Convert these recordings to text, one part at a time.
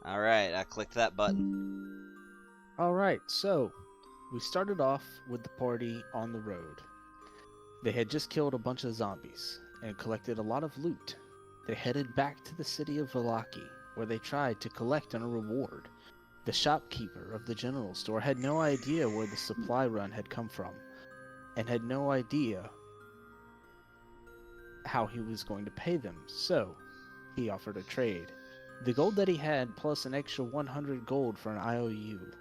Alright, I clicked that button. Alright, so we started off with the party on the road. They had just killed a bunch of zombies and collected a lot of loot. They headed back to the city of Vallaki, where they tried to collect on a reward. The shopkeeper of the general store had no idea where the supply run had come from, and had no idea how he was going to pay them, so he offered a trade. The gold that he had, plus an extra 100 gold for an IOU.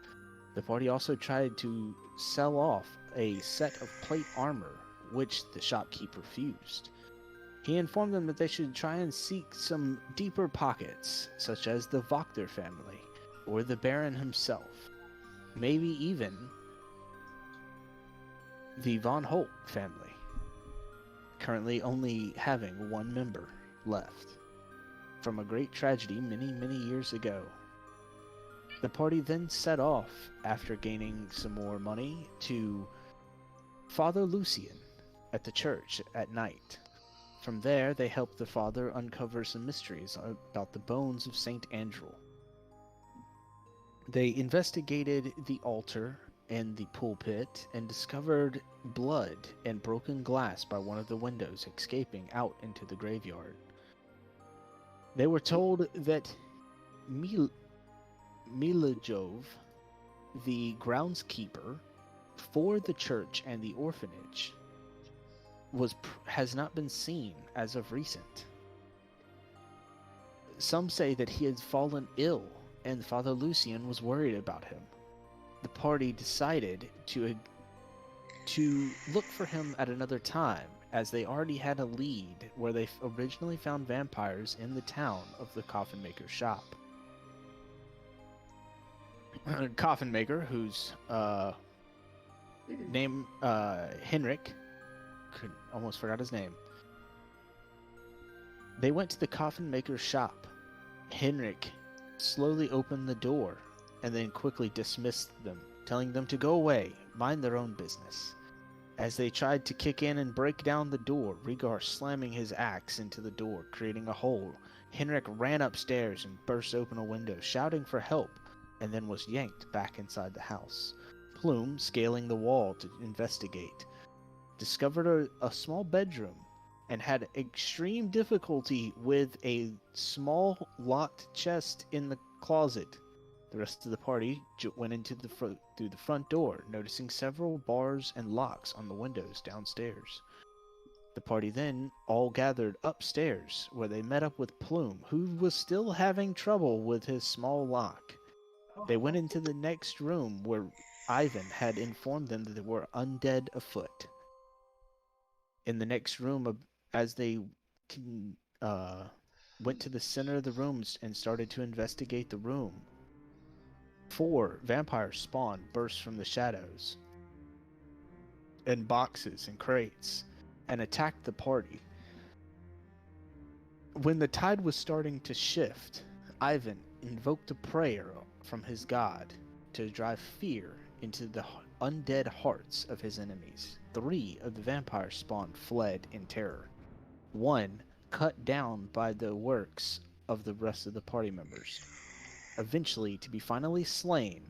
The party also tried to sell off a set of plate armor, which the shopkeep refused. He informed them that they should try and seek some deeper pockets, such as the Wachter family, or the Baron himself, maybe even the Von Holt family, currently only having one member left from a great tragedy many years ago. The party then set off, after gaining some more money, to Father Lucian at the church at night. From there, they helped the father uncover some mysteries about the bones of Saint Andrew. They investigated the altar and the pulpit and discovered blood and broken glass by one of the windows escaping out into the graveyard. They were told that Milajov, the groundskeeper for the church and the orphanage, has not been seen as of recent. Some say that he had fallen ill, and Father Lucian was worried about him. The party decided to look for him at another time, as they already had a lead where they originally found vampires in the town of the Coffin Maker's shop. Coffin Maker, whose name Henrik, almost forgot his name. They went to the Coffin Maker's shop. Henrik slowly opened the door and then quickly dismissed them, telling them to go away, mind their own business. As they tried to kick in and break down the door, Rhaegar slamming his axe into the door, creating a hole, Henrik ran upstairs and burst open a window, shouting for help, and then was yanked back inside the house. Plume, scaling the wall to investigate, discovered a small bedroom and had extreme difficulty with a small locked chest in the closet. The rest of the party went into through the front door, noticing several bars and locks on the windows downstairs. The party then all gathered upstairs, where they met up with Plume, who was still having trouble with his small lock. They went into the next room, where Ivan had informed them that there were undead afoot. In the next room, as they went to the center of the rooms and started to investigate the room, 4 vampires spawned, burst from the shadows in boxes and crates and attacked the party. When the tide was starting to shift, Ivan invoked a prayer from his god to drive fear into the undead hearts of his enemies. 3 of the vampires spawned fled in terror. 1 cut down by the works of the rest of the party members, eventually to be finally slain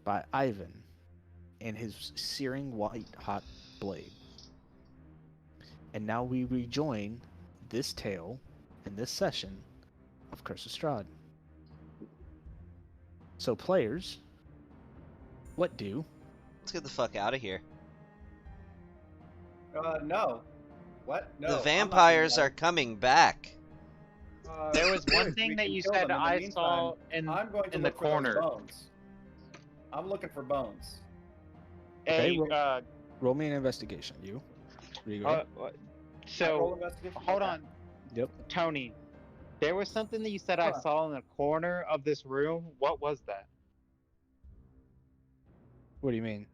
by Ivan and his searing white-hot blade. And now we rejoin this tale in this session of Curse of Strahd. So players, what do? Let's get the fuck out of here. No. What? No. The vampires are coming back. There was one good, thing we that can you kill said them. In the I meantime, saw in I'm going to in the look for those corner. bones. I'm looking for bones. Hey, Okay, roll me an investigation. You? uh, Roll so investigation? hold Okay. on, Yep. Tony. There was something that you said I Huh. saw in the corner of this room. What was that? What do you mean?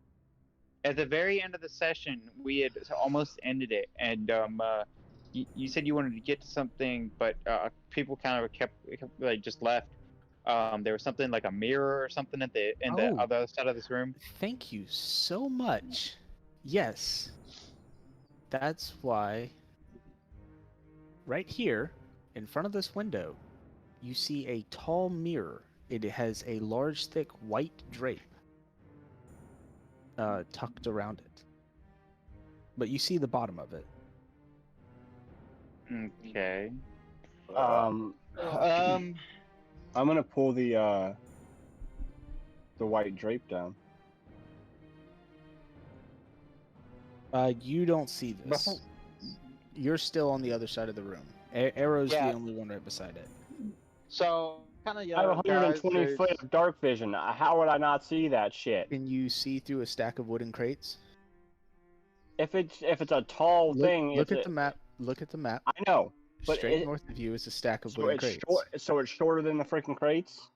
At the very end of the session, we had almost ended it, and you said you wanted to get to something, but people kind of kept like just left. There was something like a mirror or something at the Oh. other side of this room. Thank you so much. Yes. That's why right here in front of this window you see a tall mirror. It has a large, thick white drape tucked around it. But you see the bottom of it. Okay. I'm gonna pull the white drape down. You don't see this. Before- You're still on the other side of the room. Arrow's Yeah. the only one right beside it. So kind of I have 120 foot of dark vision. How would I not see that shit? Can you see through a stack of wooden crates? If it's a tall thing, Look it's at the map. Look at the map. I know, but Straight north of you is a stack of so wooden it's crates. so it's shorter than the freaking crates.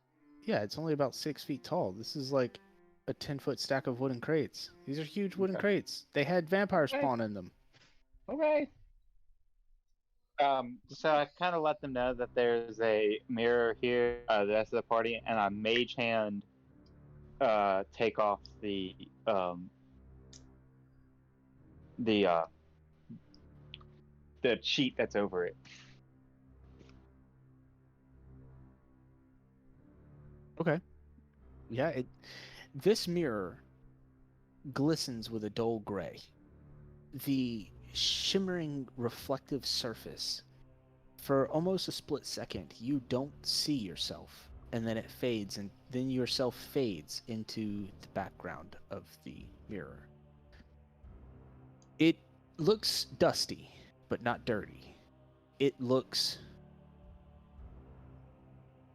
Yeah, it's only about 6 feet tall. This is like a 10-foot stack of wooden crates. These are huge wooden Okay. crates. They had vampire Okay. spawn in them. Okay. So I kind of let them know that there's a mirror here, the rest of the party, and I mage hand take off the sheet that's over it. Okay. Yeah, this mirror glistens with a dull gray. The shimmering reflective surface, for almost a split second, you don't see yourself, and then it fades, and then yourself fades into the background of the mirror. It looks dusty, but not dirty. It looks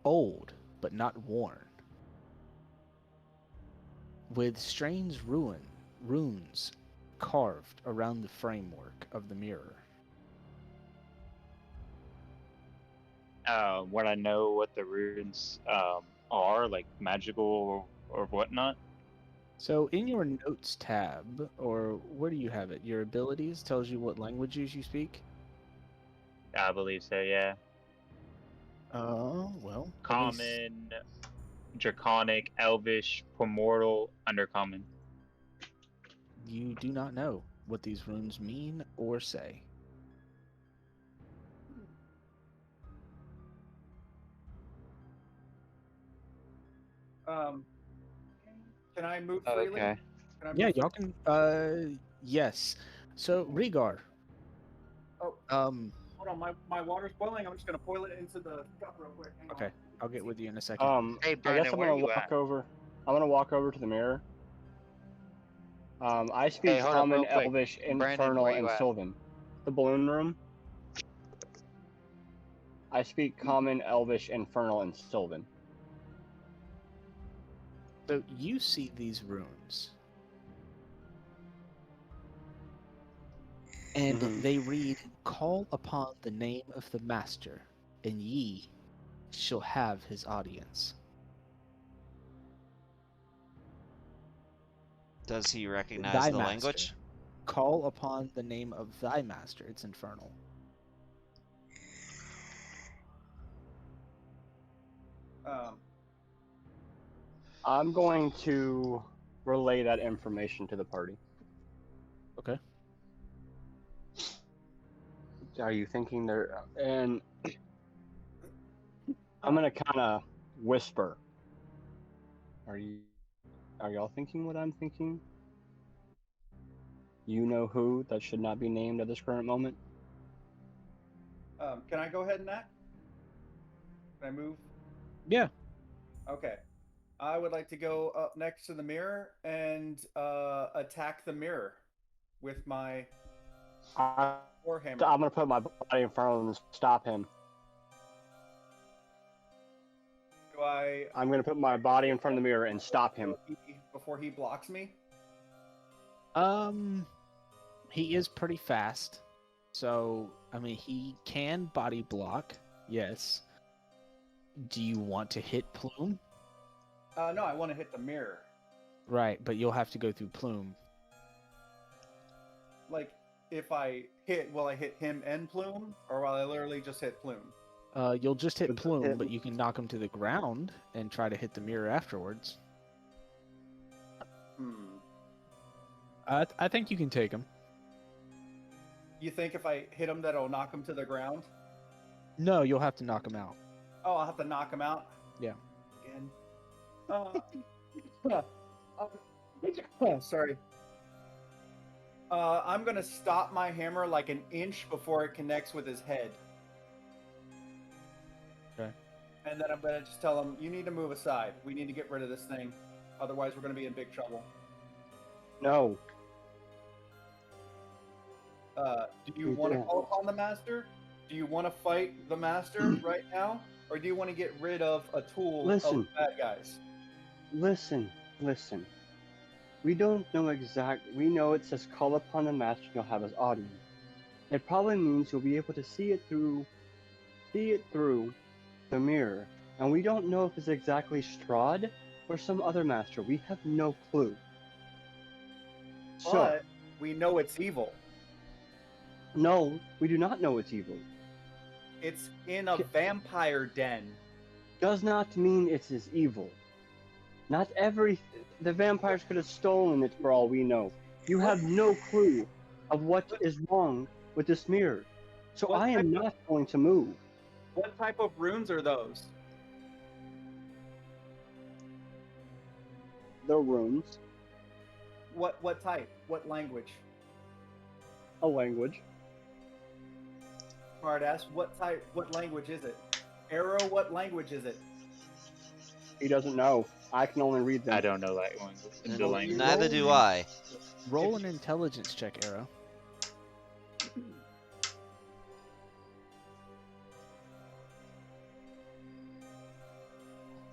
old, but not worn, with strange runes carved around the framework of the mirror. Would I know what the runes are, like magical or whatnot? So in your notes tab, or where do you have it? Your abilities tells you what languages you speak. I believe so, yeah. Well, let me Common, Draconic, Elvish, Primordial, Undercommon. You do not know what these runes mean or say. Can I move freely? Can I move Yeah, freely? y'all can. Yes. So Rhaegar. Oh. Hold on, my water's boiling. I'm just gonna boil it into the cup real quick. Hang on. Okay, I'll get with you in a second. Hey, I Brandon, guess I'm where gonna you walk at? over. I'm gonna walk over to the mirror. I speak hold up Common, real quick. Elvish, Brandon, Infernal, where you and at? Sylvan. The balloon room. I speak Common, Elvish, Infernal, and Sylvan. So you see these runes, and Mhm. they read, "Call upon the name of the Master, and ye shall have his audience." Does he recognize Thy the master. language? Call upon the name of thy master. It's infernal. I'm going to relay that information to the party. Okay. Are you thinking they're... And I'm gonna kind of whisper. Are y'all thinking what I'm thinking? You know who that should not be named at this current moment? Can I go ahead and act? Can I move? Yeah. Okay. I would like to go up next to the mirror and attack the mirror with my I'm warhammer. gonna put my body in front of him and stop him. Do I? I'm gonna put my body in front of the mirror and stop him. Before he blocks me. He is pretty fast, so I mean he can body block. Yes. Do you want to hit Plume? No, I want to hit the mirror. Right, but you'll have to go through Plume. Like, if I hit, will I hit him and Plume, or will I literally just hit Plume? You'll just hit But Plume, it- but you can knock him to the ground and try to hit the mirror afterwards. I think you can take him. You think if I hit him, that'll knock him to the ground? No, you'll have to knock him out. Oh, I'll have to knock him out. Yeah. Again. Sorry. I'm gonna stop my hammer like an inch before it connects with his head. Okay. And then I'm gonna just tell him, you need to move aside. We need to get rid of this thing. Otherwise, we're gonna be in big trouble. No. Do you want to call upon the master? Do you want to fight the master right now? Or do you want to get rid of a tool Listen. of bad guys? Listen. We don't know exactly. We know it says call upon the master and you'll have his audience. It probably means you'll be able to see it through the mirror. And we don't know if it's exactly Strahd or some other master. We have no clue. So, But we know it's evil. no, we do not know it's evil. It's in a vampire den. Does not mean it's as evil. Not every. The vampires could have stolen it for all we know. You have no clue of what is wrong with this mirror. So What I am type not going to move. What type of runes are those? The runes, What type? What language? a language. Smartass, what type? What language is it? Arrow, what language is it? He doesn't know. I can only read them. I don't know that one. The language. Neither do I. Roll an intelligence check, Arrow.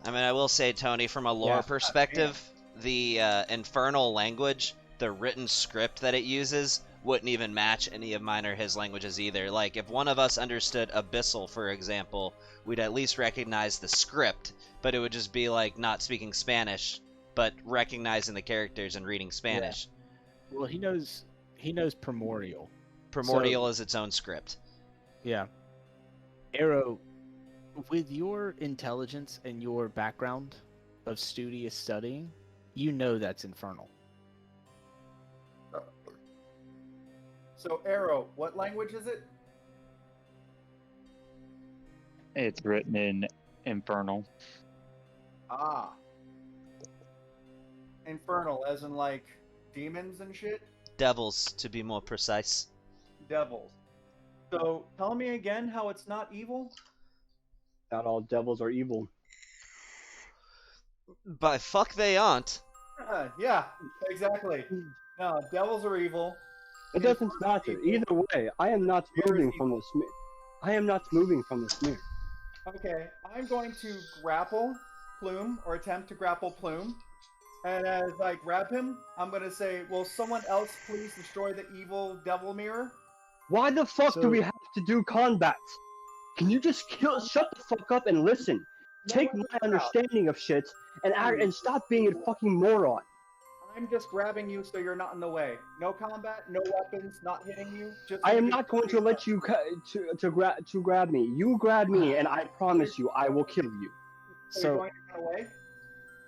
I mean, I will say, Tony, from a lore Yeah. perspective, the infernal language, the written script that it uses, wouldn't even match any of mine or his languages either. Like, if one of us understood Abyssal, for example, we'd at least recognize the script, but it would just be like not speaking Spanish, but recognizing the characters and reading Spanish. Well, he knows Primordial. Primordial is its own script. Yeah. Arrow, with your intelligence and your background of studious studying, you know that's infernal. So, Arrow, what language is it? It's written in Infernal. Ah. Infernal, as in like demons and shit? Devils, to be more precise. Devils. So, tell me again how it's not evil? Not all devils are evil. By fuck they aren't. Yeah, exactly. No, devils are evil. It doesn't matter. Either way, I am not moving from this mirror. I am not moving from this mirror. Okay, I'm going to grapple Plume, or attempt to grapple Plume. And as I grab him, I'm going to say, will someone else please destroy the evil devil mirror? Why the fuck do So- we have to do combat? Can you just shut the fuck up and listen? Take my understanding of shit and stop being a fucking moron. I'm just grabbing you so you're not in the way. No combat, no weapons, not hitting you. Just I am not going to let you to grab me. You grab me, and I promise you, I will kill you. So, So- you're going to run away?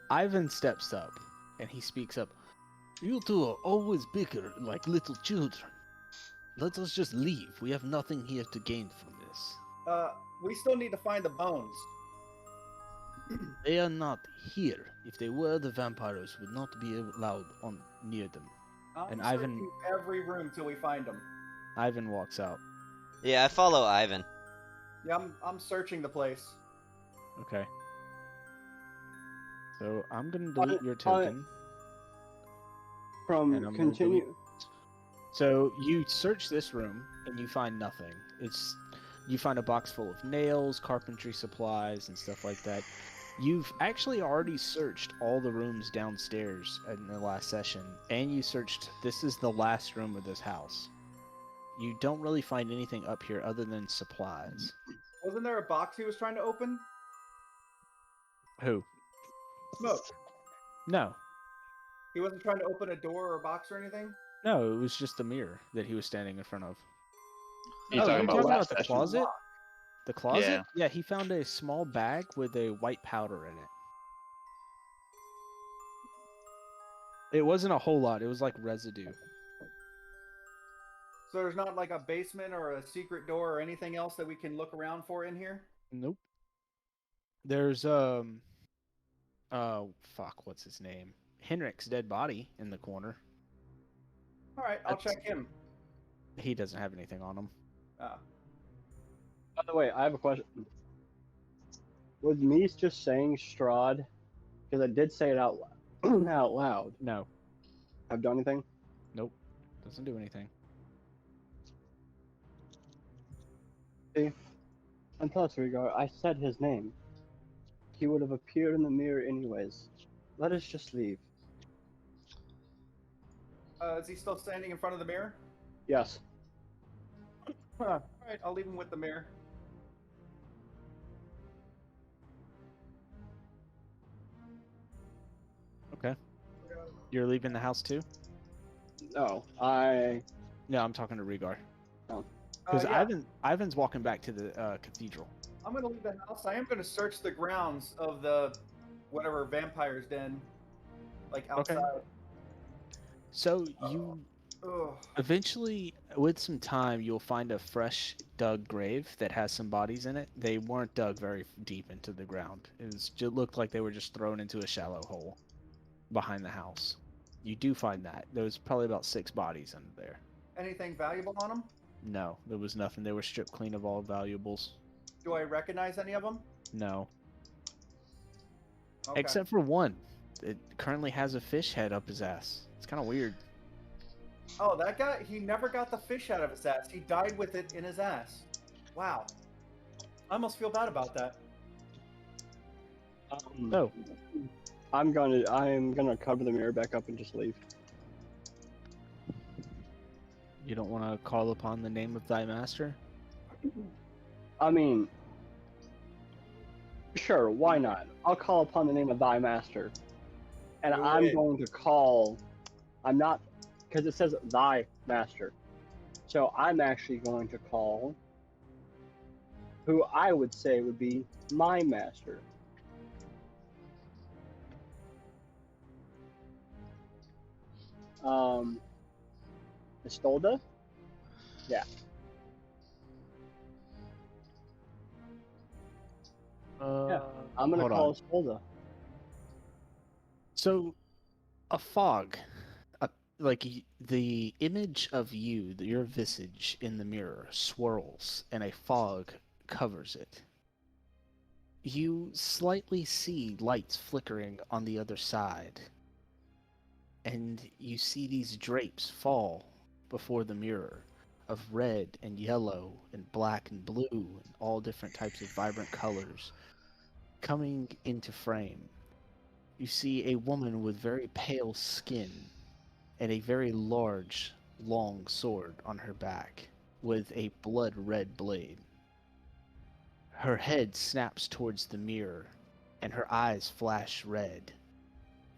Ivan steps up, and he speaks up. You two are always bicker like little children. Let us just leave. We have nothing here to gain from this. We still need to find the bones. They are not here. If they were, the vampires would not be allowed on near them. I'm And Ivan- searching every room till we find them. Ivan walks out. Yeah, I follow Ivan. Yeah, I'm searching the place. Okay. So I'm gonna delete your token. From And I'm gonna continue. So you search this room and you find nothing. You find a box full of nails, carpentry supplies, and stuff like that. You've actually already searched all the rooms downstairs in the last session, and you searched. This is the last room of this house. You don't really find anything up here other than supplies. Wasn't there a box he was trying to open? Who? Smoke. No, He wasn't trying to open a door or a box or anything? no. It was just the mirror that he was standing in front of. You Oh, talking you're about talking last about the session? closet? The closet? Yeah. Yeah, he found a small bag with a white powder in it. It wasn't a whole lot. It was like residue. So there's not like a basement or a secret door or anything else that we can look around for in here? Nope. There's fuck, what's his name? Henrik's dead body in the corner. All right, I'll That's- check him. He doesn't have anything on him. Ah. By the way, I have a question. Was me just saying Strahd? Because I did say it out loud. Out loud. No, Have done anything? nope, doesn't do anything. Until it's regard, I said his name. He would have appeared in the mirror anyways. Let us just leave. Is he still standing in front of the mirror? Yes. All right, I'll leave him with the mirror. Okay. You're leaving the house too? No, No, I'm talking to Rhaegar. Oh. Because Yeah, Ivan's walking back to the cathedral. I'm gonna leave the house. I am gonna search the grounds of the whatever vampire's den, like Okay. outside. So you Ugh. eventually, with some time, you'll find a fresh dug grave that has some bodies in it. They weren't dug very deep into the ground. It looked like they were just thrown into a shallow hole behind the house. You do find that. There's probably about 6 bodies under there. Anything valuable on them? No, there was nothing. They were stripped clean of all valuables. Do I recognize any of them? No. Okay. Except for one. It currently has a fish head up his ass. It's kind of weird. Oh, that guy, he never got the fish out of his ass. He died with it in his ass. Wow. I almost feel bad about that. No. I'm gonna cover the mirror back up and just leave. You don't want to call upon the name of thy master? I mean, sure, why not? I'll call upon the name of thy master. And Do I'm it. going to call, I'm not, because it says thy master. So I'm actually going to call who I would say would be my master. Estolda? Yeah. I'm gonna Hold call on. Estolda. So, a fog, the image of you, your visage in the mirror, swirls, and a fog covers it. You slightly see lights flickering on the other side, and you see these drapes fall before the mirror of red and yellow and black and blue and all different types of vibrant colors coming into frame. You see a woman with very pale skin and a very large, long sword on her back with a blood red blade. Her head snaps towards the mirror and her eyes flash red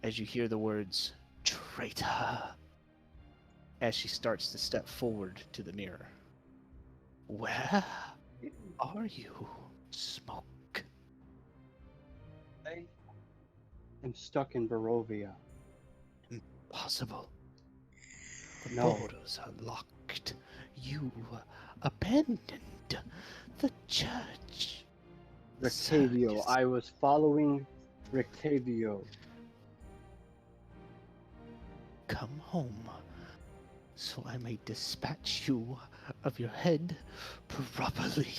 as you hear the words, "Traitor," as she starts to step forward to the mirror. "Where are you, Smoke?" I'm stuck in Barovia. Possible. The No. borders are locked. You abandoned the church. Rictavio. Circus. I was following Rictavio. Come home, so I may dispatch you of your head properly.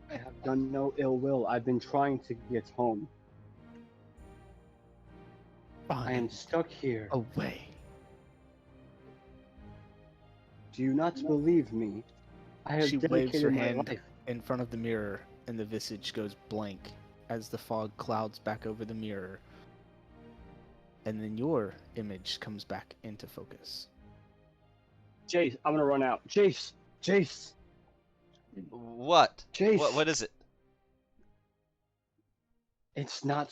I have done no ill will. I've been trying to get home. I am Find stuck here. a way. Do you not believe me? I have She waves dedicated her my hand life. in front of the mirror, and the visage goes blank as the fog clouds back over the mirror. And then your image comes back into focus. Jace, I'm gonna run out. Jace! Jace! What? Jace! What is it? It's not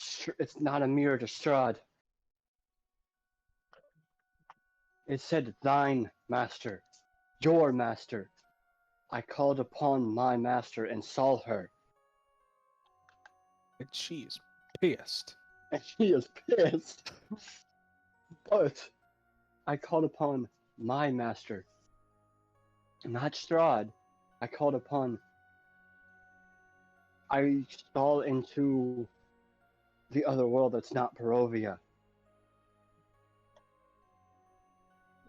a mirror to Strahd. It said thine master. Your master. I called upon my master and saw her. And she is pissed. And he is pissed. But I called upon my master. Not Strahd. I called upon I stall into the other world that's not Barovia.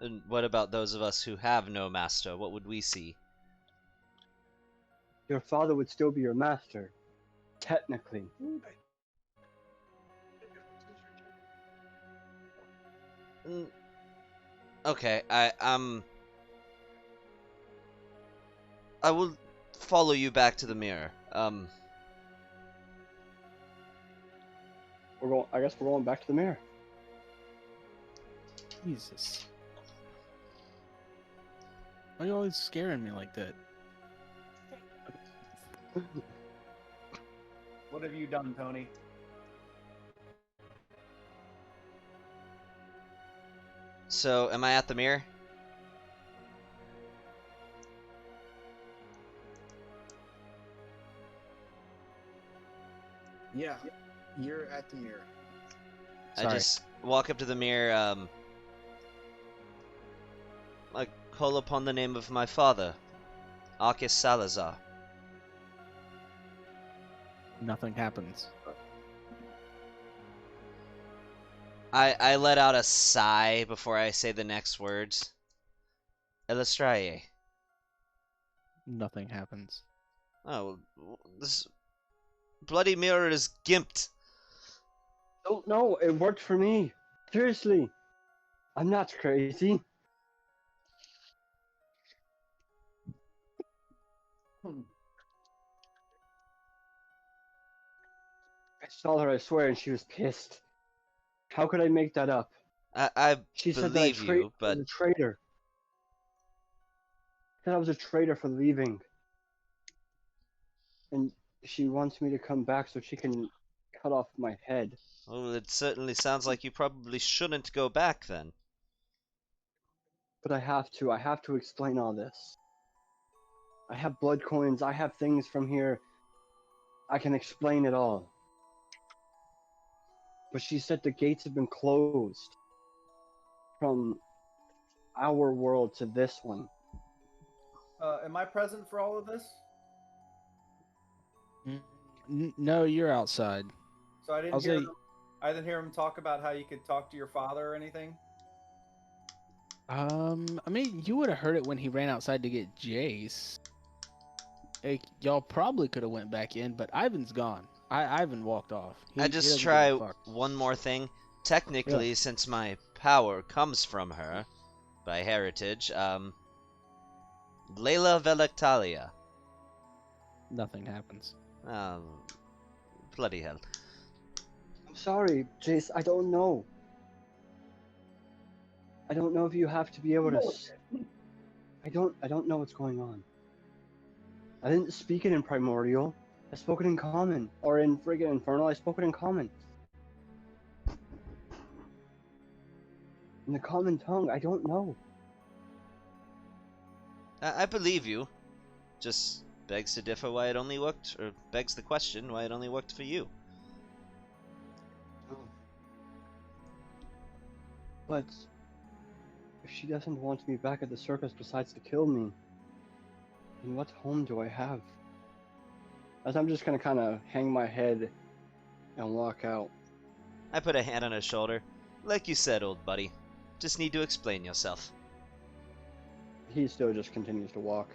And what about those of us who have no master? What would we see? Your father would still be your master, technically. Mm, Okay, I will follow you back to the mirror. I guess we're going back to the mirror. Jesus. Why are you always scaring me like that? What have you done, Tony? So, am I at the mirror? Yeah, you're at the mirror. I Sorry. just walk up to the mirror, I call upon the name of my father, Arcus Salazar. Nothing happens. I let out a sigh before I say the next words. Illustrae. Nothing happens. Oh, this bloody mirror is gimped. Oh no, it worked for me. Seriously, I'm not crazy. I saw her, I swear, and she was pissed. How could I make that up? I She said that I believe you, was but a traitor. That I was a traitor for leaving. And she wants me to come back so she can cut off my head. well, it certainly sounds like you probably shouldn't go back then. But I have to. I have to explain all this. I have blood coins. I have things from here. I can explain it all. But she said the gates have been closed from our world to this one. Am I present for all of this? No, you're outside. So I didn't I'll hear say- him, I didn't hear him talk about how you could talk to your father or anything. I mean, you would have heard it when he ran outside to get Jace. Hey, y'all probably could have went back in, but Ivan's gone. Ivan walked off. I He just doesn't give try a fuck. one more thing. Technically, since my power comes from her by heritage, Layla Velectalia. Nothing happens. Bloody hell. I'm sorry, Jace. I don't know. I don't know if you have to be able to. I don't know what's going on. I didn't speak it in Primordial. I spoke it in Common, or in friggin' Infernal. I spoke it in Common. In the Common tongue, I don't know. I believe you. Just begs to differ why it only worked, or begs the question why it only worked for you. But if she doesn't want me back at the circus besides to kill me, then what home do I have? As I'm just gonna kind of hang my head and walk out. I put a hand on his shoulder. Like you said, old buddy. Just need to explain yourself. He still just continues to walk.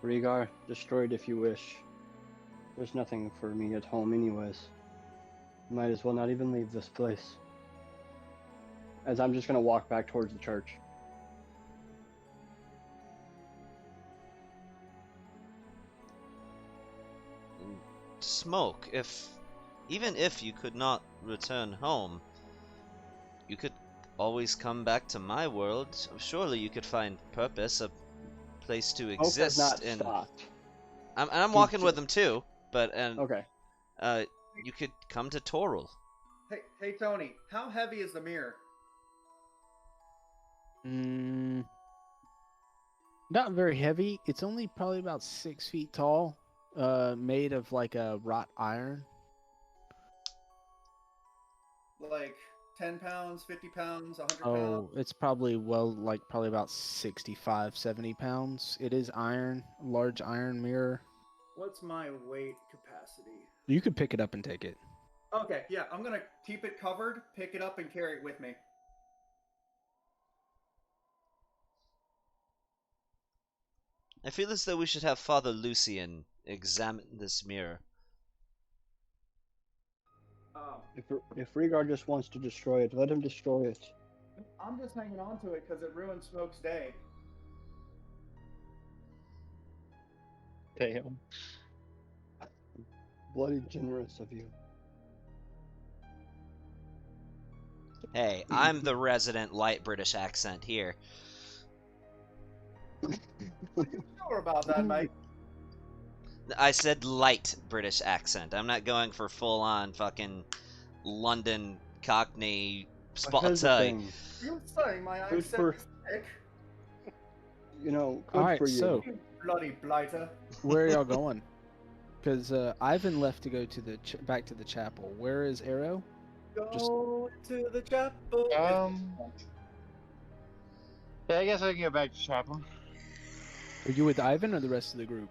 Rhaegar, destroyed if you wish. There's nothing for me at home anyways. Might as well not even leave this place. As I'm just gonna walk back towards the church. Smoke, even if you could not return home, you could always come back to my world. Surely you could find purpose, a place to Hope has exist not in. stopped. I'm walking with him too, but Okay. you could come to Toril. Hey Tony, how heavy is the mirror? Not very heavy. It's only probably about 6 feet tall. Made of like a wrought iron. Like 10 pounds, 50 pounds, 100 pounds? Oh, it's probably probably about 65, 70 pounds. It is iron, large iron mirror. What's my weight capacity? You could pick it up and take it. Okay, yeah, I'm gonna keep it covered, pick it up, and carry it with me. I feel as though we should have Father Lucian examine this mirror. If Rhaegar just wants to destroy it, let him destroy it. I'm just hanging on to it because it ruined Smoke's day. Damn. Bloody generous of you. Hey, I'm the resident light British accent here. Sure about that, mate. I said light British accent. I'm not going for full-on fucking London Cockney But here's the spotty. thing, You're saying my Good accent for- is thick? you know, good All right, for you. so You bloody blighter. where are y'all going? Because Ivan left to go to the back to the chapel. Where is Arrow? Go to the chapel. Yeah, I guess I can go back to chapel. Are you with Ivan or the rest of the group?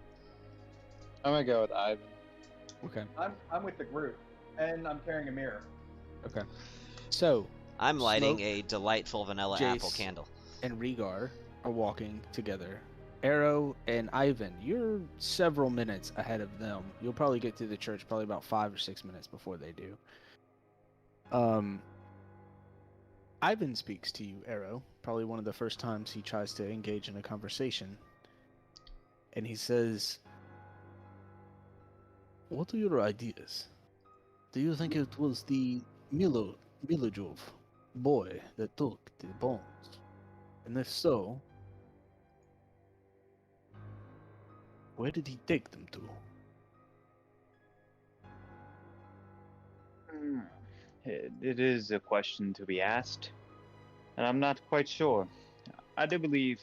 I'm gonna go with Ivan. Okay. I'm with the group, and I'm carrying a mirror. Okay. So, I'm lighting Smoke, a delightful vanilla apple Jace, candle. and Rhaegar are walking together. Arrow and Ivan, you're several minutes ahead of them. You'll probably get to the church probably about 5 or 6 minutes before they do. Ivan speaks to you, Arrow. Probably one of the first times he tries to engage in a conversation. And he says, "What are your ideas? Do you think it was the Milojov boy that took the bones? And if so, where did he take them to?" It is a question to be asked, and I'm not quite sure. I do believe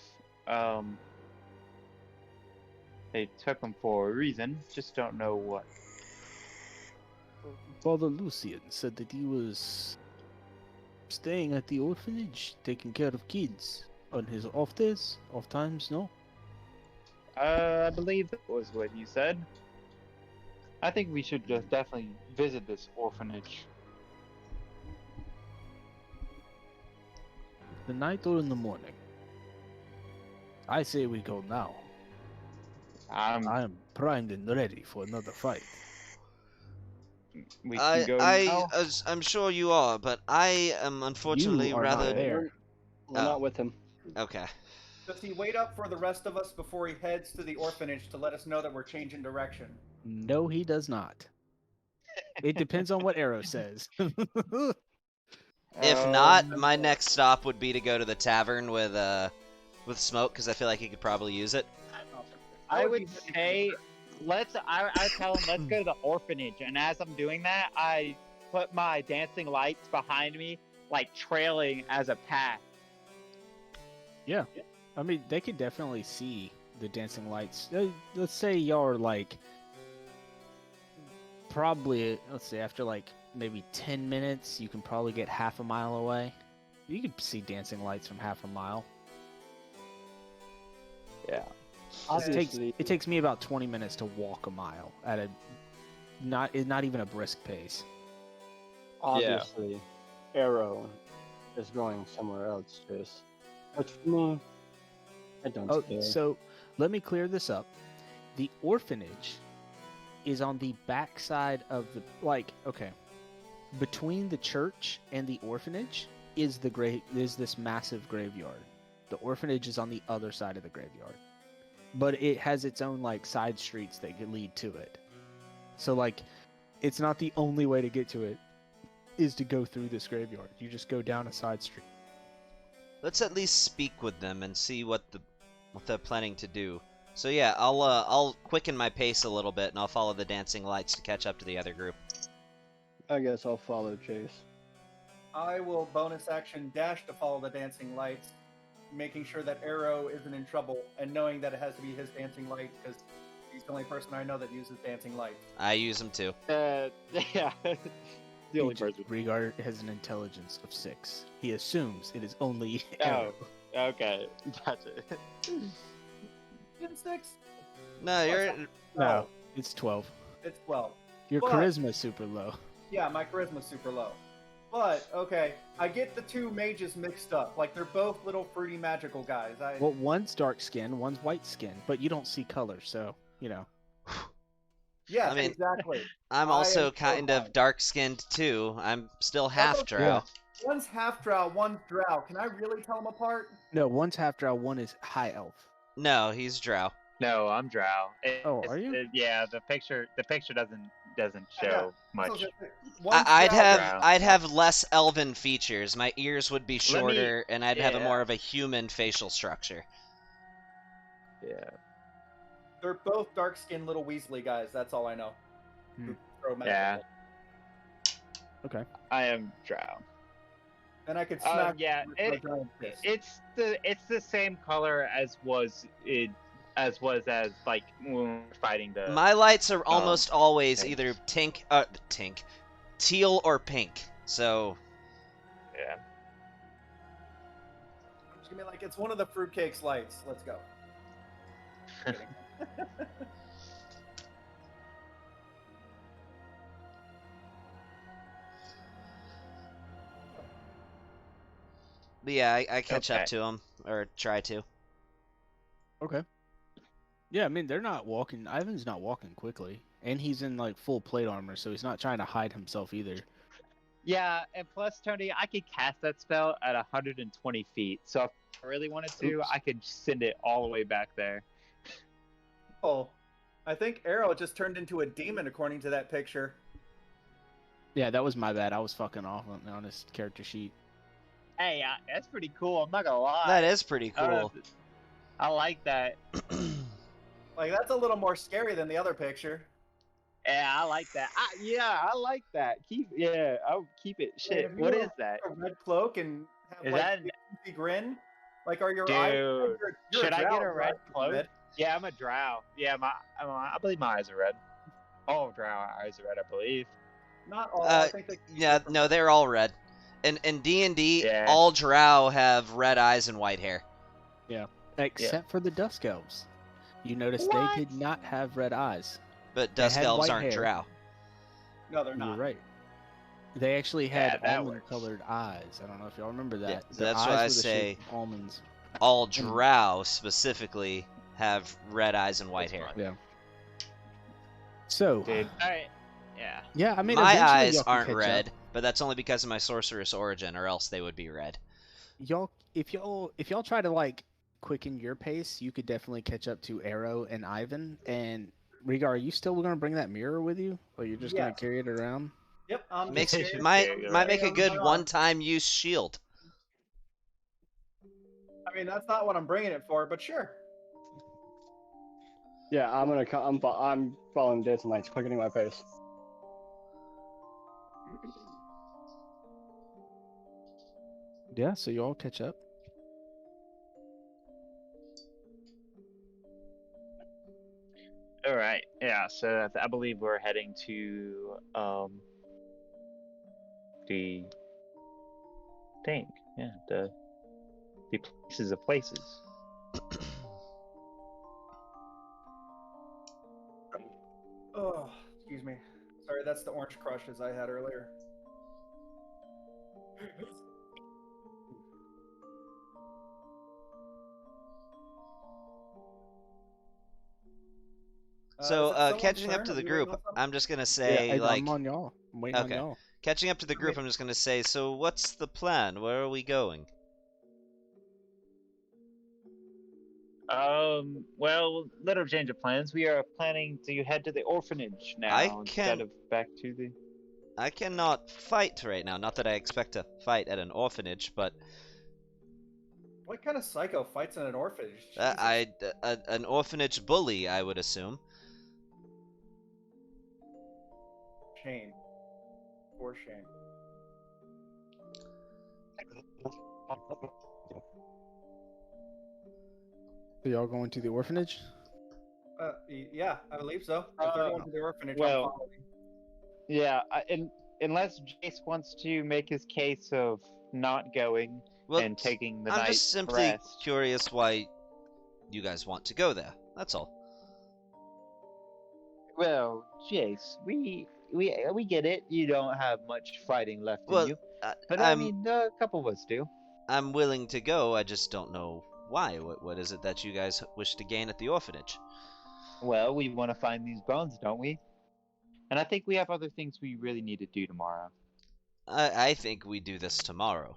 they took them for a reason, just don't know what. Father Lucian said that he was staying at the orphanage, taking care of kids on his off days, off times, no? I believe that was what you said. I think we should just definitely visit this orphanage. The night or in the morning? I say we go now. I am primed and ready for another fight. We can go now. I'm sure you are, but I am unfortunately You are rather. not there. We're not with him. Okay. Does he wait up for the rest of us before he heads to the orphanage to let us know that we're changing direction? No, he does not. It depends on what Arrow says. If not, my next stop would be to go to the tavern with Smoke, because I feel like he could probably use it. I would say, I tell him, let's go to the orphanage. And as I'm doing that, I put my dancing lights behind me, like trailing as a path. Yeah. I mean, they could definitely see the dancing lights. Let's say y'all are like, probably, let's say after like maybe 10 minutes, you can probably get half a mile away. You could see dancing lights from half a mile. Yeah. It takes me about 20 minutes to walk a mile at a not even a brisk pace. Obviously, Arrow is going somewhere else, Chase. But for me, I don't care. So let me clear this up. The orphanage is on the backside of the between the church and the orphanage is this massive graveyard. The orphanage is on the other side of the graveyard. But it has its own like side streets that could lead to it. So like it's not the only way to get to it is to go through this graveyard. You just go down a side street. Let's at least speak with them and see what they're planning to do. So yeah, I'll quicken my pace a little bit and I'll follow the dancing lights to catch up to the other group. I guess I'll follow Chase. I will bonus action dash to follow the dancing lights, making sure that Arrow isn't in trouble, and knowing that it has to be his dancing light because he's the only person I know that uses dancing lights. I use them too. Yeah. the only person. Rhaegar has an intelligence of 6. He assumes it is only Oh, Arrow. okay, gotcha. Isn't 6? No, you're. No, it's 12. It's 12. Your But- charisma is super low. Yeah, my charisma's super low. But, okay, I get the two mages mixed up. Like, they're both little fruity magical guys. Well, one's dark skin, one's white skin, but you don't see color, so, you know. Yes, I mean- exactly. I'm I also am so kind of fine. dark skinned too. I'm still half okay. drow. Yeah. One's half drow, one's drow. Can I really tell them apart? No, one's half drow, one is high elf. No, he's drow. No, I'm drow. Oh, are you? Yeah, the picture doesn't Yeah, show much. So, one's I'd drow, have drow. I'd have less elven features. My ears would be me- shorter, and I'd have a yeah. more of a human facial structure. Yeah. They're both dark-skinned little Weasley guys. That's all I know. Hmm. Who throw magic. Yeah. Okay. I am drow. And I could smack. Yeah, with my giant fist. it's the same color as like when we were fighting the. My lights are almost always thanks. either teal or pink. So Yeah. Just give me like it's one of the fruitcake's lights. Let's go. but yeah, I catch up Okay. to him or try to. Okay. Yeah, I mean, they're not walking. Ivan's not walking quickly. And he's in, like, full plate armor, so he's not trying to hide himself either. Yeah, and plus, Tony, I could cast that spell at 120 feet. So if I really wanted to, Oops. I could send it all the way back there. Oh, I think Arrow just turned into a demon according to that picture. Yeah, that was my bad. I was fucking off on his character sheet. Hey, that's pretty cool. I'm not gonna lie. That is pretty I don't know cool. if- I like that. Like that's a little more scary than the other picture. Yeah, I like that. I like that. I'll keep it. Shit, if you what were is that? A red cloak and have Is like that a goofy grin. Like are your Dude, eyes? You're should I drow, get a red right? cloak? Red? Yeah, I'm a drow. Yeah, I believe my eyes are red. All drow eyes are red, I believe. Not all. I think they. Yeah, no, they're all red. In D&D, Yeah. all drow have red eyes and white hair. Except for the Dusk Elves. You notice What? they did not have red eyes. But They dusk had elves white aren't hair. drow. No, they're You're not. right. They actually had that almond-colored eyes. I don't know if y'all remember that. Yeah, Their that's eyes why I were the say- shape of almonds. All drow specifically have red eyes and white hair. Yeah. So, Dude, alright. Yeah. yeah, I mean, My eventually eyes y'all can aren't catch red, up. but that's only because of my sorceress origin, or else they would be red. If y'all try to like quicken your pace, you could definitely catch up to Arrow and Ivan. And Rhaegar, are you still gonna bring that mirror with you, or you're just gonna Yes. carry it around? Yep. I'm Makes just scared. might you're might right. make a good Yeah. one-time use shield. I mean, that's not what I'm bringing it for, but sure. Yeah, I'm following Days and Nights, quickening my pace. Yeah, so you all catch up. All right. Yeah. So I believe we're heading to the thing. Yeah. The places of places. Oh, excuse me. Sorry, that's the orange crushes I had earlier. So, is it someone's catching up turn? to Are the we waiting group, on something? I'm just gonna Yeah, say, hey, like, I'm on y'all. I'm waiting Okay. on y'all. catching up to the group, I'm just gonna say, so what's the plan? Where are we going? Well, little change of plans. We are planning to head to the orphanage now I instead can- of back to the. I cannot fight right now. Not that I expect to fight at an orphanage, but What kind of psycho fights in an orphanage? Jesus. an orphanage bully, I would assume. Shame. For shame. So y'all going to the orphanage? Yeah, I believe so. If they're going to the orphanage, I'm well- following. Yeah, unless Jace wants to make his case of not going Well, and taking the I'm night just simply rest. curious why you guys want to go there. That's all. Well, Jace, we get it. You don't have much fighting left in Well, you, I, but I I'm mean, a couple of us do. I'm willing to go. I just don't know why. What is it that you guys wish to gain at the orphanage? Well, we want to find these bones, don't we? And I think we have other things we really need to do tomorrow. I think we do this tomorrow.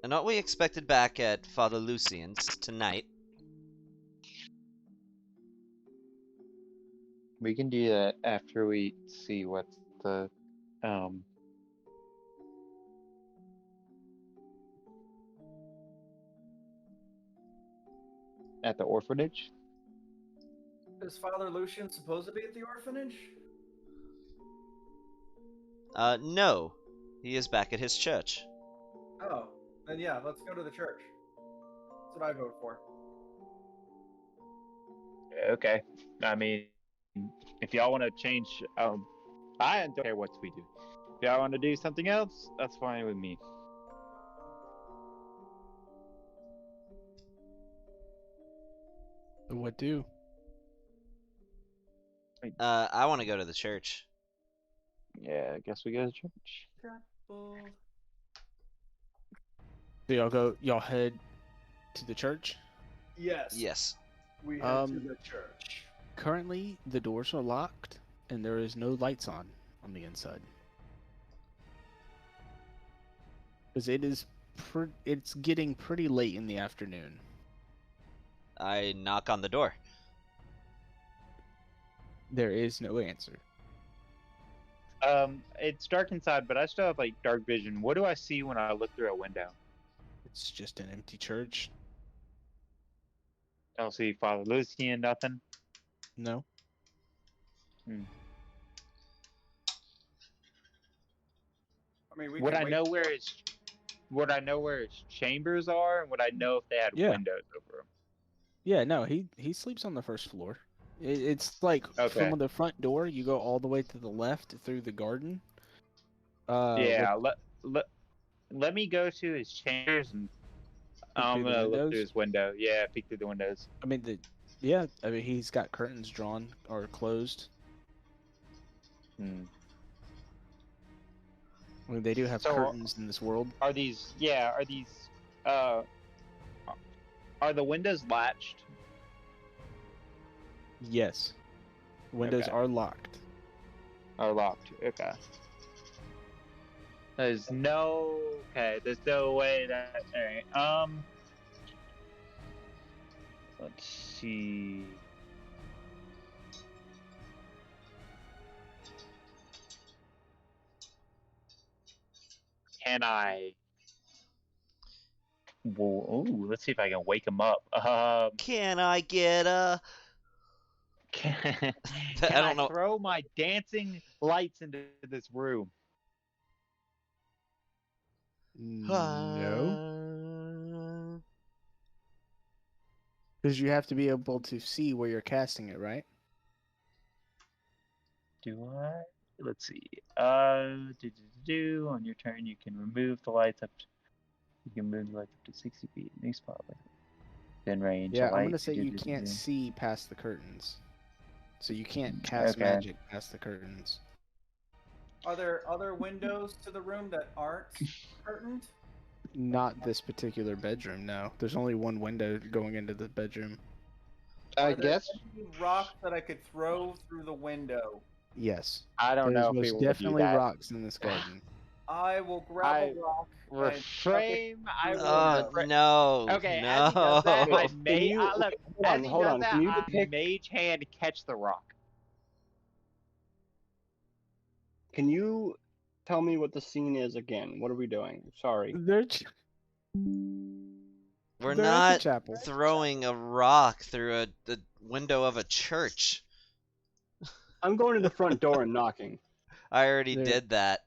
And aren't we expected back at Father Lucian's tonight? We can do that after we see what's the at the orphanage. Is Father Lucian supposed to be at the orphanage? No. He is back at his church. Oh, then yeah, let's go to the church. That's what I vote for. Okay. I mean, if y'all want to change, I don't care what we do. If y'all want to do something else, that's fine with me. What do? I want to go to the church. Yeah, I guess we go to church. Chapel. So y'all head to the church? Yes. Yes. We head to the church. Currently, the doors are locked, and there is no lights on the inside. Because it's getting pretty late in the afternoon. I knock on the door. There is no answer. It's dark inside, but I still have like dark vision. What do I see when I look through a window? It's just an empty church. I don't see Father Lucian, nothing. No. I mean, we Would can I wait know till- where his chambers are, and would I know if they had Yeah. windows over them? Yeah, no, he sleeps on the first floor. It's like Okay. from the front door, you go all the way to the left through the garden. Yeah, let me go to his chambers and I'm through the gonna look windows? through his window. Yeah, peek through the windows. I mean, he's got curtains drawn or closed. Hmm. I mean, they do have So, curtains in this world. Are these are the windows latched? Yes. Windows Okay. are locked. Are locked. Okay. There's no way that alright. Let's see. Can I? Well, ooh, let's see if I can wake him up. Can I get a? Can I don't I know. throw my dancing lights into this room? No. Because you have to be able to see where you're casting it, right? Do I? Let's see. On your turn, you can remove the lights up. You can move the lights up to 60 feet. New spot. Then range. Yeah, the I'm light, gonna say you can't see past the curtains. So you can't cast Okay. magic past the curtains. Are there other windows to the room that aren't curtained? Not this particular bedroom, no. There's only one window going into the bedroom. I Are there guess. any rocks that I could throw through the window? Yes. I don't There's know if we most will do definitely that. rocks in this garden. I will grab a rock. and chuck it Reframe. I through the will. window. No. Okay, No. as he does that, I Can may you- look. hold As on, he hold does on. that, Can you I depict- mage hand catch the rock. Can you tell me what the scene is again? What are we doing? Sorry. They're We're They're at the not chapel. throwing a rock through the window of a church. I'm going to the front door and knocking. I already There- did that.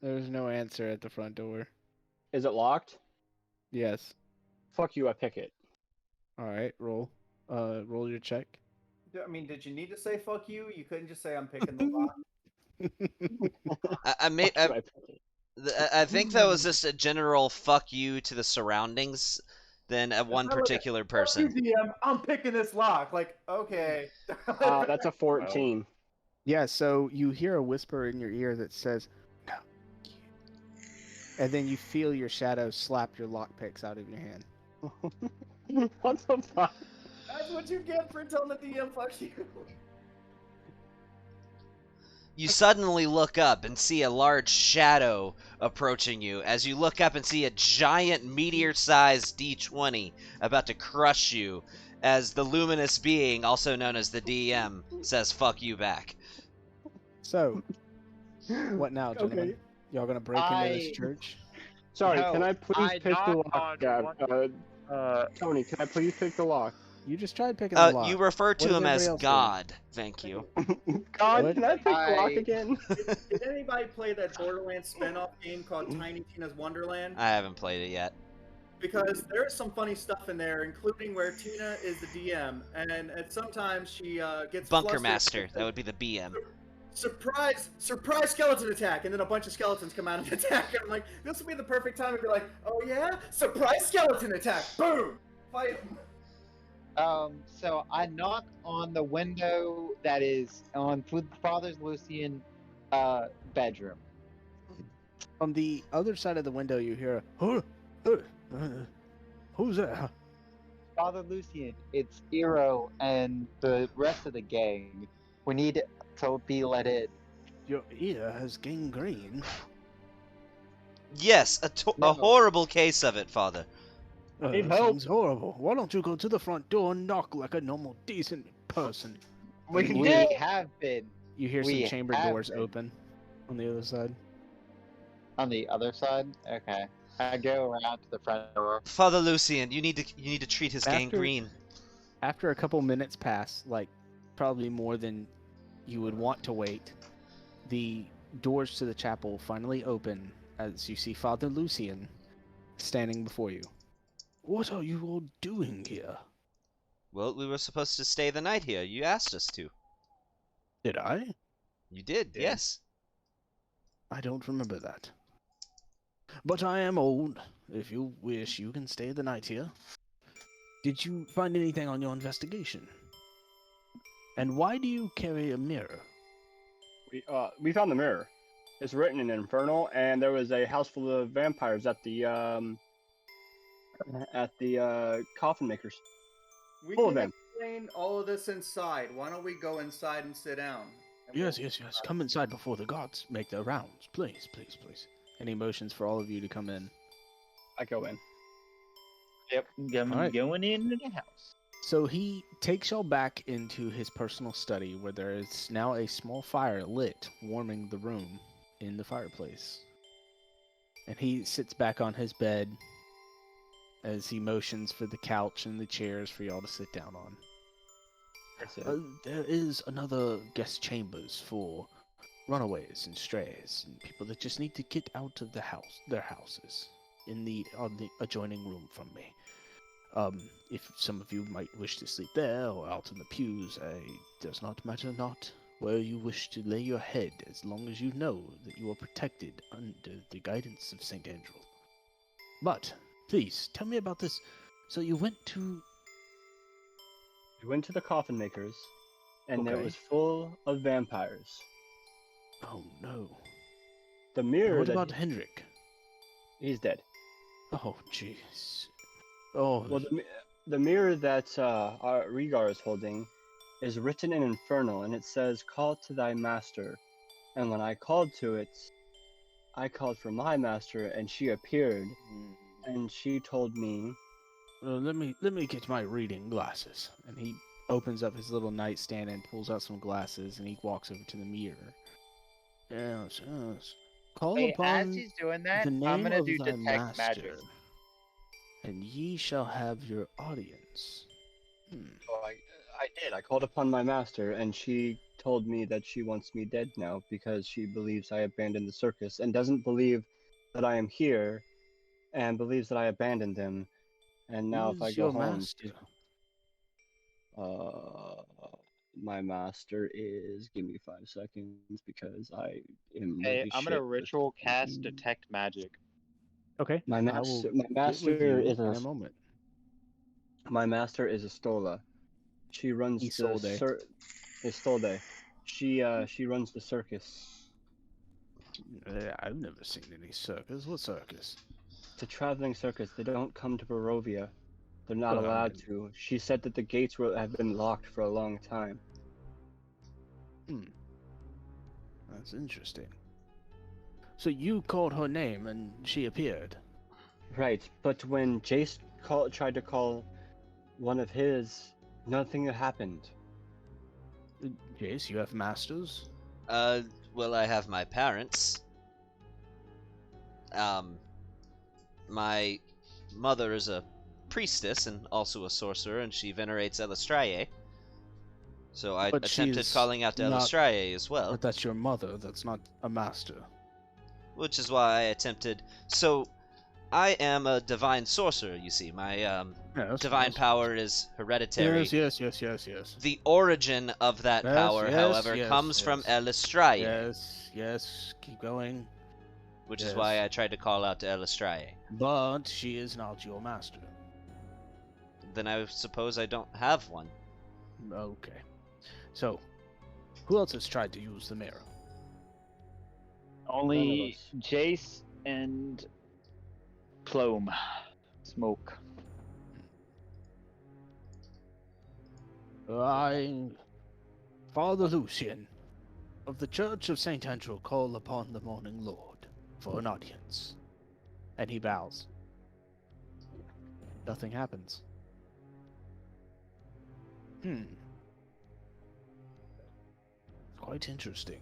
There's no answer at the front door. Is it locked? Yes. Fuck you, I pick it. Alright, roll. roll your check. I mean, did you need to say "fuck you"? You couldn't just say "I'm picking the lock." I made. Fuck you, I picked it. I think that was just a general fuck you to the surroundings than a one not like a, particular "Fuck you, person. DM. I'm picking this lock." Like, okay. That's a 14. Yeah, so you hear a whisper in your ear that says, "No." And then you feel your shadow slap your lockpicks out of your hand. What the fuck? That's what you get for telling the DM "fuck you." You suddenly look up and see a large shadow approaching you. As you look up and see a giant meteor-sized D20 about to crush you, as the luminous being, also known as the DM, says "fuck you" back. So, what now, gentlemen? Okay. Y'all gonna break into this church? Sorry, No, can I please I pick the knocked lock? on Tony, can I please pick the lock? You just tried picking the lock. You refer to What does him as everybody else do? God. Thank you. God, What? can I pick the lock I- again? Did anybody play that Borderlands spin-off game called Tiny Tina's Wonderland? I haven't played it yet. Because there's some funny stuff in there, including where Tina is the DM, and sometimes she gets Bunker flustered Master. and That would be the BM. surprise skeleton attack, and then a bunch of skeletons come out and attack. And I'm like, this would be the perfect time to be like, oh yeah, surprise skeleton attack, boom, fight 'em. So I knock on the window that is on Father's Lucian bedroom. On the other side of the window, you hear a, who's there? Father Lucian, it's Eero and the rest of the gang. We need to be let in. Your ear has gangrene. Yes, a No. horrible case of it, Father. Need That help? seems horrible. Why don't you go to the front door and knock like a normal, decent person? We We did. have been You hear some We chamber have doors been. open on the other side. on the other side. Okay. I go around to the front door. Father Lucian, you need to treat his After- gangrene. After a couple minutes pass, like probably more than you would want to wait, the doors to the chapel finally open as you see Father Lucian standing before you. What are you all doing here? Well, we were supposed to stay the night here. You asked us to. Did I? You did, yes. I don't remember that. But I am old. If you wish, you can stay the night here. Did you find anything on your investigation? And why do you carry a mirror? We found the mirror. It's written in Infernal, and there was a house full of vampires at the coffin makers. We Full of can them. explain all of this inside. Why don't we go inside and sit down? And Yes, we'll- yes, yes. Come inside before the gods make their rounds. Please, please, please. Any motions for all of you to come in? I go in. Yep. Alright. Going into the house. So he takes y'all back into his personal study where there is now a small fire lit, warming the room in the fireplace. And he sits back on his bed as he motions for the couch and the chairs for y'all to sit down on. That's it. There is another guest chambers for runaways and strays and people that just need to get out of their houses on the adjoining room from me. If some of you might wish to sleep there or out in the pews, it does not matter not where you wish to lay your head, as long as you know that you are protected under the guidance of Saint Angel. But please tell me about this. So you went to We went to the coffin makers, and it Okay. was full of vampires. oh no. The mirror. What that about Hendrik? he's dead. Oh jeez. Oh Well, the mirror that our Rhaegar is holding is written in Infernal, and it says, "Call to thy master." And when I called to it, I called for my master, and she appeared, and she told me, let me get my reading glasses. And he opens up his little nightstand and pulls out some glasses, and he walks over to the mirror. Yes, yes. Call Wait, upon as he's doing that, the name I'm gonna of do thy detect master, magic. and ye shall have your audience. "Oh, I did. I called upon my master, and she told me that she wants me dead now because she believes I abandoned the circus and doesn't believe that I am here, and believes that I abandoned them. And now, Who if I is go your home, master? Uh, my master is. Give me 5 seconds because I am Hey, really I'm gonna shit with ritual cast thinking. detect magic. Okay, My I will master. My get with master you is in a. a moment. My master is a Stola. She runs the Isolde. Istolde. She runs the circus. I've never seen any circus. What circus? It's a traveling circus. They don't come to Barovia. They're not Well, I allowed mean- to. She said that the gates have been locked for a long time. That's interesting. So you called her name and she appeared. Right, but when Jace tried to call one of his, nothing happened. Jace, you have masters? Well, I have my parents. My mother is a priestess and also a sorcerer, and she venerates Elistrae. So I But attempted she's calling out to not- Elistrae as well, But that's your mother. That's not a master. which is why I attempted. So I am a divine sorcerer. You see, my Yes, divine yes. power is hereditary. Yes. The origin of that Yes, power, yes, however, yes, comes from yes. Elistrae, Yes. Keep going. which is yes. why I tried to call out to Elistrae. But she is not your master. Then I suppose I don't have one. Okay. So, who else has tried to use the mirror? Only us. Jace and Plume. Smoke. I, Father Lucian, of the Church of St. Andrew, call upon the Morning Lord for an audience. And he bows. Nothing happens. Quite interesting.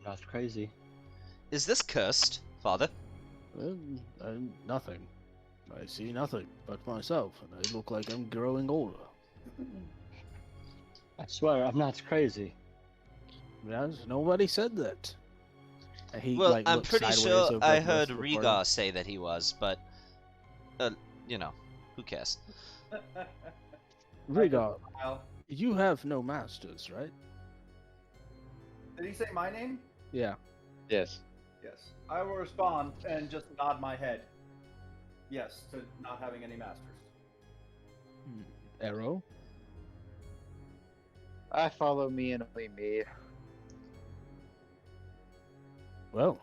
Not crazy. Is this cursed, Father? Well, nothing. I see nothing but myself, and I look like I'm growing older. I swear, I'm not crazy. Yes, nobody said that. And he, Well, like, I'm looks pretty sideways sure over I at the heard rest of the party. Riga say that he was, but, you know, who cares? Riga, Wow. you have no masters, right? Did he say my name? Yeah. Yes. Yes. I will respond and just nod my head. Yes, to not having any masters. Arrow? I follow me and only me. Well,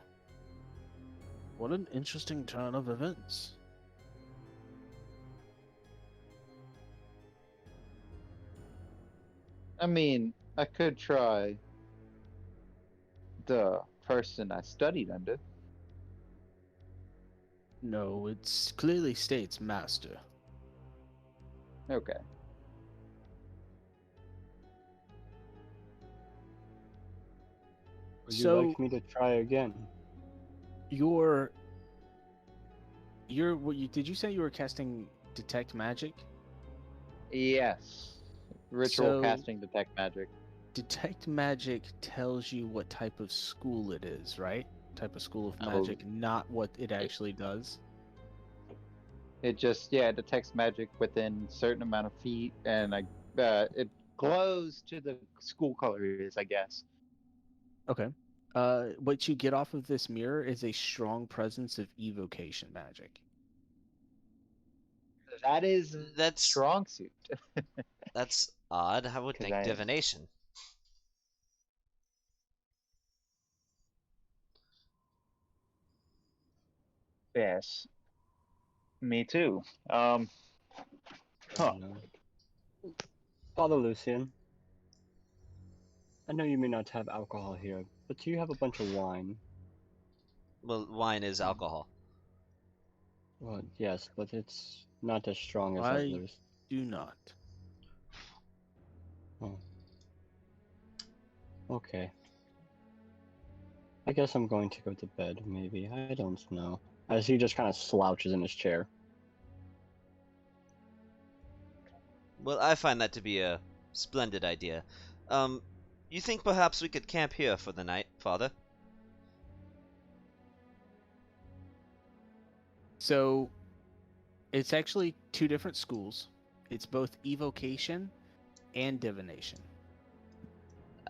what an interesting turn of events. I mean, I could try the person I studied under. No, it clearly states master. Okay. Would you So, like me to try again? you're did you say you were casting detect magic? Yes. Ritual So- casting detect magic. Detect magic tells you what type of school it is, right? Type of school of Oh. magic, not what it actually does. It just it detects magic within certain amount of feet, and it glows to the school colors, I guess. Okay. What you get off of this mirror is a strong presence of evocation magic. That is That's strong suit. That's odd. I would 'Cause think I- divination. Yes. Me too. Huh. No. Father Lucian, I know you may not have alcohol here, but do you have a bunch of wine? Well, wine is alcohol. Well, yes, but it's not as strong as I- others. Do not. Okay. I guess I'm going to go to bed, maybe. I don't know. As he just kind of slouches in his chair. Well, I find that to be a splendid idea. You think perhaps we could camp here for the night, Father? So, It's actually two different schools. It's both evocation and divination.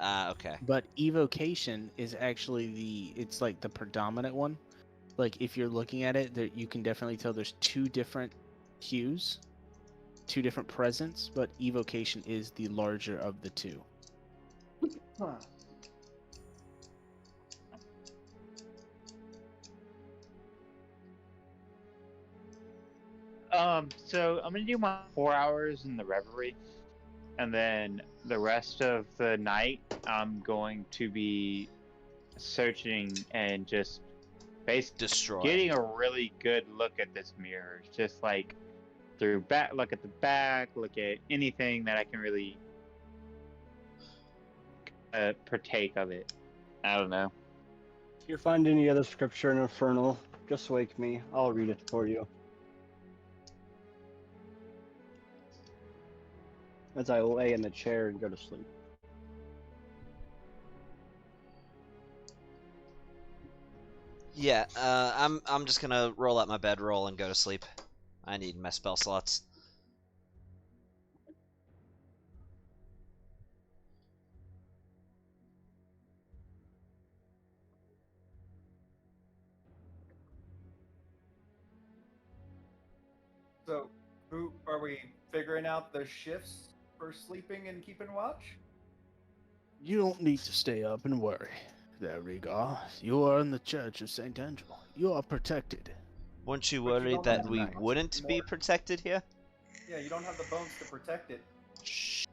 Okay. But evocation is actually it's like the predominant one. Like if you're looking at it, there you can definitely tell there's two different hues, two different presents, but evocation is the larger of the two. Huh. So I'm gonna do my 4 hours in the Reverie, and then the rest of the night I'm going to be searching and just basically Destroy. getting a really good look at this mirror. Just like through back, look at the back, look at anything that I can really partake of it. I don't know. If you find any other scripture in Infernal, just wake me. I'll read it for you. As I lay in the chair and go to sleep. Yeah, I'm just gonna roll out my bedroll and go to sleep. I need my spell slots. So, who are we figuring out the shifts for sleeping and keeping watch? You don't need to stay up and worry. There we go. You are in the Church of St. Angelo. You are protected. Weren't you But you worried don't that have we the bones wouldn't be anymore. protected here? Yeah, you don't have the bones to protect it. Shh.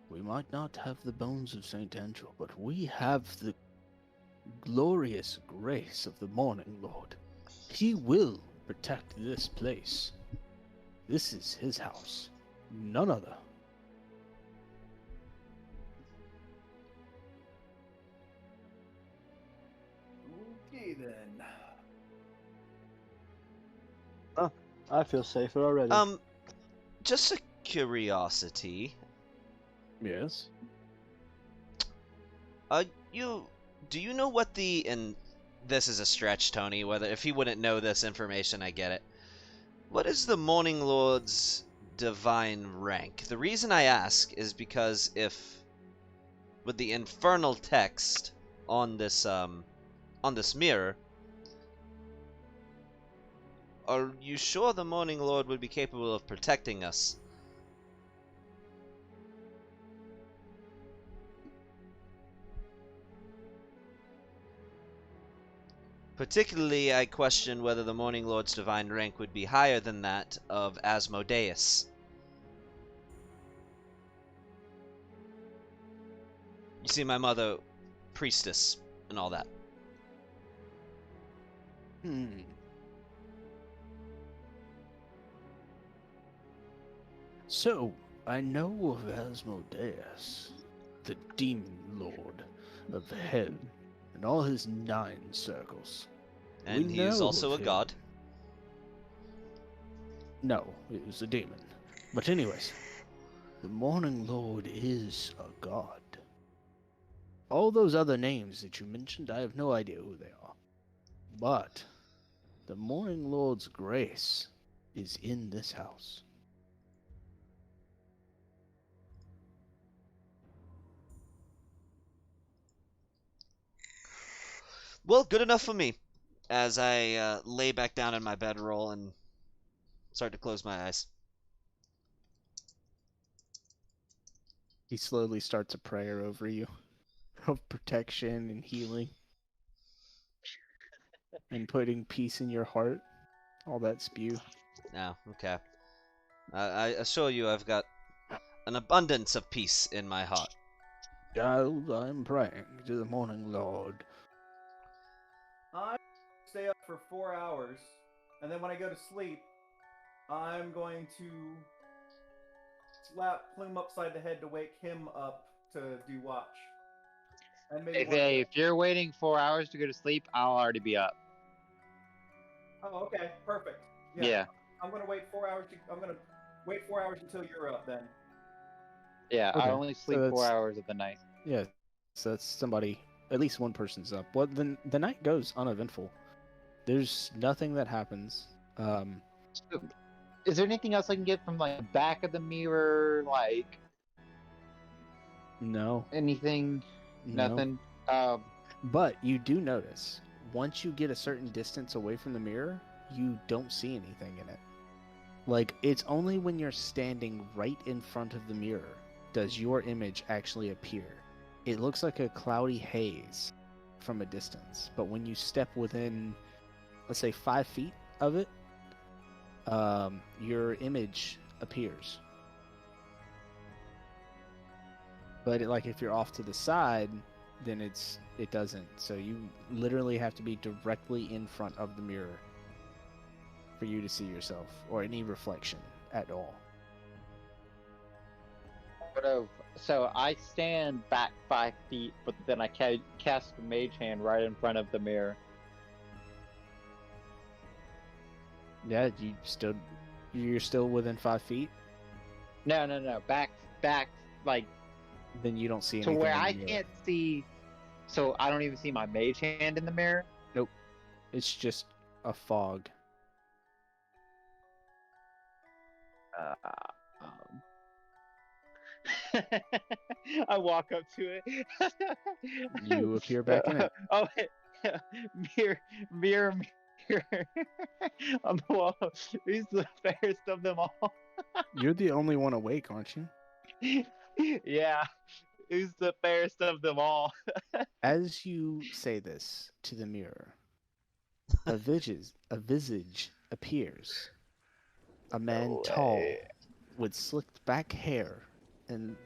We might not have the bones of St. Angelo, but we have the glorious grace of the Morning Lord. He will protect this place. This is his house. None other. Okay then. I feel safer already. Just a curiosity. Yes. Do you know what and this is a stretch, Tony, whether if he wouldn't know this information, I get it. What is the Morning Lord's divine rank? The reason I ask is because if with the infernal text on this mirror, are you sure the Morning Lord would be capable of protecting us? Particularly, I question whether the Morning Lord's divine rank would be higher than that of Asmodeus. You see, my mother, priestess, and all that. So, I know of Asmodeus, the demon lord of hell, and all his 9 circles. And We he is know also a of him. god. No, it was a demon. But anyways, the Morning Lord is a god. All those other names that you mentioned, I have no idea who they are. But the Morning Lord's grace is in this house. Well, good enough for me. As I lay back down in my bedroll and start to close my eyes. He slowly starts a prayer over you of protection and healing and putting peace in your heart. All that spew. No, okay. I assure you I've got an abundance of peace in my heart. Child, I'm praying to the Morning Lord. I stay up for 4 hours, and then when I go to sleep, I'm going to slap Plume upside the head to wake him up to do watch. And maybe If you're waiting 4 hours to go to sleep, I'll already be up. Oh, okay, perfect. Yeah. I'm gonna wait 4 hours. I'm gonna wait 4 hours until you're up then. Yeah, Okay, I only so sleep 4 that's- hours of the night. Yeah, so that's somebody, at least one person's up. Well, then the night goes uneventful. There's nothing that happens. Is there anything else I can get from like the back of the mirror? Like No, anything? no. Nothing. But you do notice, once you get a certain distance away from the mirror, you don't see anything in it. Like, it's only when you're standing right in front of the mirror does your image actually appear. It looks like a cloudy haze from a distance, but when you step within, let's say, 5 feet of it, your image appears. But like if you're off to the side, then it doesn't. So you literally have to be directly in front of the mirror for you to see yourself or any reflection at all. So I stand back 5 feet, but then I cast the mage hand right in front of the mirror. Yeah, you're still within 5 feet. No. Back, like Then you don't see to anything. where in the I mirror. can't see. So I don't even see my mage hand in the mirror. It's just a fog. I walk up to it. You appear back in it. Oh, mirror on the wall. Who's the fairest of them all? You're the only one awake, aren't you? Yeah, who's the fairest of them all? As you say this to the mirror, a visage appears. A man No tall, way. with slicked back hair and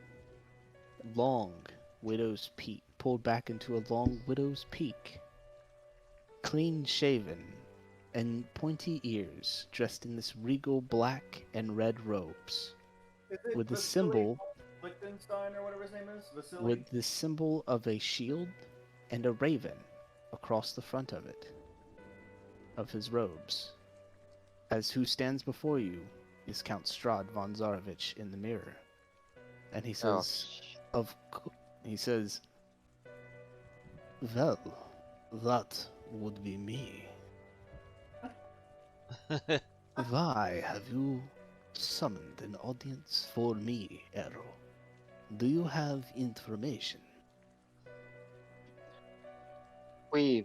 long widow's peak, pulled back into a long widow's peak. Clean shaven and pointy ears, dressed in this regal black and red robes, Is it with the Vasily symbol Lichtenstein or whatever his name is? Vasily? with the symbol of a shield and a raven across the front of it, of his robes. As who stands before you is Count Strahd von Zarovich in the mirror. And he says, he says, well, that would be me. Why have you summoned an audience for me, Arrow? Do you have information? We're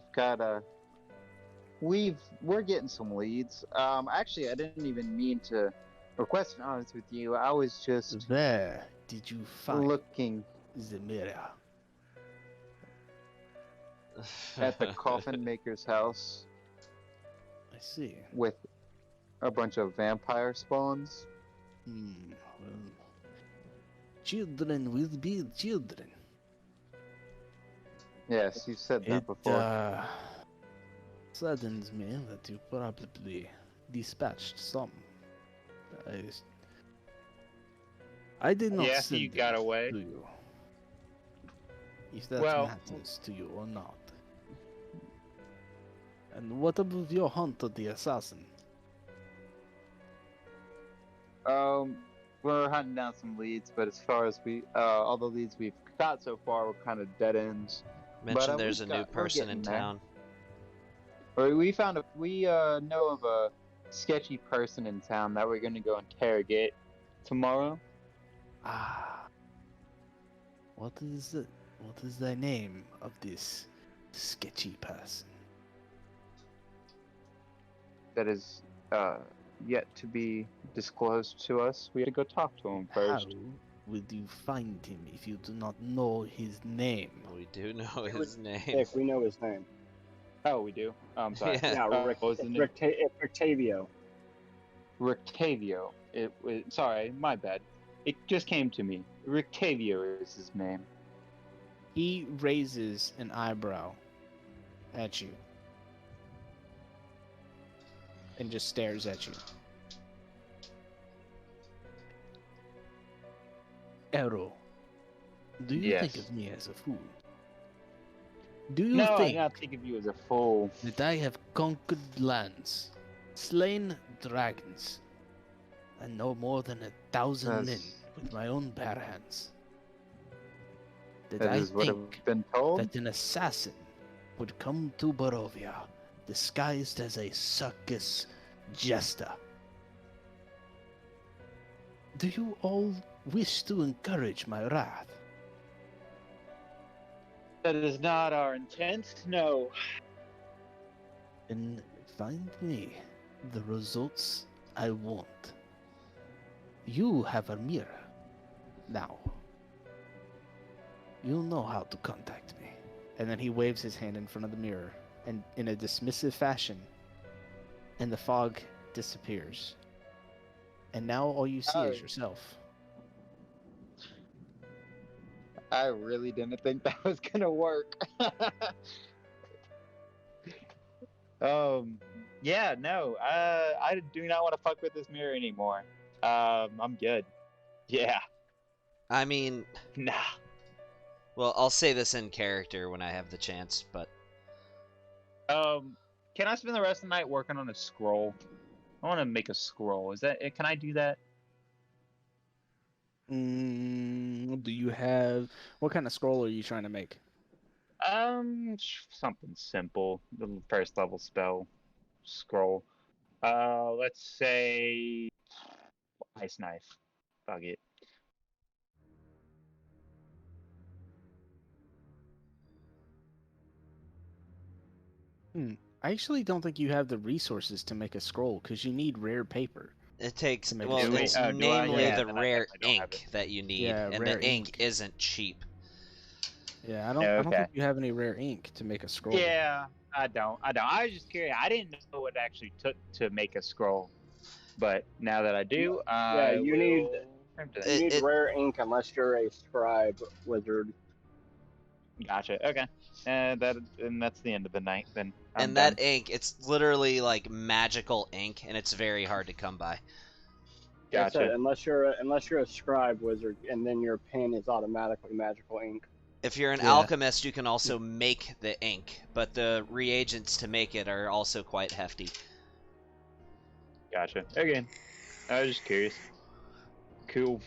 getting some leads. Actually, I didn't even mean to request an audience with you. I was just Where did you find looking the mirror? at the coffin maker's house I see. with a bunch of vampire spawns. Well, children will be children. Yes, you said that It before. saddens me that you probably dispatched some. I did not Yeah, send you them got away. to you. If that Well- matters to you or not. And what about your hunt of the assassin? We're hunting down some leads, but as far as all the leads we've got so far were kind of dead ends. Mentioned there's a we've new got- we're person in getting there. town. Or we know of a sketchy person in town that we're gonna go interrogate tomorrow. Ah. What is it? What is the name of this sketchy person? That is yet to be disclosed to us. We have to go talk to him first. How will you find him if you do not know his name? We do know his name. Dick, we know his name. Oh, we do. I'm sorry. Yeah. Yeah, Rick, what was the it's, name? it's Rictavio. Rictavio. Sorry, my bad. It just came to me. Rictavio is his name. He raises an eyebrow at you and just stares at you. Arrow, do you think Yes. of me as a fool? Do you No, I think do not think of you as a fool. that I have conquered lands, slain dragons, and no more than 1,000 men That's- with my own bare hands? That That I is what think I've been told. that an assassin would come to Barovia disguised as a circus jester Do you all wish to encourage my wrath? That is not our intent. No. Then find me the results I want. You have a mirror. Now, you'll know how to contact me. And then he waves his hand in front of the mirror, and in a dismissive fashion, and the fog disappears. And now all you see is yourself. I really didn't think that was gonna work. Yeah, no, I do not want to fuck with this mirror anymore. I'm good. Yeah, I mean, nah. well, I'll say this in character when I have the chance, but Can I spend the rest of the night working on a scroll? I want to make a scroll. Can I do that? Do you have... What kind of scroll are you trying to make? Something simple. The first level spell scroll. Let's say ice knife. Fuck it. I actually don't think you have the resources to make a scroll, because you need rare paper. it takes, To make well, a scroll. it's Do I? namely Yeah, the then I rare guess I don't have ink it. that you need, Yeah, and rare the ink ink. isn't cheap. Yeah, I don't Okay. think you have any rare ink to make a scroll. Yeah, I don't. I was just curious. I didn't know what it actually took to make a scroll, but now that I do, you need- attempt it. You need It- rare ink unless you're a scribe wizard. Gotcha. Okay. And that's the end of the night. Then I'm And done. that ink, it's literally like magical ink, and it's very hard to come by. Like I said, Gotcha. unless you're a scribe wizard, and then your pen is automatically magical ink. If you're an Yeah. alchemist, you can also make the ink, but the reagents to make it are also quite hefty. Gotcha. Again, I was just curious. Cool.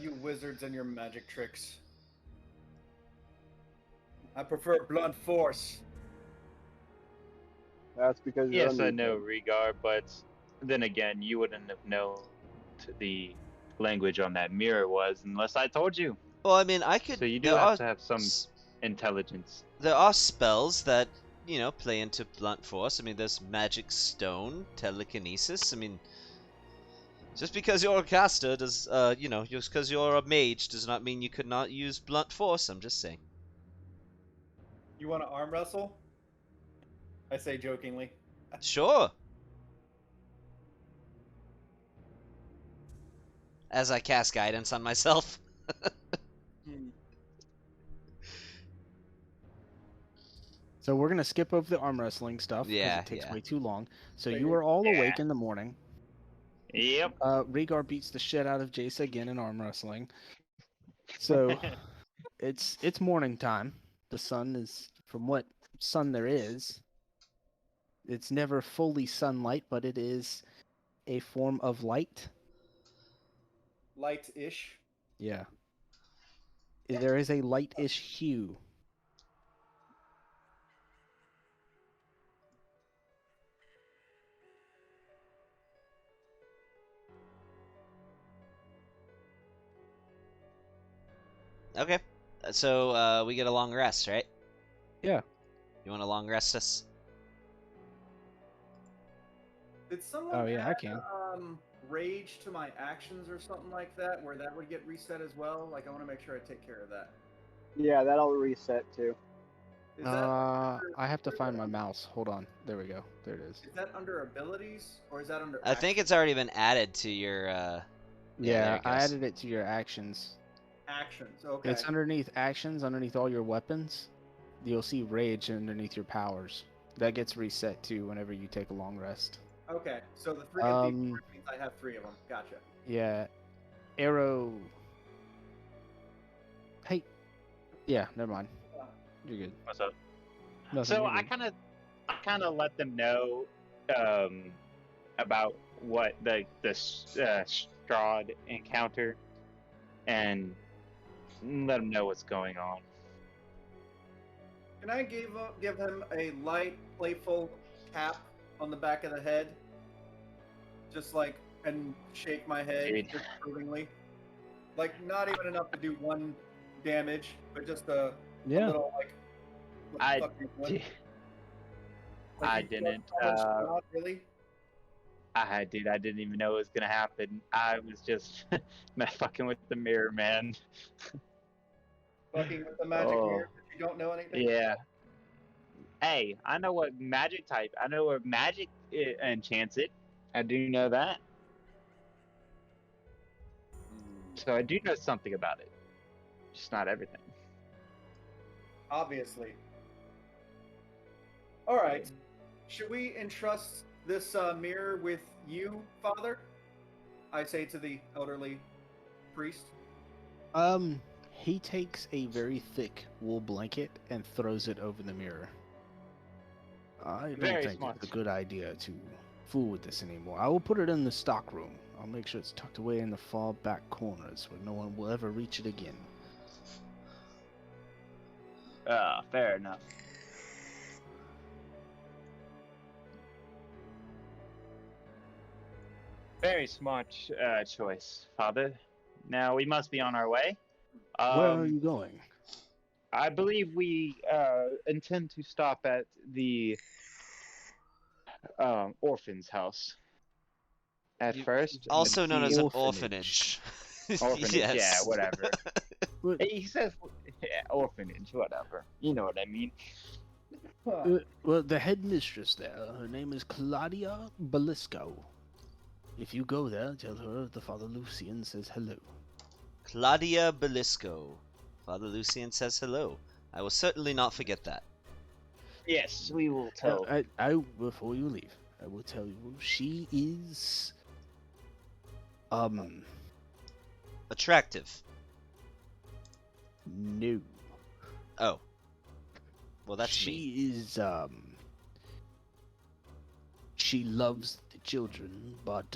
You wizards and your magic tricks. I prefer blunt force. That's because you're Yes, I a know noob. Rhaegar, but then again, you wouldn't have known the language on that mirror was unless I told you. Well, I mean, I could. So you do there have are to have some s- intelligence. There are spells that play into blunt force. I mean, there's magic stone, telekinesis. I mean, just because you're a caster does, just because you're a mage does not mean you could not use blunt force. I'm just saying. You want to arm wrestle? I say jokingly. Sure. As I cast guidance on myself. So we're gonna skip over the arm wrestling stuff because Yeah, it takes yeah. way too long. So Figured. you are all Yeah. awake in the morning. Yep. Rhaegar beats the shit out of Jace again in arm wrestling. So it's morning time. The sun is, from what sun there is, it's never fully sunlight, but it is a form of light. Light-ish. Yeah. There is a light-ish hue. Okay. So we get a long rest, right? Yeah. You want to long rest us? Did someone Oh, yeah, I add, can. rage to my actions or something like that, where that would get reset as well? Like, I want to make sure I take care of that. Yeah, that'll reset too. Is that I have to find my mouse. Hold on. There we go. There it is. is that under abilities or is that under? I think it's already been added to your. there Yeah, it I goes. added it to your actions. actions. Okay. It's underneath actions, underneath all your weapons. You'll see rage underneath your powers. That gets reset too whenever you take a long rest. Okay. So the three of these Um, means I have three of them. Gotcha. Yeah. Arrow. Hey. Yeah, never mind. You're good. What's up? Nothing, So you're I good. kind of let them know about what the Strahd encounter, and let them know what's going on. Can I give him a light, playful tap on the back of the head? Just like and shake my head Dude. disapprovingly. Like, not even enough to do 1 damage, but just a Yeah. little, like, what the I fuck are you doing? did. Like, I you didn't. challenged God, really? I didn't even know it was gonna happen. I was just fucking with the mirror, man. Fucking with the magic Oh. mirror, but you don't know anything? Yeah. Hey, I know what magic type. I know what magic enchants it. I do know that. So I do know something about it. Just not everything. Obviously. Alright. Should we entrust this mirror with you, Father? I say to the elderly priest. He takes a very thick wool blanket and throws it over the mirror. I don't Very think smart. it's a good idea to fool with this anymore. I will put it in the stock room. I'll make sure it's tucked away in the far back corners where no one will ever reach it again. Fair enough. Very smart choice, Father. Now we must be on our way. Where are you going? I believe we intend to stop at the orphan's house at first. and Also then known as see- an Orphanage. orphanage. Orphanage, Yes. yeah, whatever. What- He says, yeah, orphanage, whatever. You know what I mean. Well, the headmistress there, her name is Claudia Belisco. If you go there, tell her the Father Lucian says hello. Claudia Belisco. Father Lucian says hello. I will certainly not forget that. Yes, we will tell. Before you leave, I will tell you she is Attractive. no. Oh. Well, that's she me. is she loves the children, but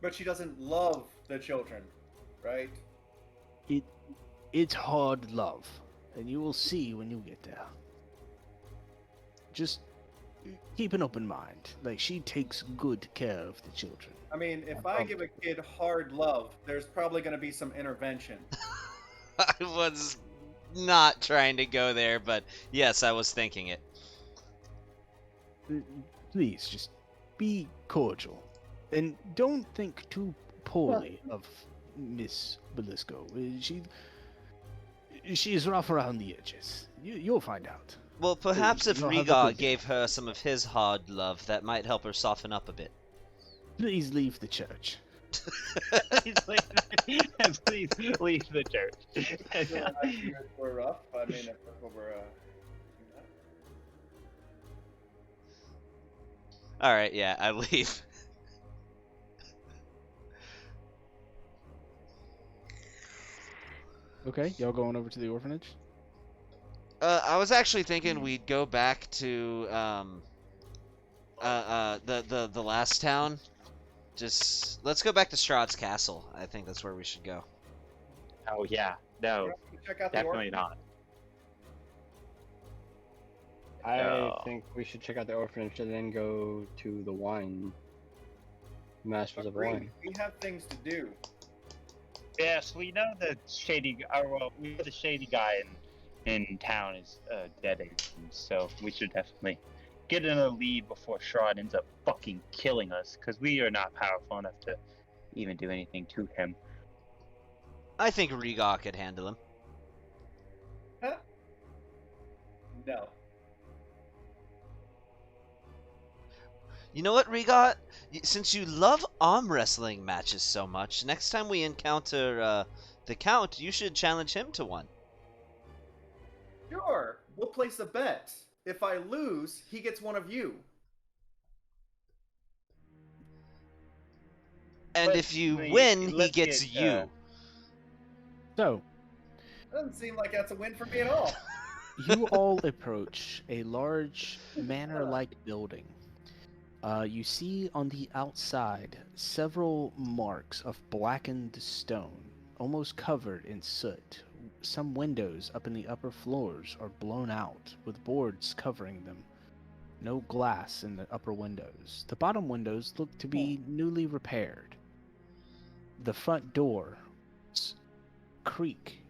But she doesn't love the children, right? it's hard love, and you will see when you get there. Just keep an open mind. Like, she takes good care of the children. I mean, if I give a kid hard love, there's probably going to be some intervention. I was not trying to go there, but yes, I was thinking it. Please, just be cordial, and don't think too poorly of Miss Belisco. She is rough around the edges. You'll find out. Well, perhaps if you'll have a Riga good gave her some of his hard love, that might help her soften up a bit. Please leave the church. Please leave the church. We're rough. I mean, if that's what we're. Alright, yeah, I leave. Okay, y'all going over to the orphanage? I was actually thinking we'd go back to the last town. Just let's go back to Strahd's castle. I think that's where we should go. Oh yeah, no, Check out the definitely not. I No. think we should check out the orphanage and then go to the wine. Masters of Agreed. Wine. We have things to do. Yes, we know the shady. We know the shady guy in town is dead, so we should definitely get in a lead before Strahd ends up fucking killing us, because we are not powerful enough to even do anything to him. I think Riga could handle him. No. You know what, Riga? Since you love arm wrestling matches so much, next time we encounter the Count, you should challenge him to one. Sure. We'll place a bet. If I lose, he gets one of you. And Let's if you see, win, he let's gets get, you. So, Doesn't seem like that's a win for me at all. you all approach a large manor-like building. You see on the outside several marks of blackened stone, almost covered in soot. Some windows up in the upper floors are blown out, with boards covering them. No glass in the upper windows. The bottom windows look to be newly repaired. The front doors creak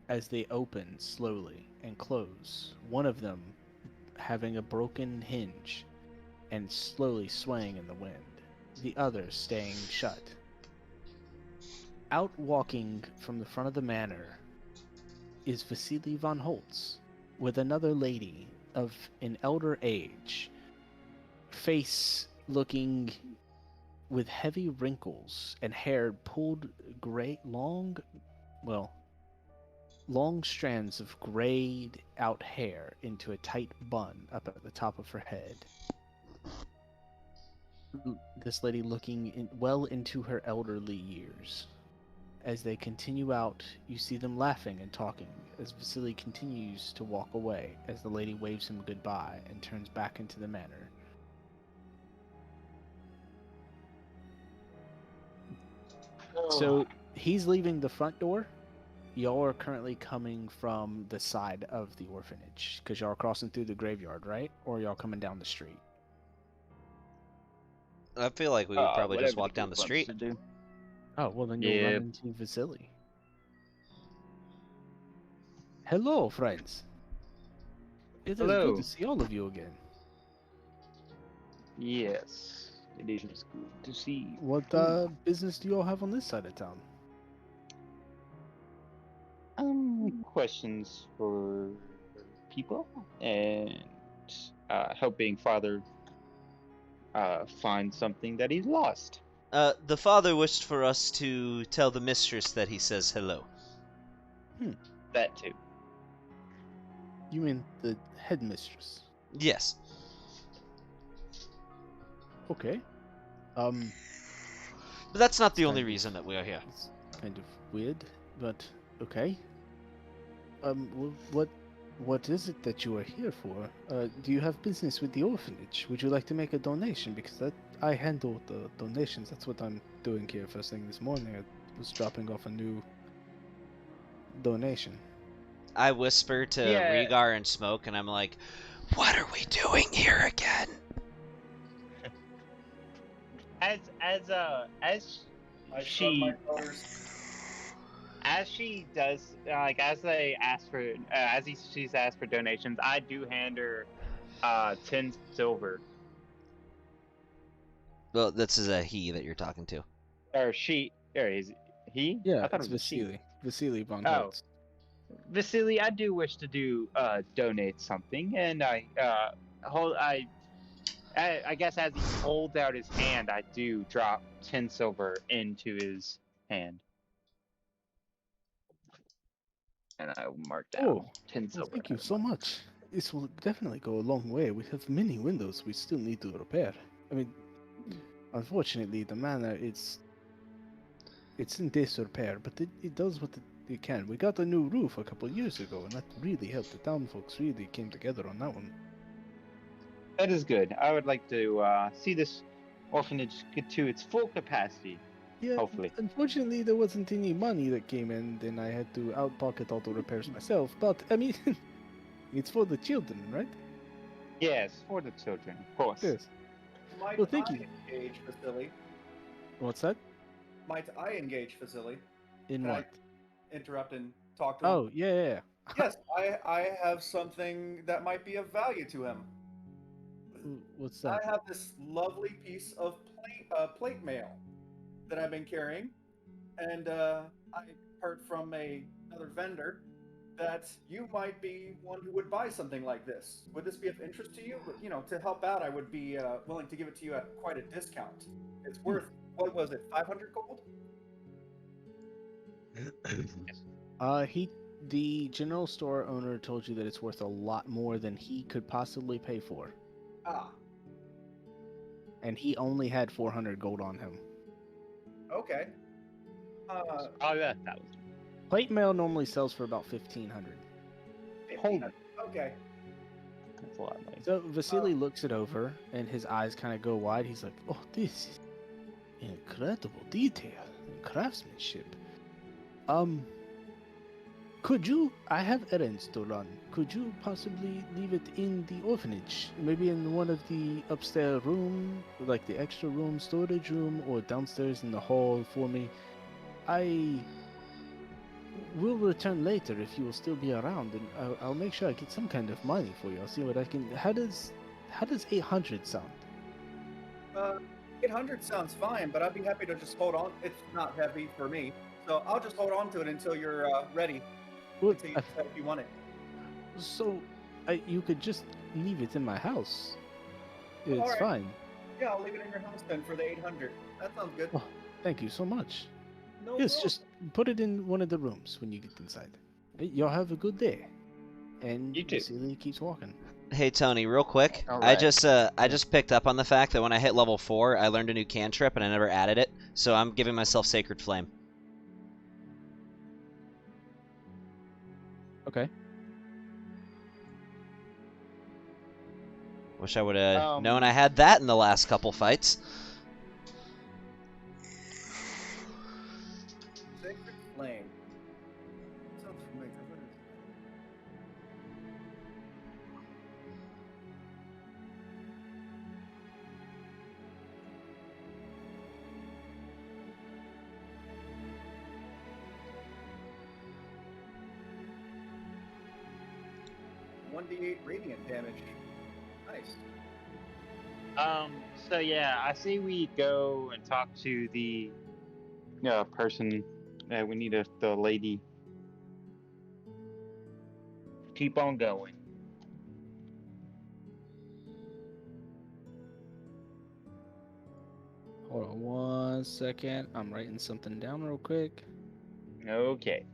as they open slowly and close, one of them having a broken hinge and slowly swaying in the wind, the other staying shut. Out walking from the front of the manor is Vasily von Holtz with another lady of an elder age, face looking with heavy wrinkles and hair pulled gray, long strands of grayed out hair into a tight bun up at the top of her head. This lady looking well into her elderly years. As they continue out, you see them laughing and talking as Vasily continues to walk away as the lady waves him goodbye and turns back into the manor. So he's leaving the front door. Y'all are currently coming from the side of the orphanage because y'all are crossing through the graveyard, right? Or y'all coming down the street? I feel like we would probably just walk down the street. Oh, well then you'll run into Vasily. Hello, friends. It is Hello. good to see all of you again. Yes, it is good to see. What business do you all have on this side of town? Questions for people and helping Father find something that he's lost. The father wished for us to tell the mistress that he says hello. That too. You mean the headmistress? Yes. Okay. But that's not the only reason that we are here. It's kind of weird, but okay. What is it that you are here for? Do you have business with the orphanage? Would you like to make a donation? Because I handle the donations. That's what I'm doing here first thing this morning. I was dropping off a new donation. I whisper to Rhaegar and Smoke, and I'm like, "What are we doing here again?" As she does, like as they ask for, she's asked for donations, I do hand her 10 silver. Well, this is a he that you're talking to. Or she, or is he? Yeah, I thought it's it was she. Vasily. Vasily von Oh. Holtz. Vasily, I do wish to donate something, and I guess as he holds out his hand, I do drop 10 silver into his hand. And I will mark down 10 silver. Thank you so much. This will definitely go a long way. We have many windows we still need to repair. I mean, unfortunately, the manor it's in disrepair, but it does what it can. We got a new roof a couple of years ago, and that really helped. The town folks really came together on that one. That is good. I would like to see this orphanage get to its full capacity. Yeah, Hopefully. Unfortunately, there wasn't any money that came in, then I had to out-pocket all the repairs myself. But, I mean, it's for the children, right? Yes, for the children, of course. Yes. Might Well, thank I you. engage Vasily? What's that? Might I engage Vasily? In Can I what? interrupt and talk to him? Oh, yeah. Yes, I have something that might be of value to him. What's I that? have this lovely piece of plate mail that I've been carrying, and I heard from another vendor that you might be one who would buy something like this. Would this be of interest to you? You know, to help out, I would be willing to give it to you at quite a discount. It's worth, what was it, 500 gold? The general store owner told you that it's worth a lot more than he could possibly pay for. Ah, And he only had 400 gold on him. okay. Oh, yeah, that was. Plate mail normally sells for about 1,500. 1500. Okay. That's a lot of money. So Vasily looks it over, and his eyes kind of go wide. He's like, "Oh, this is incredible detail and craftsmanship. Could you? I have errands to run. Could you possibly leave it in the orphanage? Maybe in one of the upstairs room, like the extra room, storage room, or downstairs in the hall for me? I will return later if you will still be around, and I'll make sure I get some kind of money for you. I'll see what I can. How does 800 sound? 800 sounds fine, but I'd be happy to just hold on. It's not heavy for me, so I'll just hold on to it until you're ready. Well, Until you decide if you want it. so you could just leave it in my house. It's Alright. fine. Yeah, I'll leave it in your house then for the 800. That sounds good. Oh, thank you so much. No Yes, problem. just put it in one of the rooms when you get inside. Y'all have a good day. And You too. Celia keeps walking. Hey Tony, real quick. All I right. just picked up on the fact that when I hit level 4, I learned a new cantrip and I never added it. So I'm giving myself Sacred Flame. Okay. Wish I would have known Um, I had that in the last couple fights. Sacred Flame. Sounds familiar. What is it? $1d8 radiant damage. Nice. So yeah, I say we go and talk to the person. We need the lady. keep on going. Hold on 1 second. I'm writing something down real quick. Okay.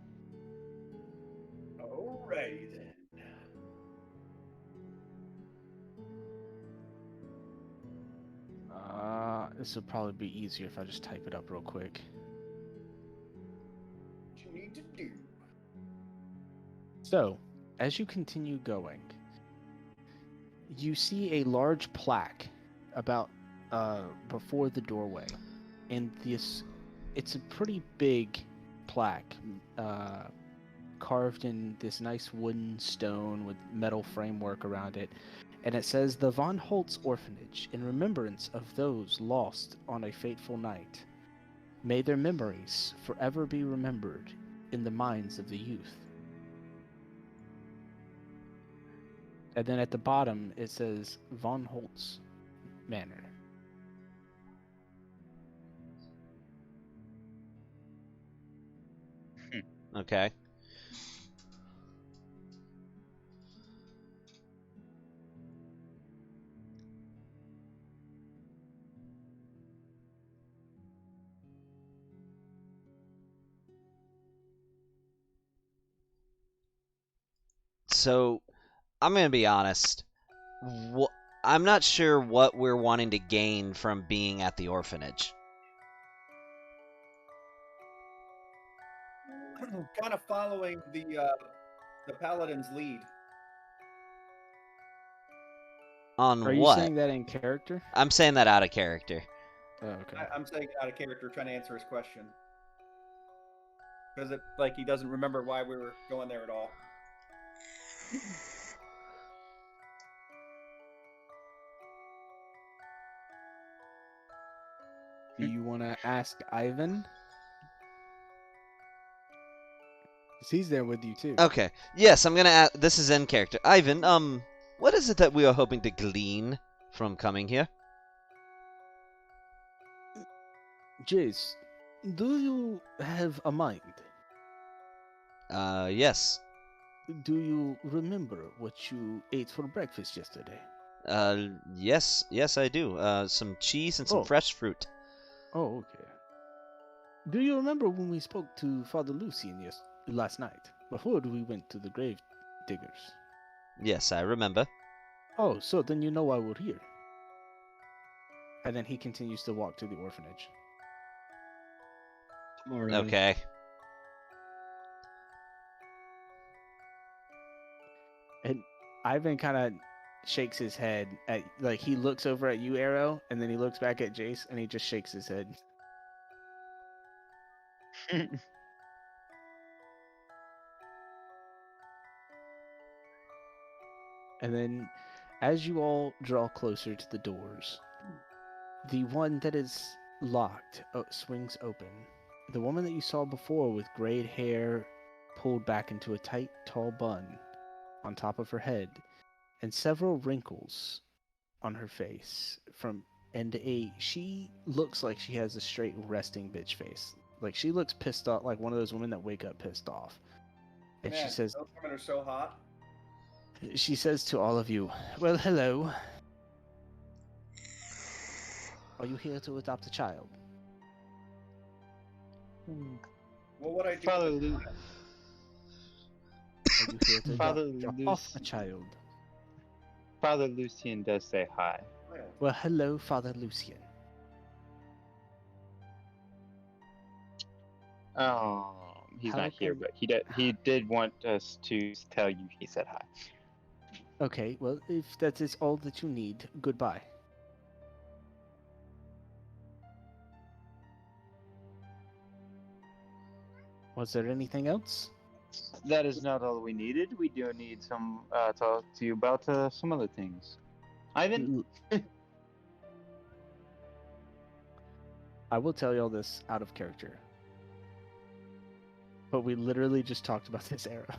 Alrighty then. This would probably be easier if I just type it up real quick. What you need to do. So, as you continue going, you see a large plaque about before the doorway, and it's a pretty big plaque, carved in this nice wooden stone with metal framework around it, and it says the Von Holtz Orphanage in remembrance of those lost on a fateful night. May their memories forever be remembered in the minds of the youth. And then at the bottom it says Von Holtz Manor. Okay. So, I'm gonna be honest. I'm not sure what we're wanting to gain from being at the orphanage. Kind of following the paladin's lead. On Are you what? saying that in character? I'm saying that out of character. Oh, okay. I'm saying it out of character, trying to answer his question. Because it like he doesn't remember why we were going there at all. Do you want to ask Ivan? 'Cause he's there with you too. Okay. Yes, I'm gonna ask. This is in character. Ivan, what is it that we are hoping to glean from coming here? Jace, do you have a mind? Yes. Do you remember what you ate for breakfast yesterday? Yes, I do. Some cheese and some Oh. fresh fruit. Oh, okay. Do you remember when we spoke to Father Lucian last night, before we went to the grave diggers? Yes, I remember. Oh, so then you know why we're here. And then he continues to walk to the orphanage. Alright. Okay. And Ivan kind of shakes his head at, like, he looks over at you, Arrow, and then he looks back at Jace, and he just shakes his head. And then, as you all draw closer to the doors, the one that is locked swings open. The woman that you saw before with grayed hair pulled back into a tight, tall bun on top of her head, and several wrinkles on her face she looks like she has a straight resting bitch face. Like she looks pissed off, like one of those women that wake up pissed off. And Man, she says, those women are so hot. she says to all of you, "Well, hello. Are you here to adopt a child?" What would I do? Father with Lu- it? Are you here to Father drop Luc- off a child? Father Lucian does say hi. Well, hello, Father Lucian. He's How not here, come- but he did want us to tell you he said hi. Okay, well, if that is all that you need, goodbye. Was there anything else? That is not all we needed. We do need some talk to you about some other things. Ivan, I will tell you all this out of character. But we literally just talked about this era.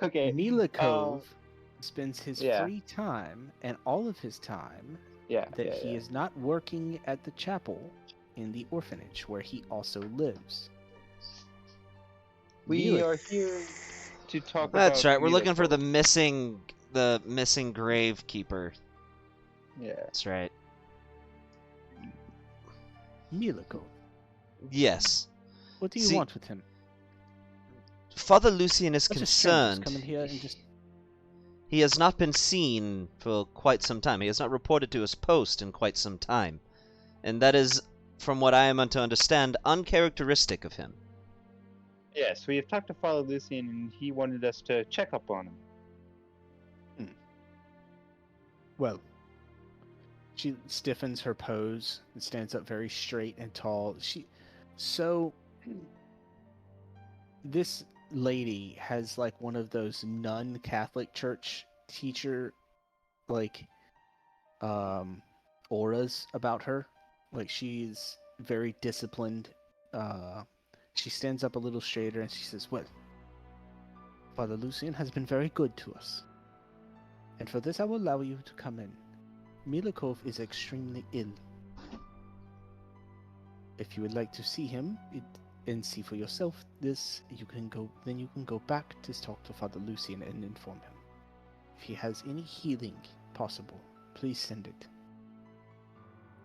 okay. Milikov spends his yeah. free time and all of his time Yeah. that yeah, he yeah. is not working at the chapel in the orphanage where he also lives. We are here to talk about. That's right. We're looking for the Milikov. missing gravekeeper. Yeah. That's right. Milikov, Yes. what do you See, want with him? Father Lucian is Such a stranger just concerned. come in here and just He has not been seen for quite some time. He has not reported to his post in quite some time. And that is, from what I am to understand, uncharacteristic of him. Yes, we have talked to Father Lucian, and he wanted us to check up on him. Well, she stiffens her pose and stands up very straight and tall. This lady has like one of those nun Catholic church teacher like auras about her. Like she's very disciplined. She stands up a little straighter and she says, "Well, Father Lucian has been very good to us. And for this I will allow you to come in. Milikov is extremely ill. If you would like to see him and see for yourself this, you can go back to talk to Father Lucian and inform him. If he has any healing possible, please send it."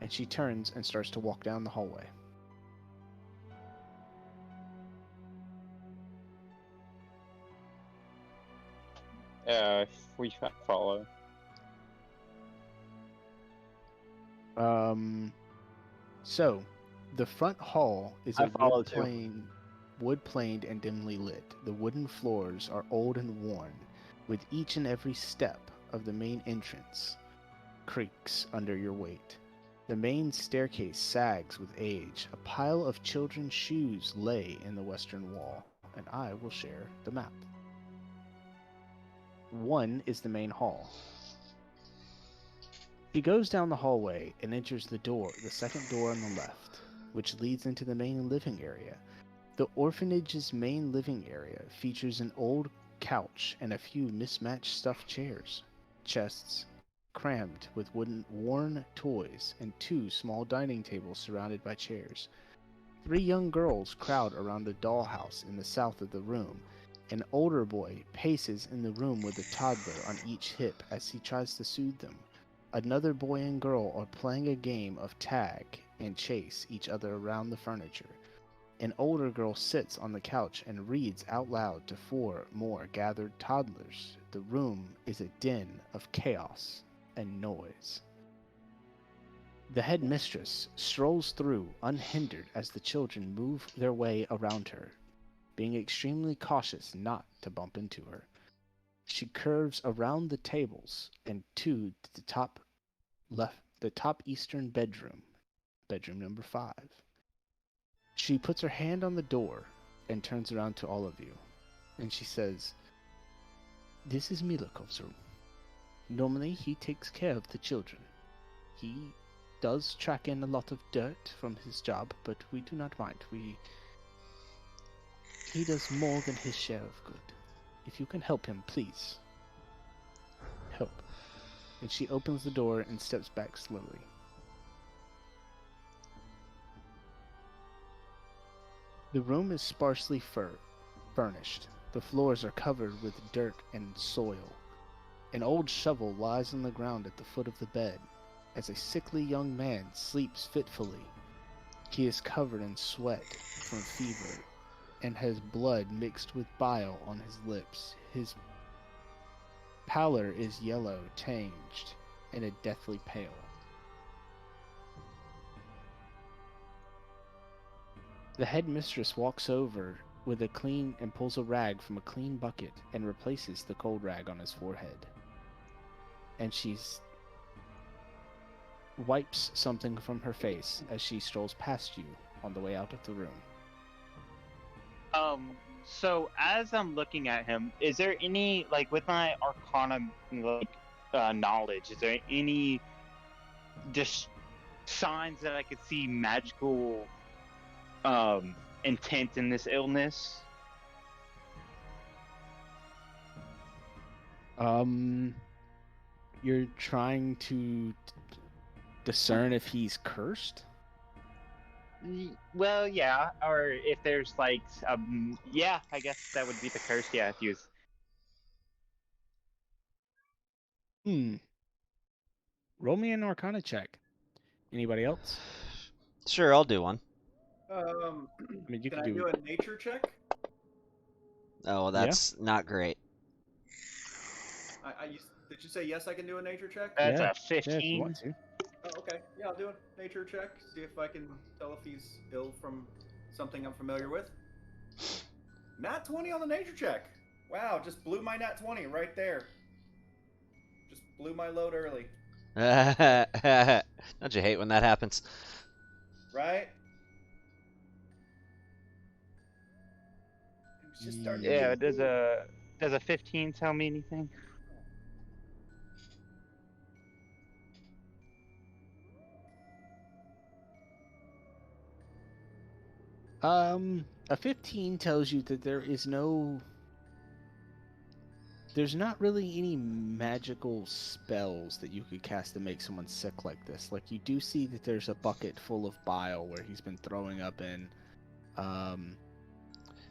And she turns and starts to walk down the hallway. We follow. So, the front hall is I a follow too. wood-planed and dimly lit. The wooden floors are old and worn, with each and every step of the main entrance creaks under your weight. The main staircase sags with age. A pile of children's shoes lay in the western wall, and I will share the map. One is the main hall. He goes down the hallway and enters the second door on the left, which leads into the main living area. The orphanage's main living area features an old couch and a few mismatched stuffed chairs, chests crammed with worn toys, and two small dining tables surrounded by chairs. 3 young girls crowd around a dollhouse in the south of the room. An older boy paces in the room with a toddler on each hip as he tries to soothe them. Another boy and girl are playing a game of tag and chase each other around the furniture. An older girl sits on the couch and reads out loud to 4 more gathered toddlers. The room is a din of chaos and noise. The headmistress strolls through unhindered as the children move their way around her, being extremely cautious not to bump into her. She curves around the tables and to the top eastern bedroom number 5. She puts her hand on the door and turns around to all of you, and she says, This is Milakov's room. Normally, he takes care of the children. He does track in a lot of dirt from his job, but we do not mind. He does more than his share of good. If you can help him, please. Help. And she opens the door and steps back slowly. The room is sparsely furnished. The floors are covered with dirt and soil. An old shovel lies on the ground at the foot of the bed, as a sickly young man sleeps fitfully. He is covered in sweat from fever, and has blood mixed with bile on his lips. His pallor is yellow tinged, and a deathly pale. The headmistress walks over with a clean and pulls a rag from a clean bucket and replaces the cold rag on his forehead. And she's wipes something from her face as she strolls past you on the way out of the room. So as I'm looking at him, is there any, like, with my Arcana, like, knowledge, is there any just signs that I could see magical, intent in this illness? You're trying to discern if he's cursed? Well, yeah, or if there's like, yeah, I guess that would be the curse. Yeah, if you was. Roll me an Arcana check. Anybody else? Sure, I'll do one. I mean, you Can can I do a nature check? Oh, well, that's not great. Did you say yes? I can do a nature check. That's Yeah, a 15. if you want to. Oh, okay. Yeah, I'll do a nature check. See if I can tell if he's ill from something I'm familiar with. Nat 20 on the nature check. Wow, just blew my nat 20 right there. Just blew my load early. Don't you hate when that happens? Right? It was just starting to Yeah, get does a 15 tell me anything? A 15 tells you that there's not really any magical spells that you could cast to make someone sick like this. Like, you do see that there's a bucket full of bile where he's been throwing up in.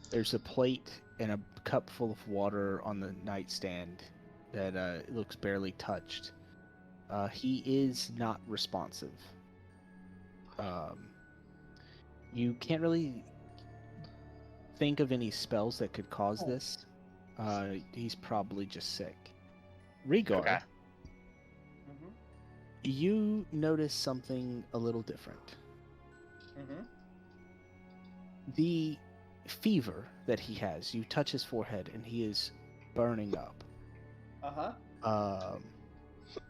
There's a plate and a cup full of water on the nightstand that looks barely touched. He is not responsive. You can't really think of any spells that could cause this. He's probably just sick. Regard, Okay. Mm-hmm. you notice something a little different. Mm-hmm. The fever that he has, you touch his forehead and he is burning up. Uh-huh.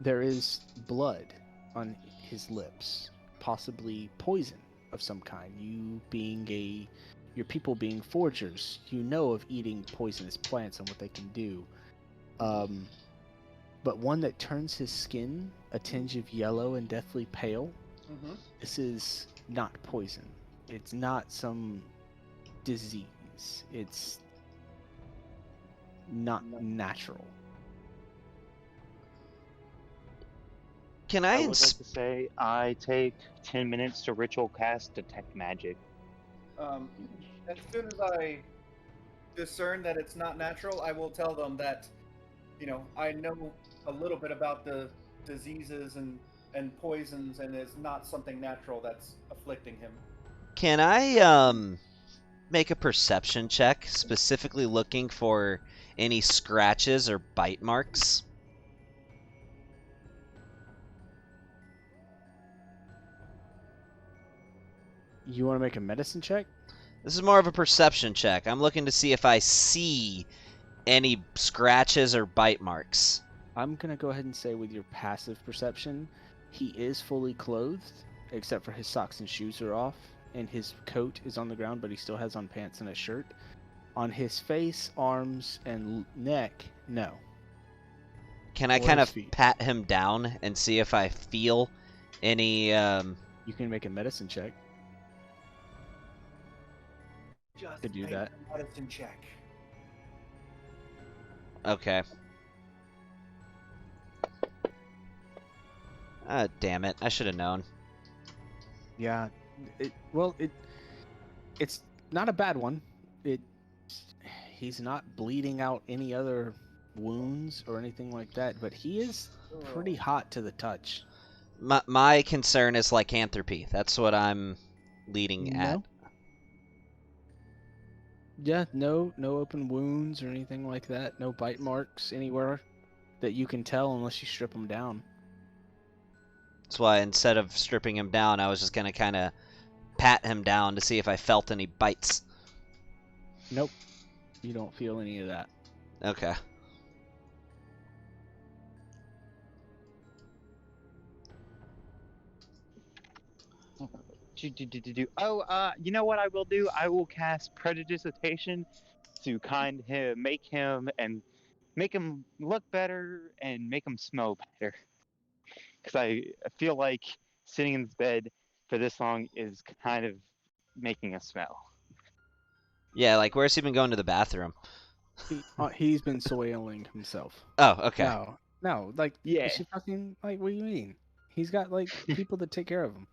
There is blood on his lips, possibly poison of some kind. Your people being foragers, you know of eating poisonous plants and what they can do. But one that turns his skin a tinge of yellow and deathly pale. Mm-hmm. This is not poison. It's not some disease. It's not natural. Can I I would like ins- to say I take 10 minutes to ritual cast detect magic. As soon as I discern that it's not natural, I will tell them that, I know a little bit about the diseases and poisons, and it's not something natural that's afflicting him. Can I make a perception check, specifically looking for any scratches or bite marks? You want to make a medicine check? This is more of a perception check. I'm looking to see if I see any scratches or bite marks. I'm going to go ahead and say with your passive perception, he is fully clothed, except for his socks and shoes are off, and his coat is on the ground, but he still has on pants and a shirt. On his face, arms, and neck, no. Can I Or kind his of feet. pat him down and see if I feel any? You can make a medicine check. Just To do make that. a medicine check. Okay. Damn it! I should have known. Yeah. It's not a bad one. He's not bleeding out any other wounds or anything like that, but he is pretty hot to the touch. My concern is lycanthropy. That's what I'm leading at. No. Yeah, no open wounds or anything like that. No bite marks anywhere that you can tell unless you strip them down. That's why instead of stripping him down, I was just gonna kind of pat him down to see if I felt any bites. Nope. You don't feel any of that. Okay. Oh, you know what I will do? I will cast Prestidigitation to make him look better and make him smell better. Because I feel like sitting in this bed for this long is kind of making a smell. Yeah, like where's he been going to the bathroom? He's been soiling himself. Oh, okay. No, like, Yeah. is she fucking, like, what do you mean? He's got, like, people that take care of him.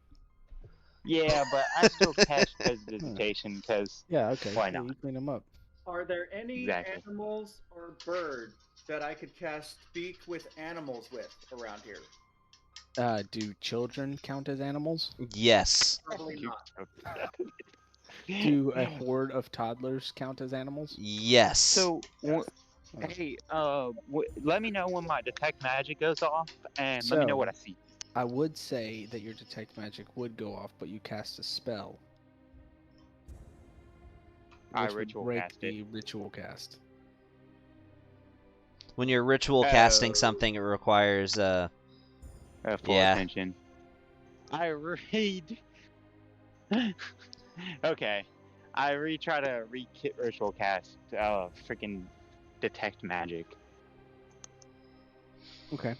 Yeah, but I still cast Prestidigitation because Yeah, okay. Why yeah, not? You clean him up. Are there any Exactly. animals or birds that I could cast speak with animals with around here? Do children count as animals? Yes. Probably not. Do a horde of toddlers count as animals? Yes. So, hey, let me know when my detect magic goes off, and let me know what I see. I would say that your detect magic would go off, but you cast a spell. I which would ritual break cast the ritual cast. When you're ritual casting Oh. something, it requires Full Yeah. attention. I read. Okay, try to ritual cast. Freaking detect magic. Okay.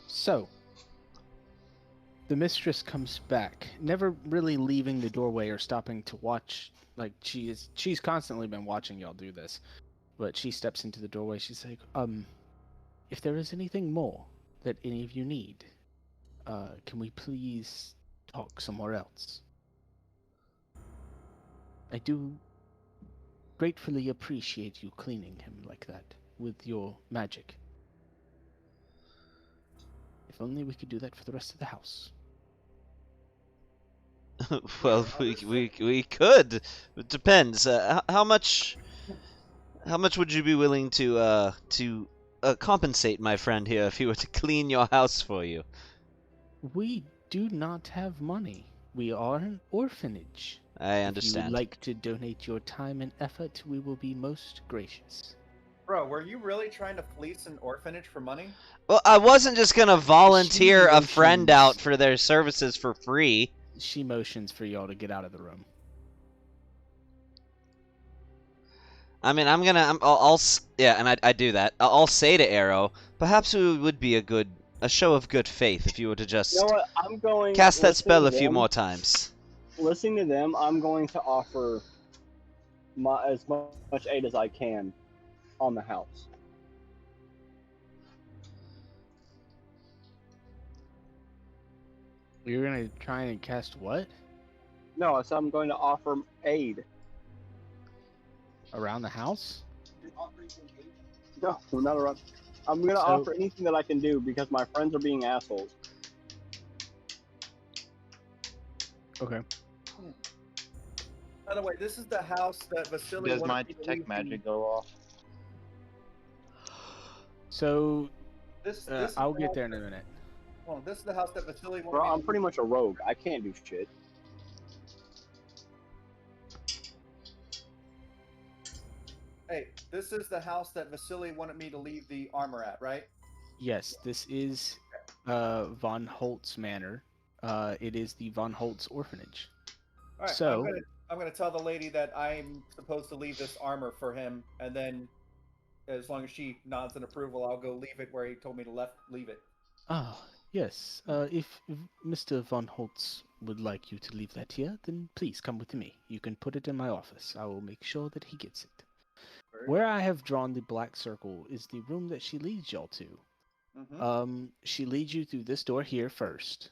So, the mistress comes back, never really leaving the doorway or stopping to watch. Like, she's constantly been watching y'all do this. But she steps into the doorway. She's like, if there is anything more that any of you need, can we please talk somewhere else? I do gratefully appreciate you cleaning him like that with your magic. If only we could do that for the rest of the house. well, we could. It depends. How much would you be willing to compensate my friend here if he were to clean your house for you? We do not have money. We are an orphanage. I If you understand. would like to donate your time and effort, we will be most gracious. Bro, were you really trying to fleece an orphanage for money? Well, I wasn't just gonna volunteer a friend motions. out for their services for free. She motions for y'all to get out of the room. I mean, yeah, and I do that. I'll say to Arrow, perhaps it would be a show of good faith if you were to just You know what? I'm going cast that listening spell to a few them- more times. Listening to them, I'm going to offer as much aid as I can on the house. You're gonna try and cast what? No, so I'm going to offer aid. Around the house? No, not around. I'm going to So- offer anything that I can do because my friends are being assholes. Okay. By the way, this is the house that Vasily Does wanted my me to detect leave magic go off? So, This is I'll the get house there in a that- minute. Hold on, this is the house that Vasily wanted Bro, me to I'm pretty much a rogue. I can't do shit. Hey, this is the house that Vasily wanted me to leave the armor at, right? Yes, this is Von Holtz Manor. It is the Von Holtz Orphanage. All right. I'm gonna tell the lady that I'm supposed to leave this armor for him, and then as long as she nods in approval, I'll go leave it where he told me to leave it. Ah, yes. If Mr. Von Holtz would like you to leave that here, then please come with me. You can put it in my office. I will make sure that he gets it. Very Where I have drawn the black circle is the room that she leads y'all to. She leads you through this door here first,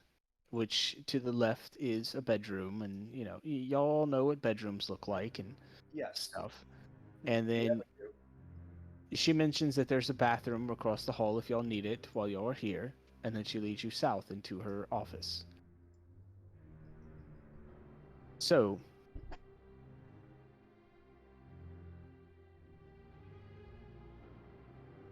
which to the left is a bedroom, and you know y'all know what bedrooms look like and Yes. stuff. And then she mentions that there's a bathroom across the hall if y'all need it while y'all are here, and then she leads you south into her office. So,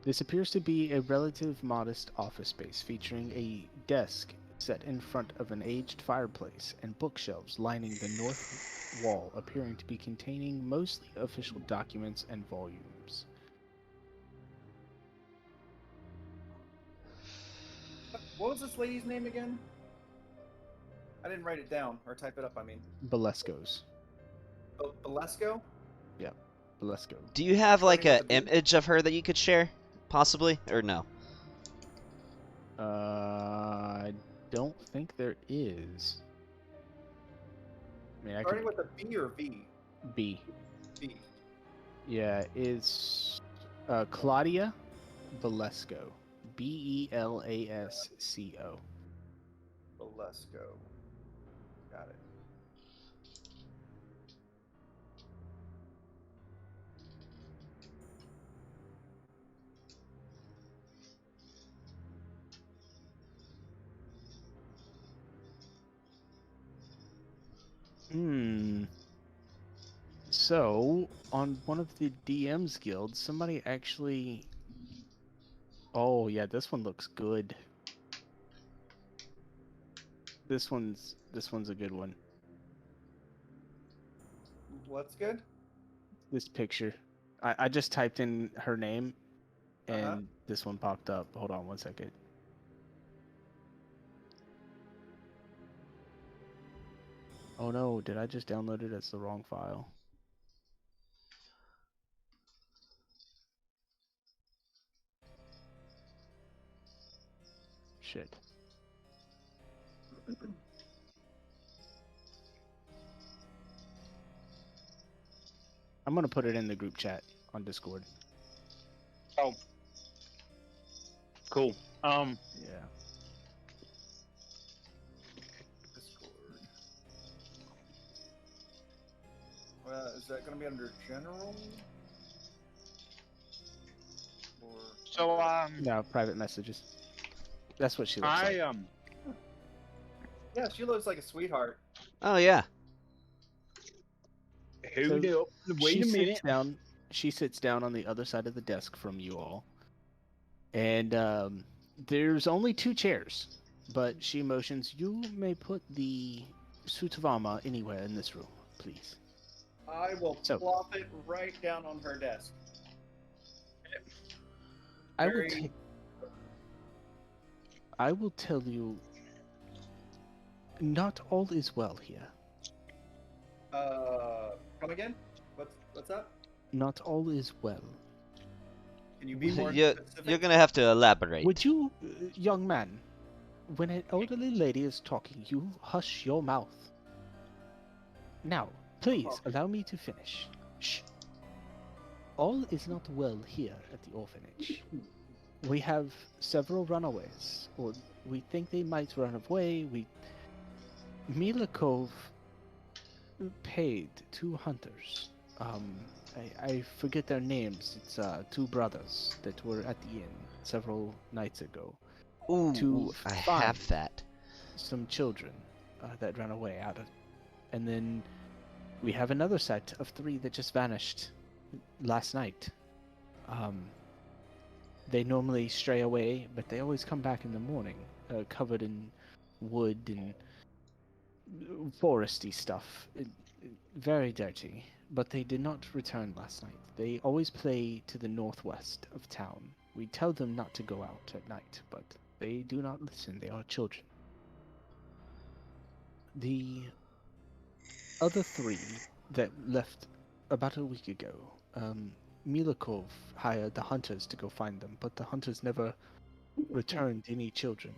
this appears to be a relative modest office space featuring a desk set in front of an aged fireplace and bookshelves lining the north wall, appearing to be containing mostly official documents and volumes. What was this lady's name again? I didn't write it down or type it up. I mean, Balesco's. Balesco. Balesco. Do you have like Starting a with a B? image of her that you could share, possibly, or no? I don't think there is. I mean, I Starting could with a B or V? B. B. Yeah, it's Claudia Balesco. Belasco. Balesco. Got it. So, on one of the DM's guilds, somebody actually... Oh, yeah, this one looks good. This one's a good one. What's good? This picture. I just typed in her name, and Uh-huh. this one popped up. Hold on one second. Oh no, did I just download it as the wrong file? Shit. I'm gonna put it in the group chat on Discord. Oh. Cool. Yeah. Discord. Is that going to be under general? Or So No, private messages. That's what she looks like. yeah, she looks like a sweetheart. Oh yeah. Hold up. Wait a minute. She sits down on the other side of the desk from you all. And there's only 2 chairs, but she motions, you may put the suit of armor anywhere in this room, please. I will So- plop it right down on her desk. Very- I will tell you, not all is well here. Come again? What's up? Not all is well. Can you be more You're specific? gonna have to elaborate. Would you, young man, when an elderly lady is talking, you hush your mouth. Now, please allow me to finish. Shh. All is not well here at the orphanage. We have several runaways, or we think they might run away. Milakov paid 2 hunters. I forget their names. It's 2 brothers that were at the inn several nights ago. Ooh, I have find that. some children that ran away out of... And then we have another set of 3 that just vanished last night. They normally stray away, but they always come back in the morning, covered in wood and foresty stuff. Very dirty, but they did not return last night. They always play to the northwest of town. We tell them not to go out at night, but they do not listen. They are children. The other 3 that left about a week ago, Milikov hired the hunters to go find them, but the hunters never returned any children.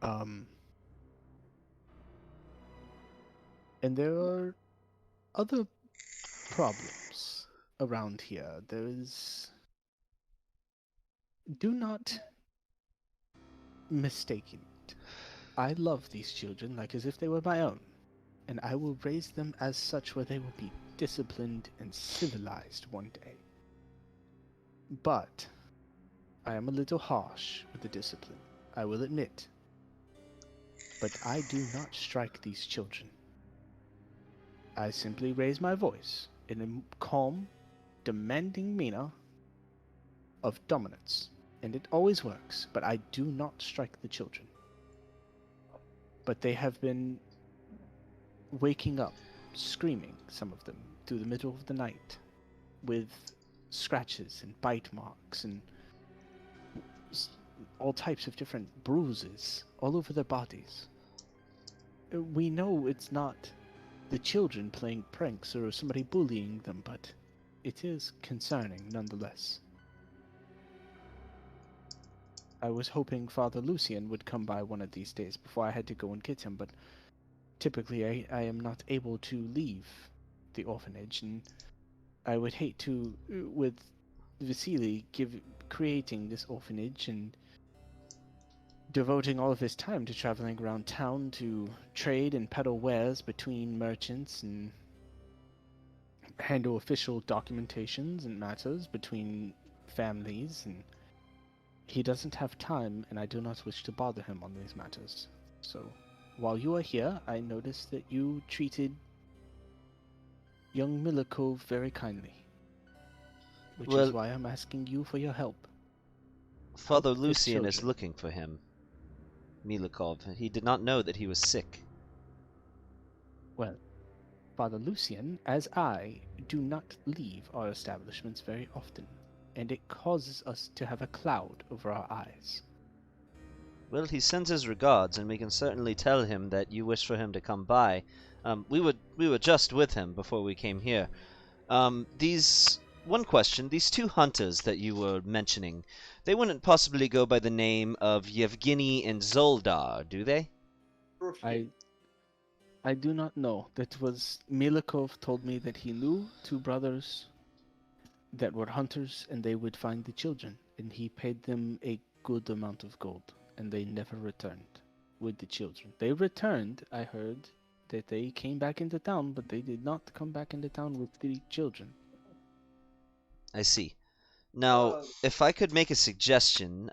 And there are other problems around here. There is... Do not mistake it. I love these children like as if they were my own, and I will raise them as such where they will be disciplined and civilized one day. But I am a little harsh with the discipline, I will admit. But I do not strike these children. I simply raise my voice in a calm, demanding manner of dominance, and it always works, but I do not strike the children. But they have been waking up, screaming, some of them, through the middle of the night, with scratches and bite marks and all types of different bruises all over their bodies. We know it's not the children playing pranks or somebody bullying them, but it is concerning nonetheless. I was hoping Father Lucian would come by one of these days before I had to go and get him, but typically I am not able to leave the orphanage, and I would hate to, with Vasily creating this orphanage and devoting all of his time to traveling around town to trade and peddle wares between merchants and handle official documentations and matters between families, and he doesn't have time, and I do not wish to bother him on these matters. So, while you are here, I noticed that you treated young Milikov very kindly, which is why I'm asking you for your help. Father Help the Lucian is children. looking for him. Milikov. He did not know that he was sick. Well, Father Lucian, as I, do not leave our establishments very often, and it causes us to have a cloud over our eyes. Well, he sends his regards, and we can certainly tell him that you wish for him to come by. We were just with him before we came here. One question, these two hunters that you were mentioning, they wouldn't possibly go by the name of Yevgeny and Zoldar, do they? I do not know. That was Milikov told me that he knew two brothers that were hunters, and they would find the children, and he paid them a good amount of gold, and they never returned with the children. They returned, I heard, that they came back into town, but they did not come back into town with the children. I see. Now, if I could make a suggestion,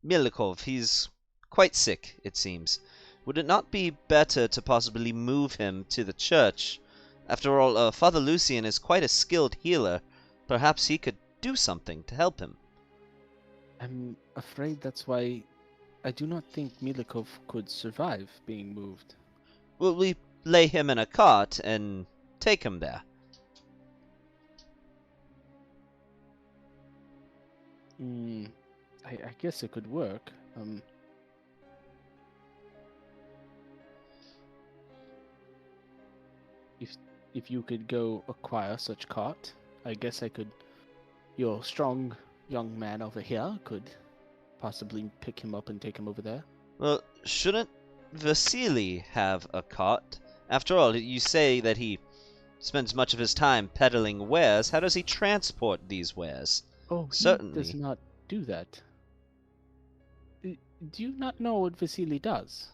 Milikov, he's quite sick, it seems. Would it not be better to possibly move him to the church? After all, Father Lucian is quite a skilled healer. Perhaps he could do something to help him. I'm afraid that's why I do not think Milikov could survive being moved. Will we lay him in a cart and take him there? I guess it could work. If you could go acquire such cart, I guess I could. Your strong young man over here could possibly pick him up and take him over there. Well, shouldn't Vasily have a cart? After all, you say that he spends much of his time peddling wares. How does he transport these wares? Oh, Certainly. he does not do that. Do you not know what Vasily does?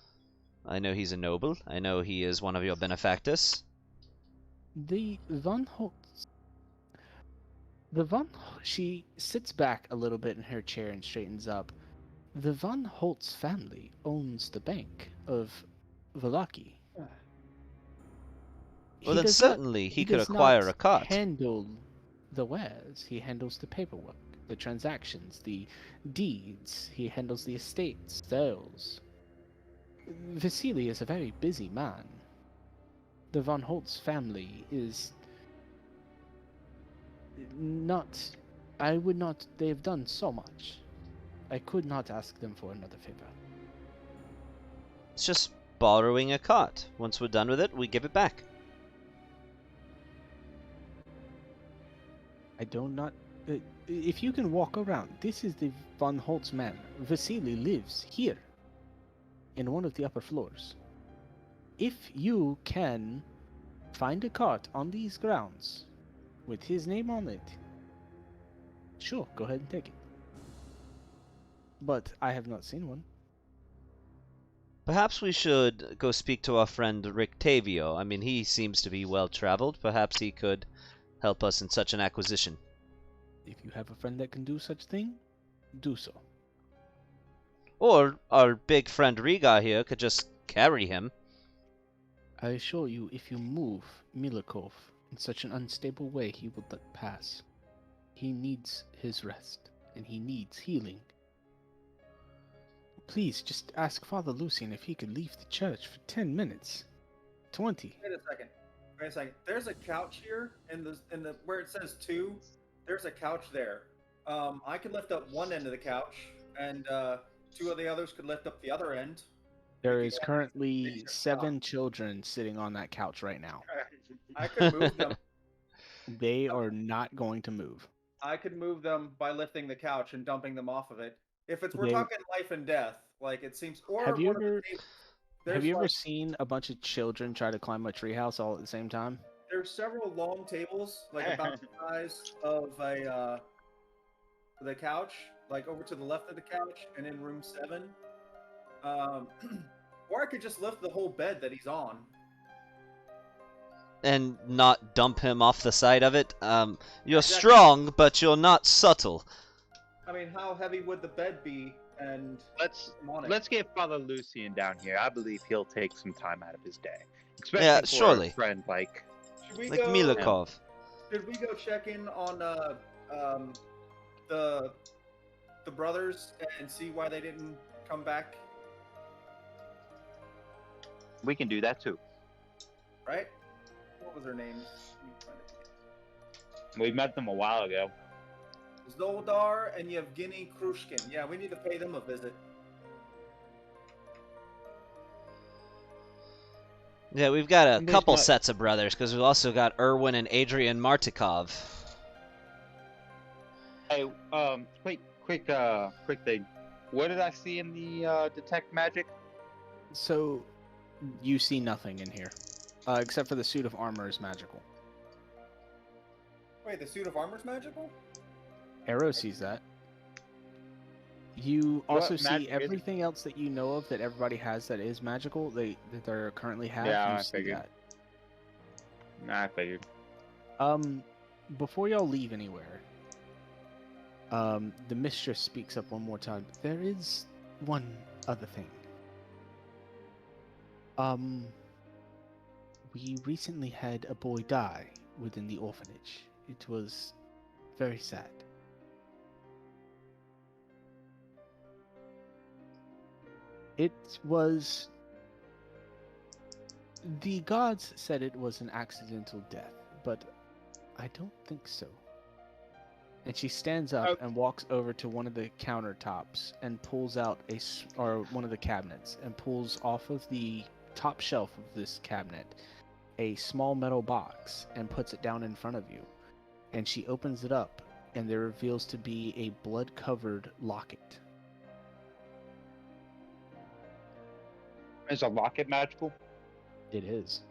I know he's a noble. I know he is one of your benefactors. The Von Holtz... She sits back a little bit in her chair and straightens up. The Von Holtz family owns the bank of Valaki. Well, then certainly he could acquire a cart. He handle the wares. He handles the paperwork, the transactions, the deeds. He handles the estates, sales. Vasily is a very busy man. The Von Holtz family is not... I would not... They have done so much. I could not ask them for another favor. It's just borrowing a cart. Once we're done with it, we give it back. I do not. If you can walk around, this is the von Holtz man. Vasily lives here, in one of the upper floors. If you can find a cart on these grounds with his name on it, sure, go ahead and take it. But I have not seen one. Perhaps we should go speak to our friend Rictavio. I mean, he seems to be well-traveled. Perhaps he could help us in such an acquisition. If you have a friend that can do such thing, do so. Or our big friend Riga here could just carry him. I assure you, if you move Milikov in such an unstable way, he will let pass. He needs his rest, and he needs healing. Please, just ask Father Lucian if he could leave the church for 10 minutes. 20. Wait a second. There's a couch here in the where it says 2. There's a couch there. I could lift up one end of the couch, and 2 of the others could lift up the other end. There is currently 7 children sitting on that couch right now. I could move them. They are not going to move. I could move them by lifting the couch and dumping them off of it. If we're They- talking life and death, like it seems. Or Have you one of the ever- tables- Have there's you ever like- seen a bunch of children try to climb a treehouse all at the same time? There's several long tables, like about the size of the couch, like over to the left of the couch, and in room 7. Or I could just lift the whole bed that he's on. And not dump him off the side of it. You're Exactly. strong, but you're not subtle. I mean, how heavy would the bed be? And on it? Let's get Father Lucian down here. I believe he'll take some time out of his day, especially Yeah, for surely. a friend like. Should we Like go, Milikov. Should we go check in on the brothers and see why they didn't come back? We can do that too. Right? What was their names? We met them a while ago. Zoldar and Yevgeny Krushkin. Yeah, we need to pay them a visit. Yeah, we've got a And there's couple not- sets of brothers, because we've also got Erwin and Adrian Martikov. Hey, quick thing. What did I see in the detect magic? So, you see nothing in here. Except for the suit of armor is magical. Wait, the suit of armor's magical? Arrow sees that. You also What see magic is it? everything else that you know of that everybody has that is magical, that they currently have. Yeah, you I see figured. that. Nah, I figured. Before y'all leave anywhere, the mistress speaks up one more time. There is one other thing. We recently had a boy die within the orphanage. It was very sad. It was... The gods said it was an accidental death, but I don't think so. And she stands up and walks over to one of the countertops and pulls out or one of the cabinets and pulls off of the top shelf of this cabinet a small metal box and puts it down in front of you. And she opens it up and there reveals to be a blood-covered locket. Is a locket magical? It is.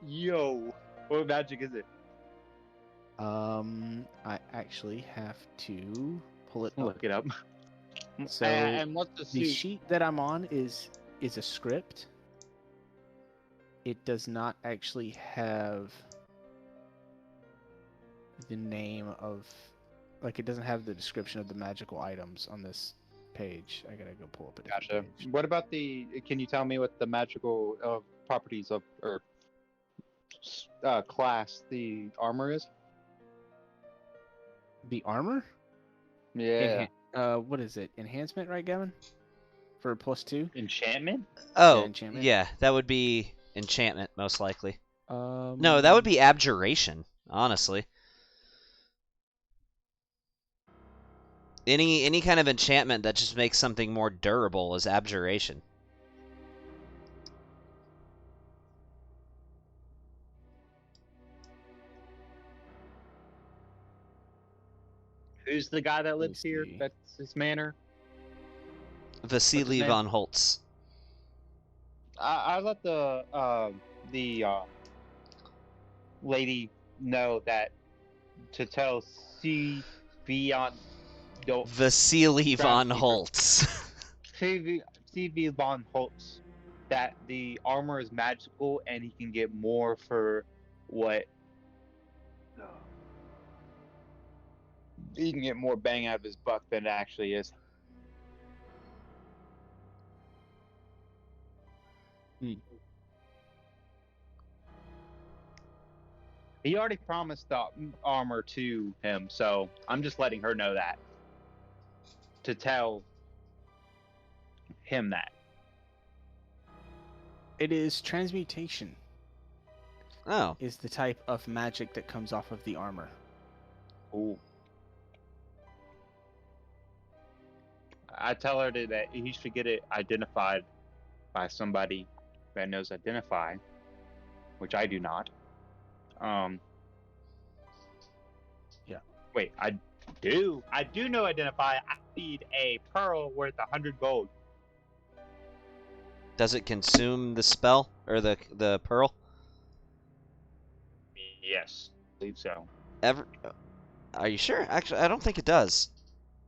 Yo, what magic is it? I actually have to pull it up. Look it up. So, and what's the The suit? sheet that I'm on is a script. It does not actually have the name of, like, it doesn't have the description of the magical items on this page. I gotta go pull up a different Gotcha. page. What about can you tell me what the magical properties of or class the armor is? The armor? Yeah. What is it? Enhancement, right, Gavin? For +2? Enchantment? Oh, enchantment. yeah, that would be enchantment, most likely. No, No, that would be abjuration, honestly. Any kind of enchantment that just makes something more durable is abjuration. Who's the guy that lives here? see. That's his manor. Vasily name? von Holtz. I let the lady know that to tell CV Vasily von Groundskeeper. Holtz. CV von Holtz that the armor is magical and he can get more for what he can get more bang out of his buck than it actually is. He already promised the armor to him, so I'm just letting her know that. To tell him that. It is transmutation. Oh. Is the type of magic that comes off of the armor. Ooh. I tell her that he should get it identified by somebody that knows identify, which I do not. Yeah. Wait, I do. I do know identify. I need a pearl worth 100 gold. Does it consume the spell or the pearl? Yes, I believe so. Are you sure? Actually, I don't think it does.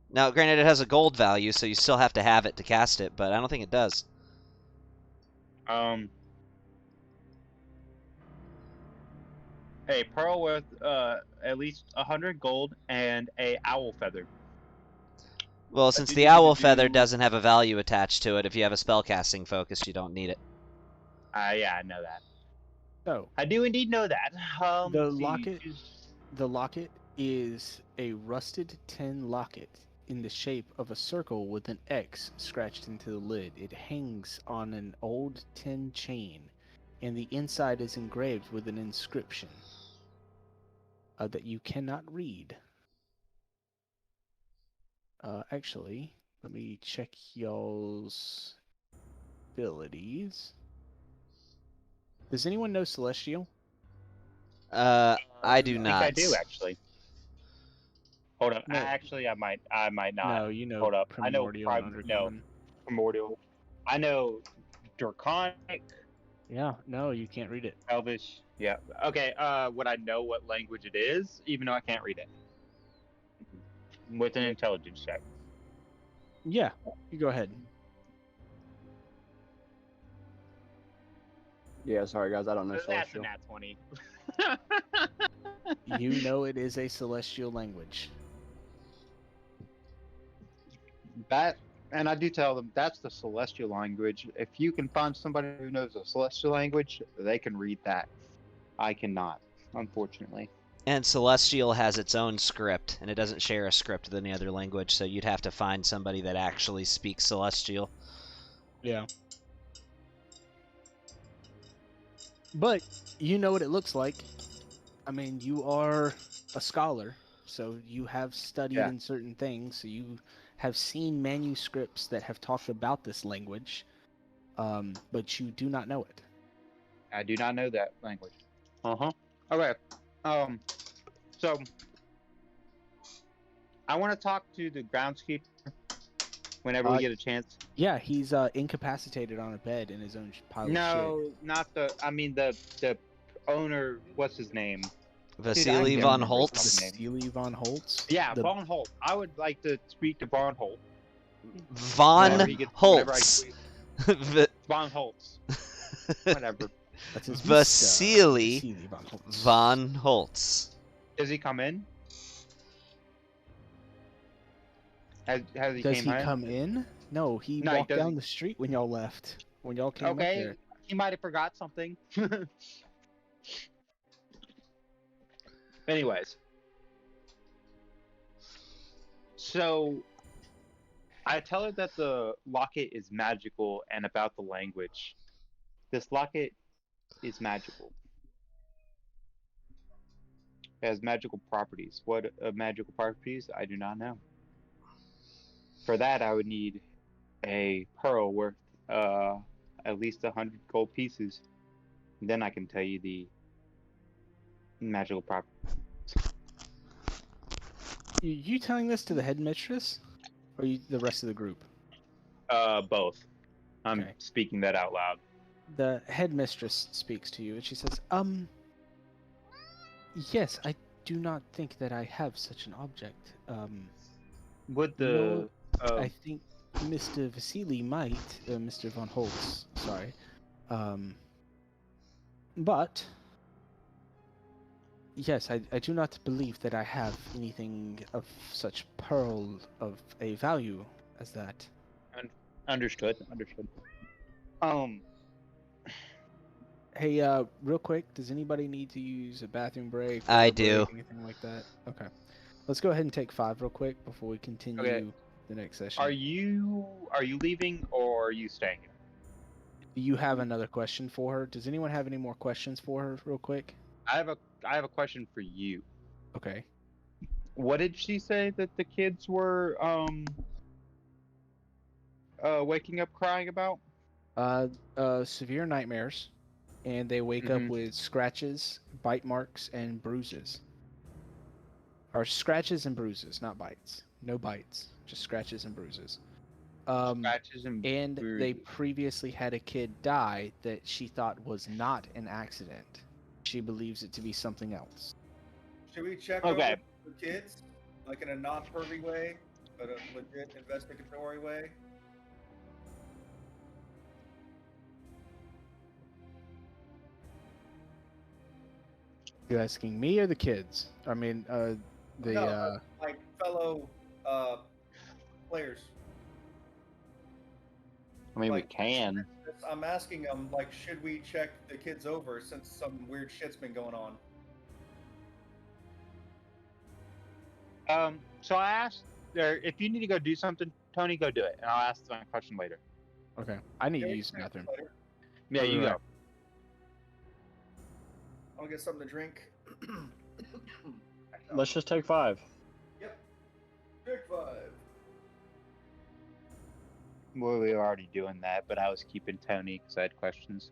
Now, granted, it has a gold value, so you still have to have it to cast it, but I don't think it does. A pearl worth at least 100 gold and a owl feather. Well, since do the need owl to feather do- doesn't have a value attached to it, if you have a spellcasting focus, you don't need it. Yeah, I know that. So, I do indeed know that. The let's see, locket- choose- the locket is a rusted tin locket in the shape of a circle with an X scratched into the lid. It hangs on an old tin chain, and the inside is engraved with an inscription that you cannot read. Actually, let me check y'all's abilities. Does anyone know Celestial? I do think not. I do actually. Hold on. No. Actually, I might not. No, you know Hold up. I know Primordial and Undercommon. Primordial. I know Draconic, Yeah, no, you can't read it. Elvish. Yeah. Okay. Would I know what language it is, even though I can't read it? With an intelligence check. Yeah, you go ahead. Yeah, sorry guys, I don't know That's a Celestial. nat 20. You know it is a celestial language. That, and I do tell them that's the celestial language. If you can find somebody who knows a celestial language, they can read that. I cannot, unfortunately. And Celestial has its own script, and it doesn't share a script with any other language, so you'd have to find somebody that actually speaks Celestial. Yeah. But you know what it looks like. I mean, you are a scholar, so you have studied Yeah. in certain things, so you have seen manuscripts that have talked about this language, but you do not know it. I do not know that language. Okay. So I want to talk to the groundskeeper whenever we get a chance. Yeah, he's incapacitated on a bed in his own pile of shit. No, not the. I mean the owner. What's his name? Vasily can't von remember his Holtz? name. Vasily von Holtz? Yeah, The- Von Holt. I would like to speak to Von Holt. Von Whenever he gets- whenever I- Holtz. Von Holtz. Whatever. That's his Vasily Vasily von Holtz. Von Holtz. Does he come in? Has he Does came he in? come in? No, he No, he walked down doesn't. the street when y'all left. When y'all came up Okay, there. he might have forgot something. Anyways, so I tell her that the locket is magical and about the language. This locket is magical. It has magical properties. What magical properties? I do not know. For that, I would need a pearl worth at least 100 gold pieces. Then I can tell you the magical properties. You telling this to the headmistress, or the rest of the group? Both. I'm Okay. speaking that out loud. The headmistress speaks to you, and she says, yes, I do not think that I have such an object. Would No, the I think Mr. Vasily might, Mr. von Holtz, sorry. But, yes, I do not believe that I have anything of such pearl of a value as that. understood. Hey, real quick, does anybody need to use a bathroom break or I a do. break, anything like that? Okay. Let's go ahead and take 5 real quick before we continue Okay. the next session. Are you leaving or are you staying here? Do you have another question for her? Does anyone have any more questions for her real quick? I have a question for you. Okay. What did she say that the kids were waking up crying about? Severe nightmares, and they wake up with scratches, bite marks, and bruises. Or scratches and bruises, not bites. No bites, just scratches and bruises. Scratches and they bruises. previously had a kid die that she thought was not an accident. She believes it to be something else. Should we check Okay. over the kids, like in a non-pervy way, but a legit investigatory way? You asking me or the kids? I mean, No, like fellow players. I mean, we Like, can. I'm asking them, like, should we check the kids over since some weird shit's been going on? So I asked her if you need to go do something, Tony, go do it, and I'll ask my question later. Okay. I need Yeah, to we use the can bathroom. later. Yeah, you Right. go. I'll get something to drink. Let's just take 5. Yep. Take 5. Well, we were already doing that, but I was keeping Tony because I had questions.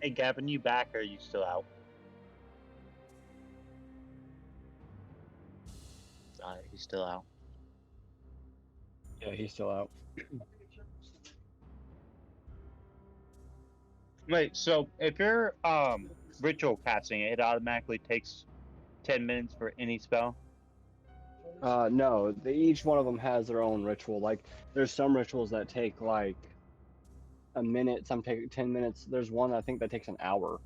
Hey, Gavin, you back or are you still out? He's still out. Yeah, he's still out. Wait, so if you're ritual casting, it automatically takes 10 minutes for any spell? No, each one of them has their own ritual. Like, there's some rituals that take like a minute, some take 10 minutes. There's one I think that takes an hour.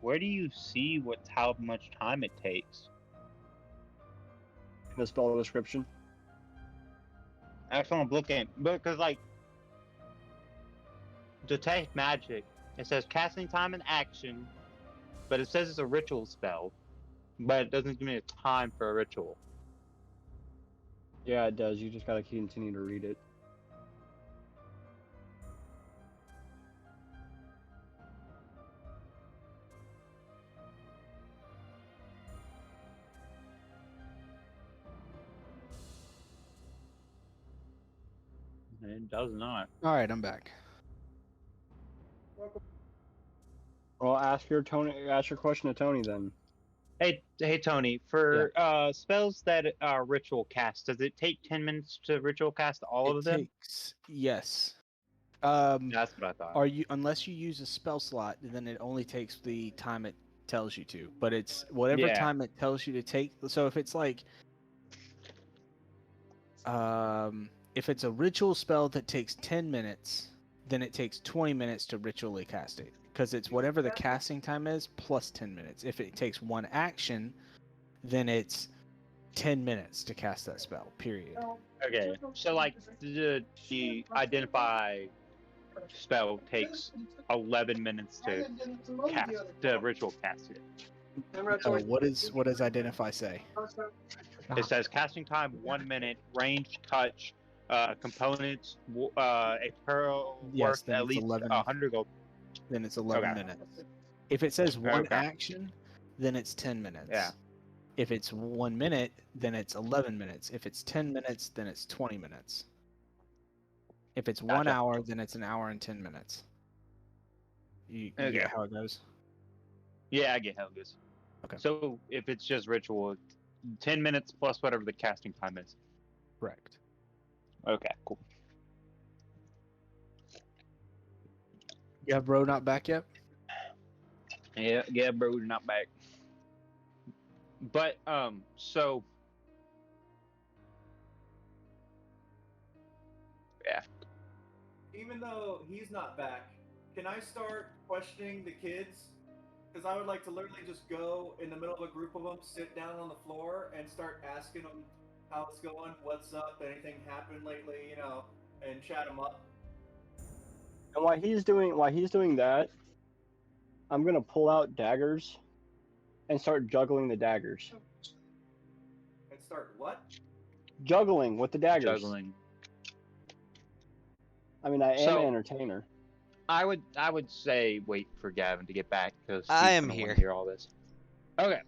Where do you see how much time it takes? The spell description. That's what I'm looking, because like detect magic, it says casting time and action, but it says it's a ritual spell, but it doesn't give me a time for a ritual. Yeah, it does. You just gotta continue to read it. It does not. All right, I'm back. Well, ask your question to Tony then. Hey Tony, for spells that are ritual cast, does it take 10 minutes to ritual cast all It of them? takes, yes. That's what I thought. Unless you use a spell slot, then it only takes the time it tells you to. But it's whatever Yeah. time it tells you to take. So if it's like, if it's a ritual spell that takes 10 minutes, then it takes 20 minutes to ritually cast it, because it's whatever the casting time is plus 10 minutes. If it takes one action, then it's 10 minutes to cast that spell. Period. Okay, so like the identify spell takes 11 minutes to cast the ritual cast it. Oh, what does identify say? It says casting time 1 minute, range touch, components, a pearl Yes, worth then at it's least 11. 100 gold. Then it's 11 Okay. minutes. If it says one Okay. action, then it's 10 minutes. Yeah. If it's 1 minute, then it's 11 minutes. If it's 10 minutes, then it's 20 minutes. If it's 1 Gotcha. hour, then it's an hour and 10 minutes. You Okay. get how it goes? Yeah, I get how it goes. Okay. So if it's just ritual, 10 minutes plus whatever the casting time is. Correct. Okay, cool. You have Bro not back yet? Yeah, bro, you're not back. But so yeah. Even though he's not back, can I start questioning the kids? Because I would like to literally just go in the middle of a group of them, sit down on the floor, and start asking them how it's going, what's up, anything happened lately, and chat them up. And while he's doing that, I'm gonna pull out daggers and start juggling the daggers. And start what? Juggling with the daggers. Juggling. I mean, I am So- an entertainer. I would say wait for Gavin to get back because I am here. here. Hear all this. Okay.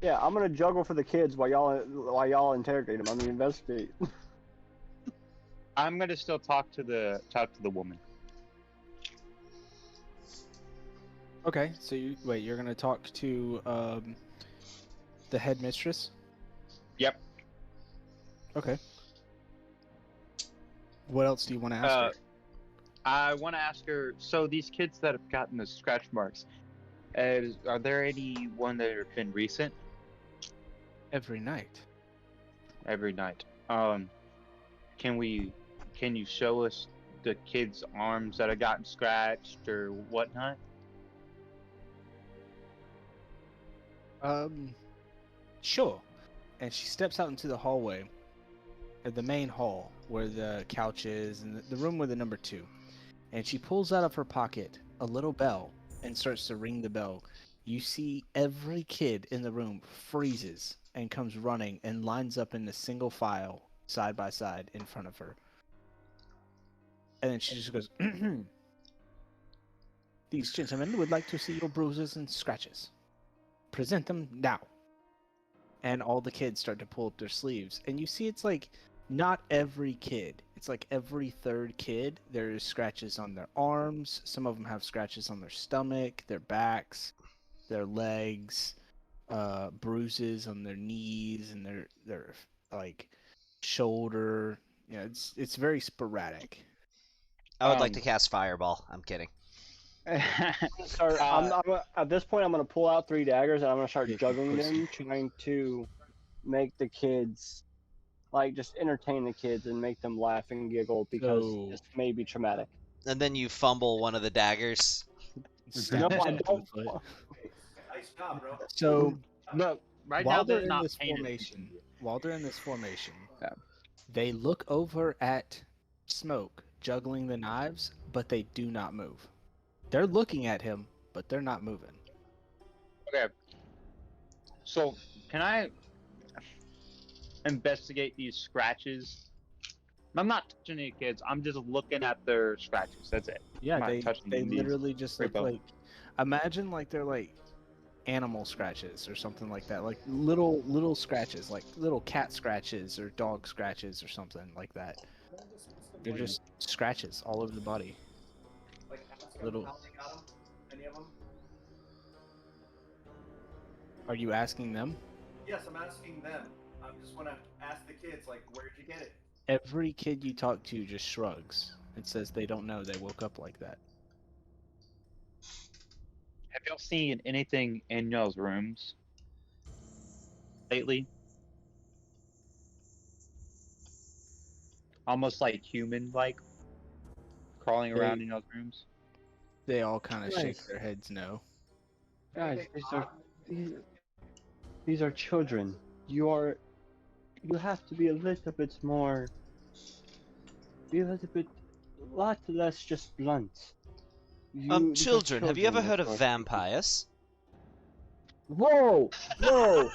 Yeah, I'm gonna juggle for the kids while y'all interrogate them. I mean, investigate. I'm gonna still talk to the woman. Okay, so you're gonna talk to the headmistress? Yep. Okay. What else do you want to ask her? I want to ask her. So these kids that have gotten the scratch marks, are there any one that have been recent? Every night. Every night. Can you show us the kids' arms that have gotten scratched or whatnot? Sure. And she steps out into the hallway, the main hall where the couch is, and the room with the number 2. And she pulls out of her pocket a little bell and starts to ring the bell. You see every kid in the room freezes and comes running and lines up in a single file, side by side, in front of her. And then she just goes, "These gentlemen would like to see your bruises and scratches. Present them now." And all the kids start to pull up their sleeves. And you see it's like not every kid. It's like every third kid, there's scratches on their arms. Some of them have scratches on their stomach, their backs, their legs, bruises on their knees, and their like shoulder. You know, it's very sporadic. I would like Um, to cast Fireball. I'm kidding. Start, at this point, I'm gonna pull out 3 daggers and I'm gonna start juggling them, trying to make the kids, like, just entertain the kids and make them laugh and giggle because So- this may be traumatic. And then you fumble one of the daggers. Stab No, I yourself in the don't. foot. Nice job, bro. So Look, right while now they're they're in not this paying formation, Yeah. they look over at Smoke juggling the knives, but they do not move. They're looking at him, but they're not moving. Okay. So, can I investigate these scratches? I'm not touching any kids. I'm just looking at their scratches. That's it. Yeah, I'm not they touching they these. literally just look Creepo. like, imagine like they're like animal scratches or something like that, like little scratches, like little cat scratches or dog scratches or something like that. They're just scratches all over the body. Like, ask them Little- how they got 'em, any of them? Are you asking them? Yes, I'm asking them. I just want to ask the kids, like, where'd you get it? Every kid you talk to just shrugs and says they don't know they woke up like that. Have y'all seen anything in y'all's rooms lately? Almost like human-like, crawling around in y'all's rooms. They all kind of shake Nice. their heads no. Guys, these are children. You have to be a little bit more, lot less just blunt. These are Children, have you ever children heard that of are- vampires? Whoa! Whoa!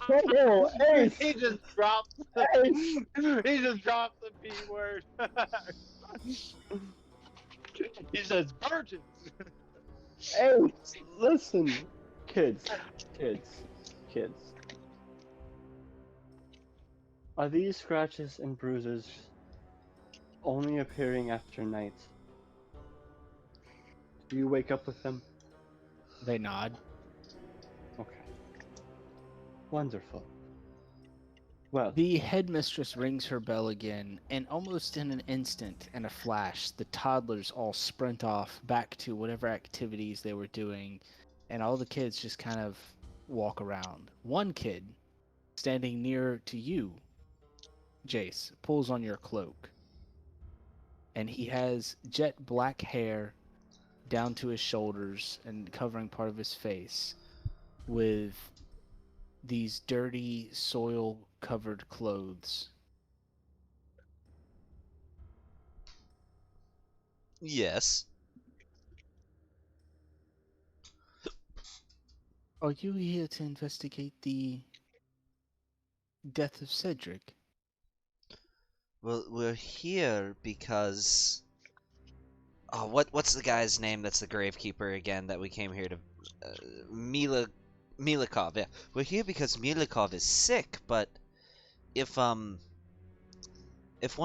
Whoa! Ace! He just dropped. Ace! He just dropped the B word. He says virgins. Ace! Listen! Kids. Are these scratches and bruises only appearing after night? Do you wake up with them? They nod. Okay. Wonderful. Well, The headmistress rings her bell again, and almost in an instant and a flash, the toddlers all sprint off back to whatever activities they were doing, and all the kids just kind of walk around. One kid, standing near to you, Jace, pulls on your cloak, and he has jet black hair down to his shoulders and covering part of his face, with these dirty, soil-covered clothes. Yes. Are you here to investigate the death of Cedric? Well, we're here because. Oh, what's the guy's name? That's the gravekeeper again. That we came here to. Milikov. Yeah, we're here because Milikov is sick. But if one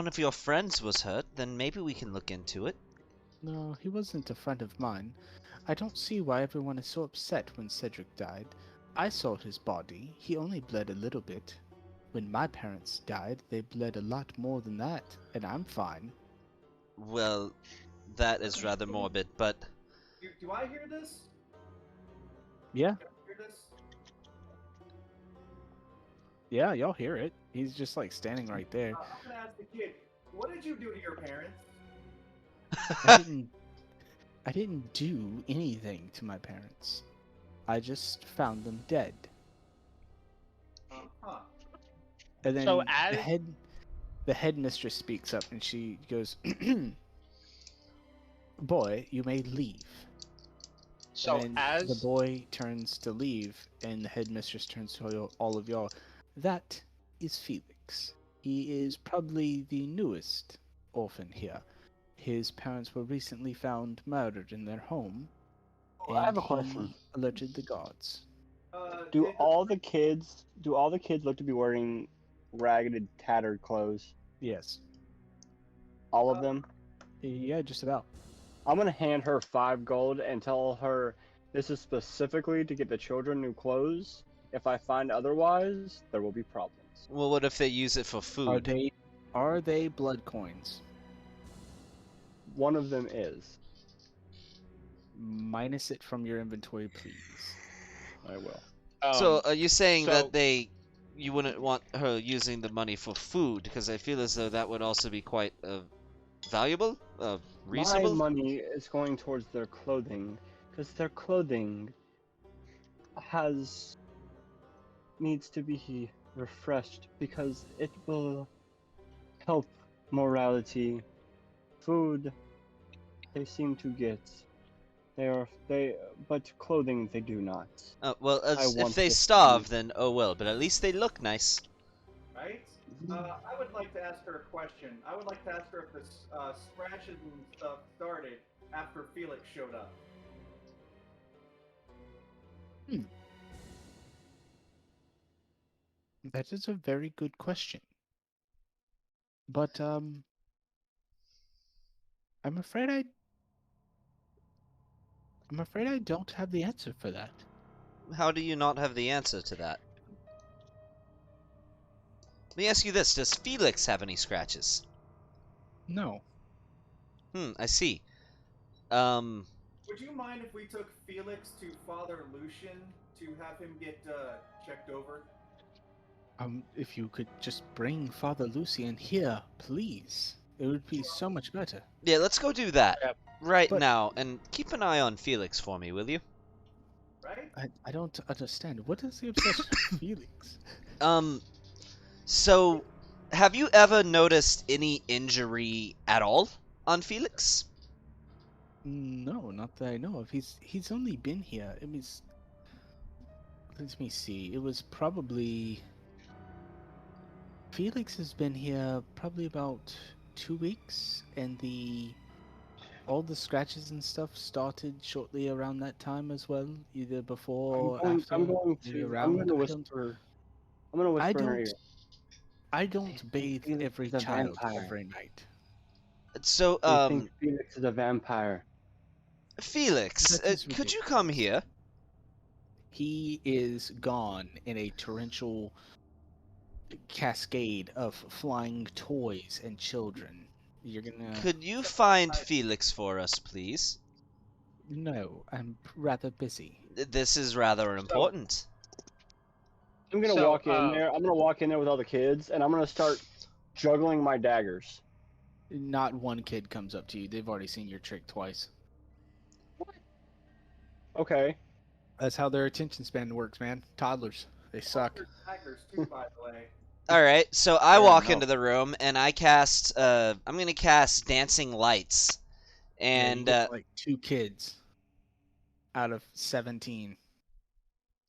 of your friends was hurt, then maybe we can look into it. No, he wasn't a friend of mine. I don't see why everyone is so upset when Cedric died. I saw his body. He only bled a little bit. When my parents died, they bled a lot more than that, and I'm fine. Well, that is rather morbid, but Do I hear this? Yeah, Do I hear this? yeah, y'all hear it. He's just like standing right there. I'm gonna ask the kid, what did you do to your parents? I didn't do anything to my parents. I just found them dead. Huh. And then So as- the headmistress speaks up and she goes, "Boy, you may leave." So and then as the boy turns to leave, and the headmistress turns to all of y'all. That is Felix. He is probably the newest orphan here. His parents were recently found murdered in their home. Oh, I have a and question. he alerted the guards. Do did- all the kids look to be wearing ragged, tattered clothes? Yes. All of them? Yeah, just about. I'm gonna hand her 5 gold and tell her this is specifically to get the children new clothes. If I find otherwise, there will be problems. Well, what if they use it for Are food? they blood coins? One of them is. Minus it from your inventory, please. I will. So, are you saying so- that you wouldn't want her using the money for food? Because I feel as though that would also be quite valuable, reasonable. My money is going towards their clothing, because their clothing needs to be refreshed because it will help morality. Food, they seem to get. But clothing they do not. Well, I if want they this to starve, be- then oh well. But at least they look nice. Right? I would like to ask her a question. I would like to ask her if the scratches and stuff started after Felix showed up. That is a very good question. But I'm afraid I don't have the answer for that. How do you not have the answer to that? Let me ask you this: does Felix have any scratches? No. I see. Would you mind if we took Felix to Father Lucian to have him get checked over? If you could just bring Father Lucian here, please. It would be so much better. Yeah, let's go do that Yep. right But- now, and keep an eye on Felix for me, will you? Right? I don't understand. What is the obsession with Felix? So, have you ever noticed any injury at all on Felix? No, not that I know of. He's only been here. It was. Let me see. It was probably. Felix has been here probably about 2 weeks, and all the scratches and stuff started shortly around that time as well, either before or after. I'm going maybe to. around. I'm going to I don't- whisper. I'm going to I whisper in her don't. ear. I don't bathe Felix every is a child vampire. every night. So, I think Felix is a vampire. Felix, That is could you come here? He is gone in a torrential cascade of flying toys and children. You're gonna. Could you find Felix for us, please? No, I'm rather busy. This is rather important. I'm gonna So, walk in there. I'm gonna walk in there with all the kids, and I'm gonna start juggling my daggers. Not one kid comes up to you. They've already seen your trick twice. Okay. That's how their attention span works, man. Toddlers. They suck. There's tigers too, by the way. All right, so I Fair walk enough. into the room and I cast. I'm gonna cast dancing lights, Yeah, you and get, like 2 kids out of 17.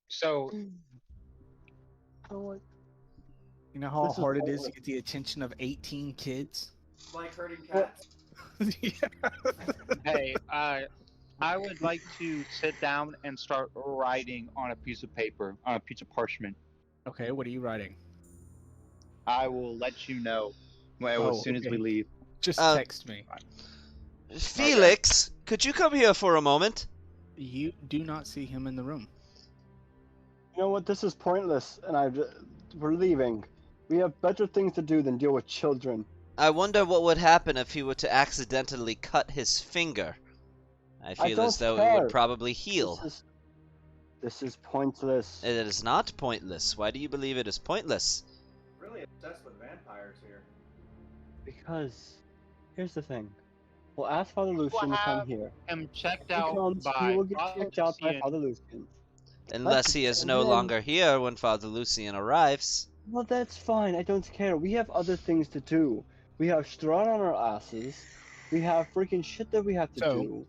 So Oh, You know how This is hard it all- is to get the attention of 18 kids? Like herding cats. Yeah. hey, I would like to sit down and start writing on a piece of paper, on a piece of parchment. Okay, what are you writing? I will let you know Oh, as soon as we okay. leave. Just Uh, text me. Felix, could you come here for a moment? You do not see him in the room. You know what? This is pointless, and we're leaving. We have better things to do than deal with children. I wonder what would happen if he were to accidentally cut his finger. I feel as don't though it care. would probably heal. This is pointless. It is not pointless. Why do you believe it is pointless? Really obsessed with vampires here. Because here's the thing. We'll ask Father Lucian to come here. I'm checked He out comes, by he will get Father checked out by Lucian. Father Lucian. Unless he is and no then- longer here when Father Lucian arrives. Well, that's fine. I don't care. We have other things to do. We have Strahd on our asses. We have freaking shit that we have to So, do.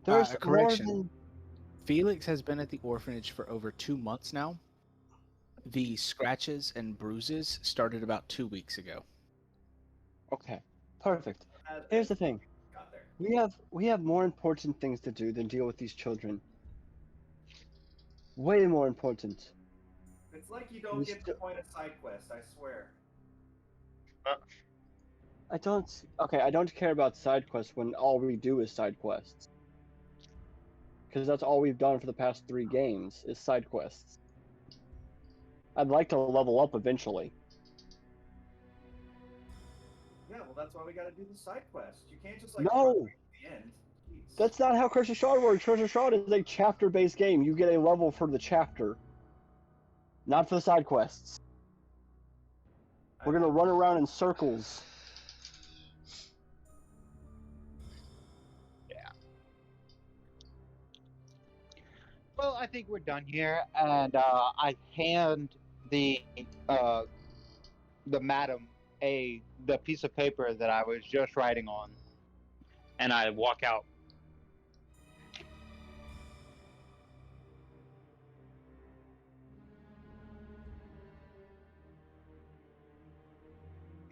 There's more correction. than. Felix has been at the orphanage for over 2 months now. The scratches and bruises started about 2 weeks ago. Okay, perfect. As Here's the thing. got there. We have more important things to do than deal with these children. Way more important. It's like you don't We get the point of side quest, I swear. I don't care about side quests when all we do is side quests. Because that's all we've done for the past 3 games is side quests. I'd like to level up eventually. Yeah, well, that's why we gotta do the side quest. You can't just, No! run right to the end. Jeez. That's not how Curse of Strahd works. Curse of Strahd is a chapter-based game. You get a level for the chapter, not for the side quests. We're gonna run around in circles. Well, I think we're done here, and I hand the madam the piece of paper that I was just writing on, and I walk out.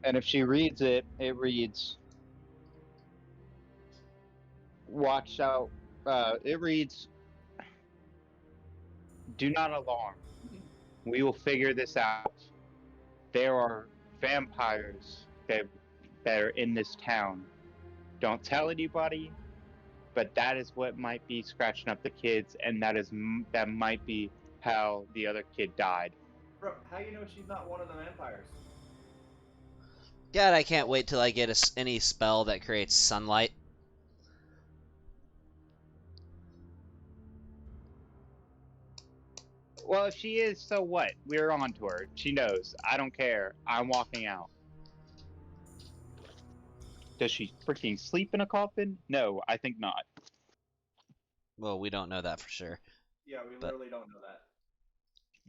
And if she reads it, it reads, "Watch out." It reads, "Do not alarm. We will figure this out. There are vampires that are in this town. Don't tell anybody, but that is what might be scratching up the kids, and that might be how the other kid died." Bro, how you know she's not one of the vampires? God, I can't wait till I get any spell that creates sunlight. Well, if she is, so what? We're on to her. She knows. I don't care. I'm walking out. Does she freaking sleep in a coffin? No, I think not. Well, we don't know that for sure. Yeah, we literally don't know that.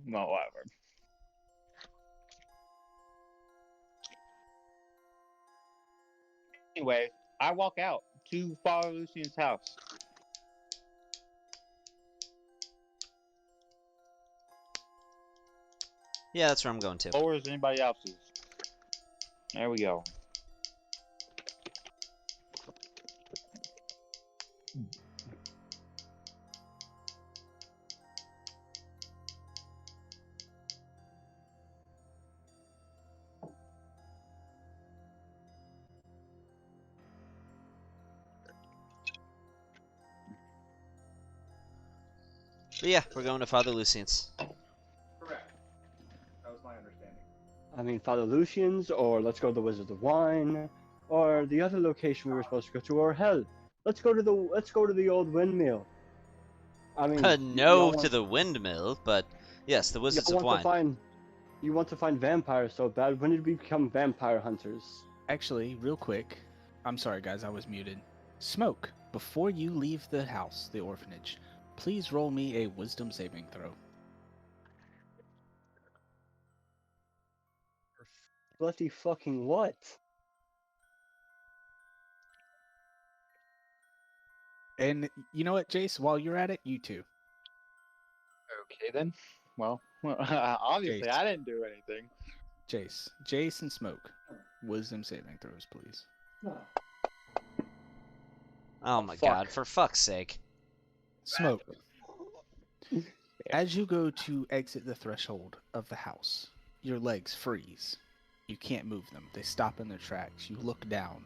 Well, whatever. Anyway, I walk out to Father Lucian's house. Yeah, that's where I'm going to. Or is anybody else's? There we go. But yeah, we're going to Father Lucian's. Correct. That was my understanding. I mean, Father Lucian's, or let's go to the Wizards of Wine, or the other location we were supposed to go to, or hell, let's go to the old windmill. I mean, No to the windmill, but yes, the Wizards of Wine. You want to find vampires so bad. When did we become vampire hunters? Actually, real quick, I'm sorry guys, I was muted. Smoke, before you leave the house, the orphanage, please roll me a wisdom saving throw. Bloody fucking what? And you know what, Jace, while you're at it, you too. Okay then. Well, obviously Jace. I didn't do anything. Jace and Smoke, wisdom saving throws, please. Oh my fuck. god, for fuck's sake. Smoke, as you go to exit the threshold of the house, your legs freeze. You can't move them. They stop in their tracks. You look down.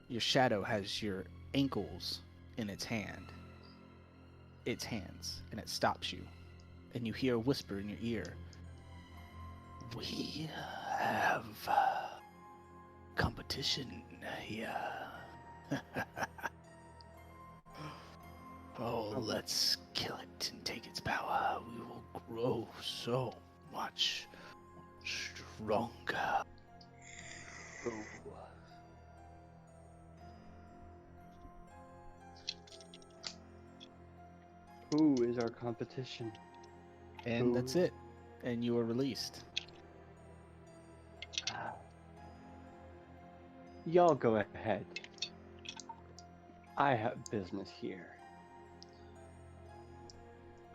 Your shadow has your ankles in its hands, and it stops you. And you hear a whisper in your ear. We have competition here. Oh, let's kill it and take its power. We will grow so much stronger. Who is our competition? And that's it. And you are released. Y'all go ahead. I have business here.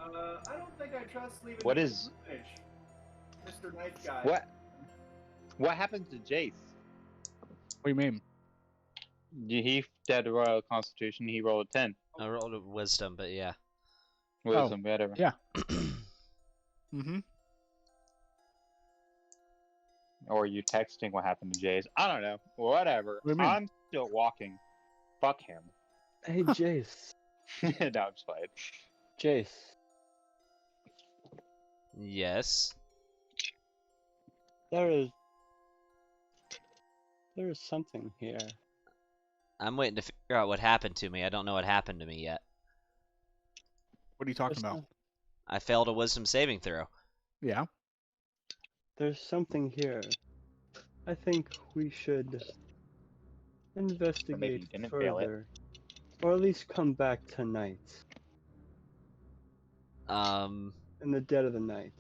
I don't think I trust leaving What the is- orphanage, Mr. Knife Guy. What happened to Jace? What do you mean? He did a Royal Constitution. He rolled a 10. I rolled a wisdom, but yeah. Wisdom, whatever. yeah. Mm-hmm. Or you texting what happened to Jace. I don't know. Whatever. What do you mean? I'm still walking. Fuck him. Hey, Jace. No, I'm just playing. Jace. Yes. There is something here. I'm waiting to figure out what happened to me. I don't know what happened to me yet. What are you talking There's about? some- I failed a wisdom saving throw. Yeah. There's something here. I think we should Or maybe investigate you didn't fail it. further, or at least come back tonight, in the dead of the night.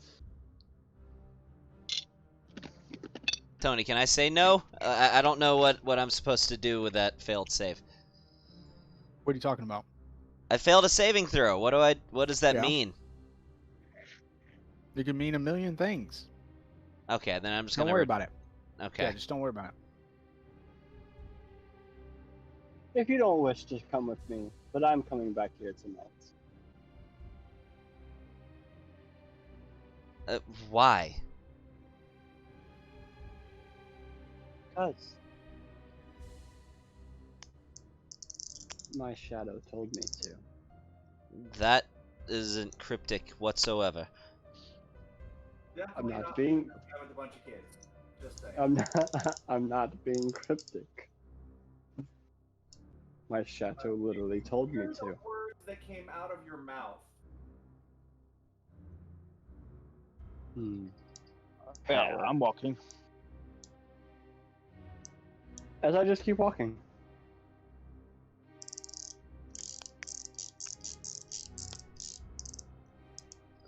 Tony, can I say no? I don't know what I'm supposed to do with that failed save. What are you talking about? I failed a saving throw. What does that Yeah. mean? It could mean a million things. Okay, then I'm just Don't gonna worry about it. Okay. Yeah, just don't worry about it. If you don't wish to come with me, but I'm coming back here tonight. Why? Because my shadow told me to. That isn't cryptic whatsoever. Yeah, I'm well, not being- With a bunch of kids. Just saying. I'm not being cryptic. My shadow literally told me Hear the to. words that came out of your mouth. Yeah, I'm walking. As I just keep walking.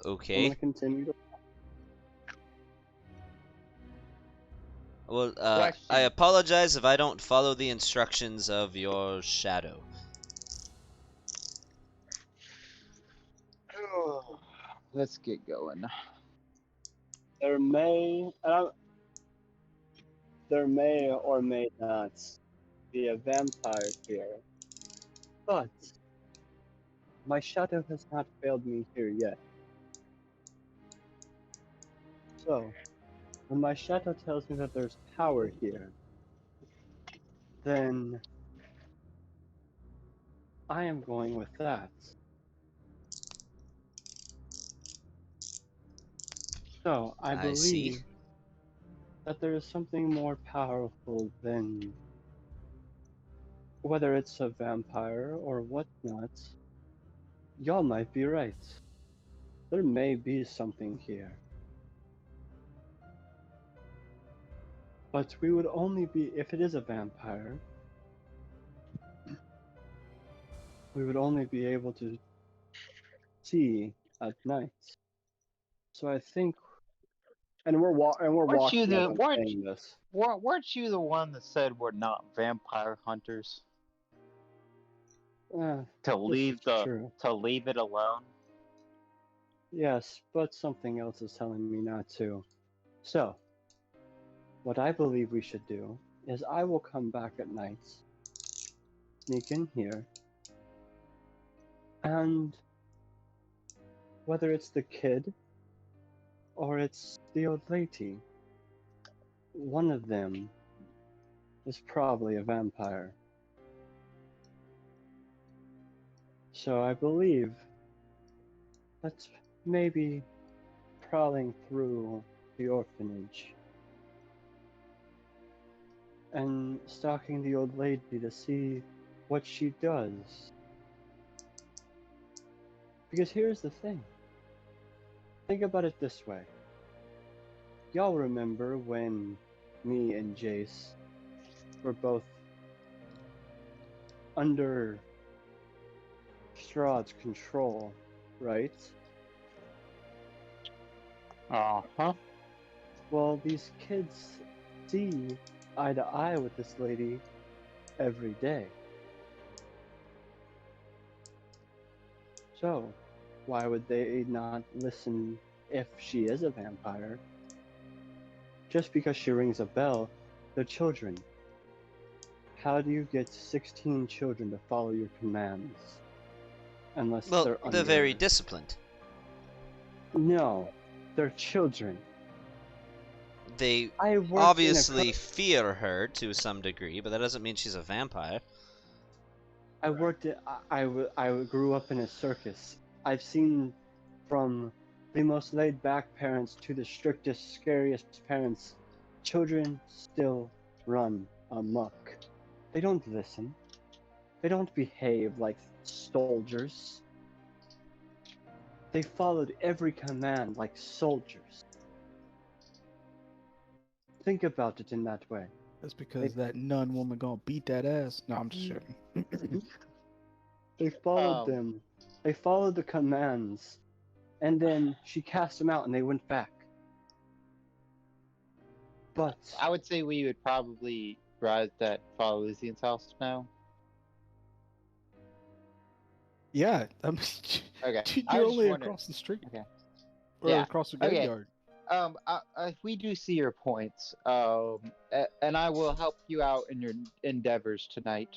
I'm Okay. gonna continue to. Well, Question. I apologize if I don't follow the instructions of your shadow. Let's get going. There may or may not be a vampire here, but my shadow has not failed me here yet. So, when my shadow tells me that there's power here, then I am going with that. So, I I see. believe that there is something more powerful than whether it's a vampire or whatnot. Y'all might be right. There may be something here. But we would only be, if it is a vampire, we would only be able to see at night. So I think, and we're Weren't walking you as the- I'm weren't- saying this. Weren't you the one that said we're not vampire hunters? Uh, To this leave is true. to leave it alone? Yes, but something else is telling me not to. So, what I believe we should do is I will come back at night, sneak in here, and whether it's the kid or it's the old lady, one of them is probably a vampire. So I believe that's maybe prowling through the orphanage and stalking the old lady to see what she does. Because here's the thing. Think about it this way. Y'all remember when me and Jace were both under Strahd's control, right? Uh-huh. Well, these kids see eye to eye with this lady every day. So, why would they not listen if she is a vampire? Just because she rings a bell, they're children. How do you get 16 children to follow your commands? Unless Well, they're they're very under... disciplined. No, they're children. They I worked in a obviously fear her to some degree, but that doesn't mean she's a vampire. I worked at, I grew up in a circus. I've seen from the most laid back parents to the strictest, scariest parents children still run amok. They don't listen. They don't behave like soldiers. They followed every command like soldiers. Think about it in that way. That's because that nun woman gonna beat that ass. No, I'm just joking. They followed them. They followed the commands. And then she cast them out and they went back. But I would say we would probably rise that Father Lucian's house now. Yeah, I mean, Okay. dude, I you're was just only wondering- across the street. Okay. Or Yeah, across the okay. graveyard. We do see your points. And I will help you out in your endeavors tonight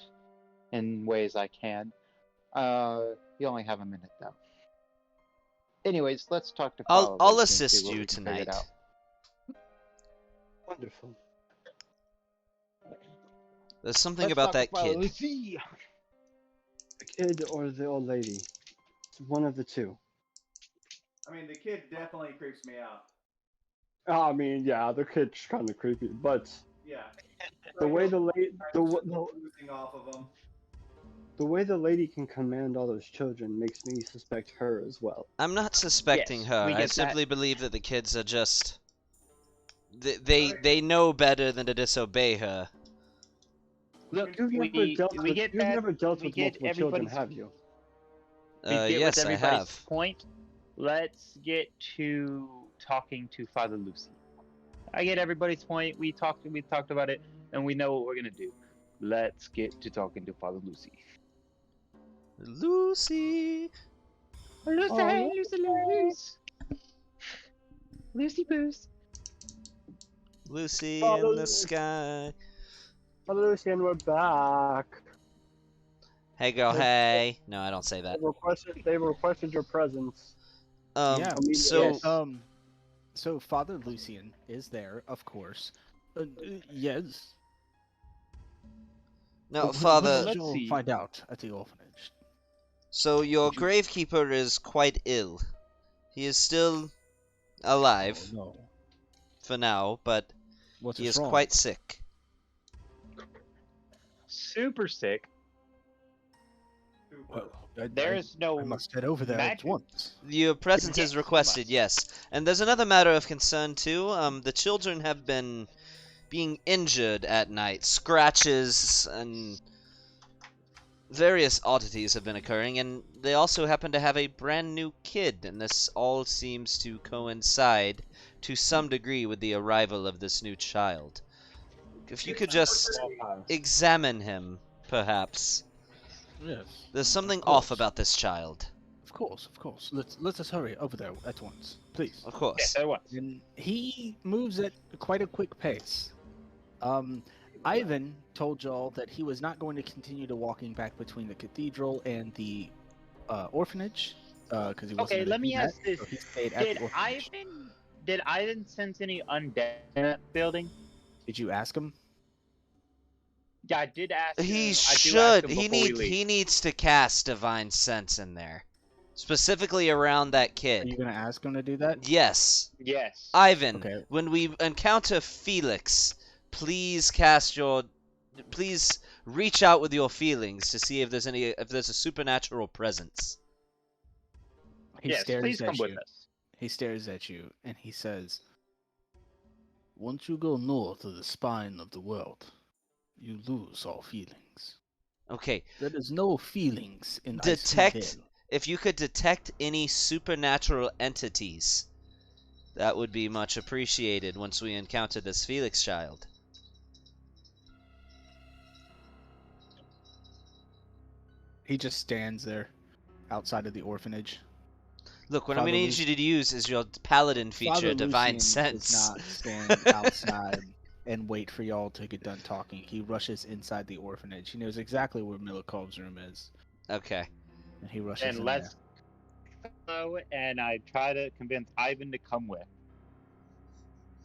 in ways I can. You only have a minute though. Anyways, let's talk to Father I'll Lucian and see assist what you we can figure it tonight. out. wonderful. There's something Let's about talk to that Father kid. Lucian. The kid or the old lady. It's one of the two. I mean, the kid definitely creeps me out. I mean, yeah, the kid's kind of creepy, but Yeah. the way the lady, Oozing off of him. the way the lady can command all those children makes me suspect her as well. I'm not suspecting Yes, her. we I get that. simply believe that the kids are just. They know better than to disobey her. Look, You've never we dealt with, get you've that. never dealt we with get multiple children, everybody's- have you? We get Yes, with I everybody's have. point. Let's get to talking to Father Lucy. I get everybody's point. We talked about it, and we know what we're gonna do. Let's get to talking to Father Lucy. Lucy. Lucy, Oh, Lucy Boos. Lucy Father in the Lucy. sky. Father Lucian, we're back. Hey girl, They- hey. No, I don't say that. They requested your presence. Yeah. I mean, So yes. So Father Lucian is there, of course. Yes. no, But Father. what did Let's you see. find out at the orphanage? So your Did you- gravekeeper is quite ill. He is still alive Oh, no. for now, but What's he is wrong? quite sick. Super sick. Well, There's no I must head over there at magic. once. Your presence Yes, is you requested, must. yes. And there's another matter of concern too. The children have been being injured at night. Scratches and various oddities have been occurring, and they also happen to have a brand new kid, and this all seems to coincide to some degree with the arrival of this new child. If you could just examine him, perhaps. Yes. There's something Of off course. about this child. Of course, of course. Let us hurry over there at once, please. Of course. Yes, I was. And he moves at quite a quick pace. Ivan told y'all that he was not going to continue to walking back between the cathedral and the orphanage, because he wasn't. Okay, gonna let do me that, ask this. so he stayed at Did the orphanage. Ivan sense any undead in that building? Did you ask him? Yeah, I did ask him. He I do ask should. him He before we leave. needs to cast divine sense in there, specifically around that Are kid. you gonna ask him to do that? Yes, Yes. Ivan. Okay. When we encounter Felix, please please reach out with your feelings to see if there's a supernatural presence. He yes, stares please at come you. with us. He stares at you and he says, "Once you go north of the spine of the world, you lose all feelings. Okay, There is no feelings in Detect- Icewind Dale." if you could detect any supernatural entities, that would be much appreciated once we encounter this Felix child. He just stands there outside of the orphanage. Look, what I'm Father gonna need Lucian- you to use is your paladin feature, Father Divine Lucian Sense. does not stand outside and wait for y'all to get done talking. He rushes inside the orphanage. He knows exactly where Milikov's room is, Okay. and he rushes And in let's go, and I try to convince Ivan to come with.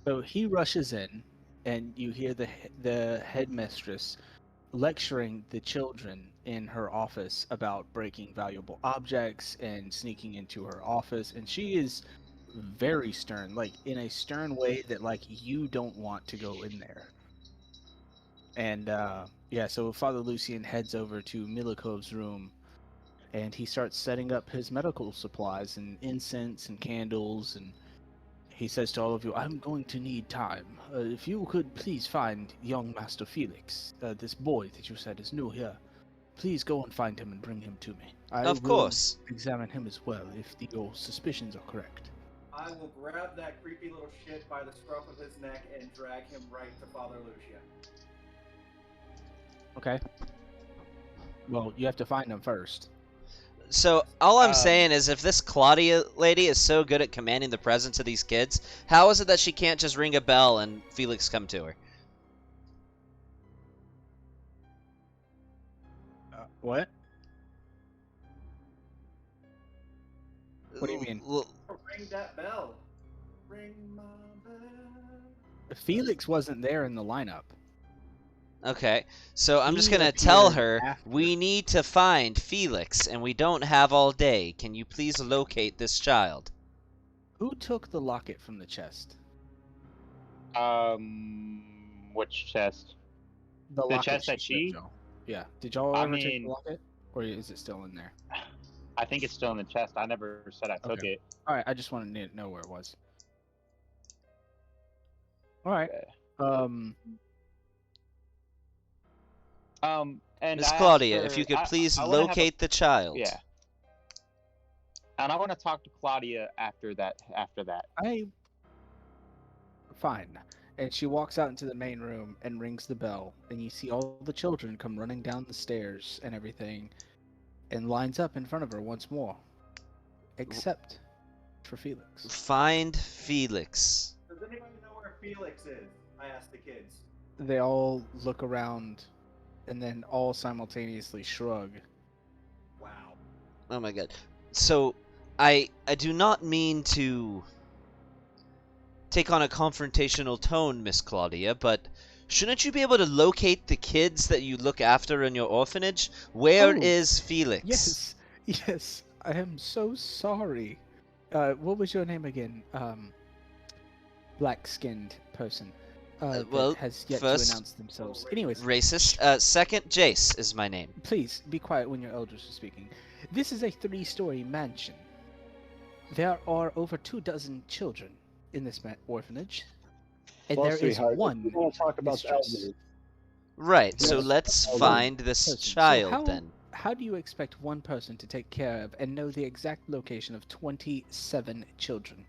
there. So he rushes in, and you hear the headmistress lecturing the children in her office about breaking valuable objects and sneaking into her office, and she is very stern, like in a stern way that like you don't want to go in there. And yeah, so Father Lucian heads over to Milikov's room, and he starts setting up his medical supplies and incense and candles, and he says to all of you, "I'm going to need time. If you could please find young Master Felix, this boy that you said is new here. Please go and find him and bring him to me. I Of will course. examine him as well if your suspicions are correct." I will grab that creepy little shit by the scruff of his neck and drag him right to Father Lucian. Okay. Well, you have to find him first. So all I'm saying is, if this Claudia lady is so good at commanding the presence of these kids, how is it that she can't just ring a bell and Felix come to her? What? What do you mean? Ring that bell. Ring my bell. Felix wasn't there in the lineup. Okay, so I'm just He gonna tell appeared her after. we need to find Felix, and we don't have all day. Can you please locate this child? Who took the locket from the chest? Which chest? The locket chest that said she- y'all. Yeah. Did y'all I ever take mean- the locket? Or is it still in there? I think it's still in the chest. I never said I took Okay. it. Alright, I just wanted to know where it was. Alright. Okay. And Miss I Claudia, asked if her- you could I- please I wanna have a- locate the child. Yeah. And I want to talk to Claudia after that. Fine. And she walks out into the main room and rings the bell, and you see all the children come running down the stairs and everything, and lines up in front of her once more. Except for Felix. Find Felix. Does anybody know where Felix is? I asked the kids. They all look around, and then all simultaneously shrug. Wow. Oh my god. So, I do not mean to take on a confrontational tone, Miss Claudia, but shouldn't you be able to locate the kids that you look after in your orphanage? Where is Oh, Felix? Yes, yes, I am so sorry. What was your name again? Black-skinned person. well, that has yet first- to announce themselves. Anyways, Racist. Second, Jace is my name. please be quiet when your elders are speaking. This is a 3-story mansion. There are over 24 children in this orphanage, and Well, there is sweetheart, if one we want to talk about the mistress. elders. Right, so Yes. let's One find this person. So child how- then. How do you expect one person to take care of and know the exact location of 27 children?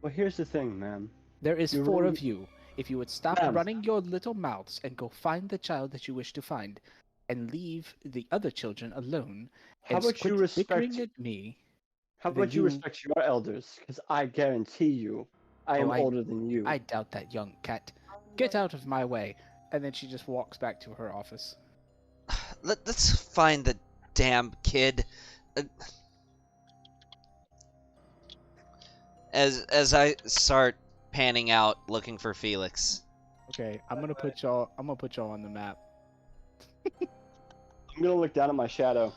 Well, here's the thing, ma'am. There is You 4 really- of you. If you would stop Ma'am. running your little mouths and go find the child that you wish to find, and leave the other children alone, How and about you quit respect? bickering at me. How then about you you- respect your elders? Because I guarantee you, I am Oh, I- older than you. I doubt that, young cat. Get out of my way. And then she just walks back to her office. Let's find the damn kid. As I start panning out looking for Felix. Okay, I'm gonna put y'all on the map. I'm gonna look down at my shadow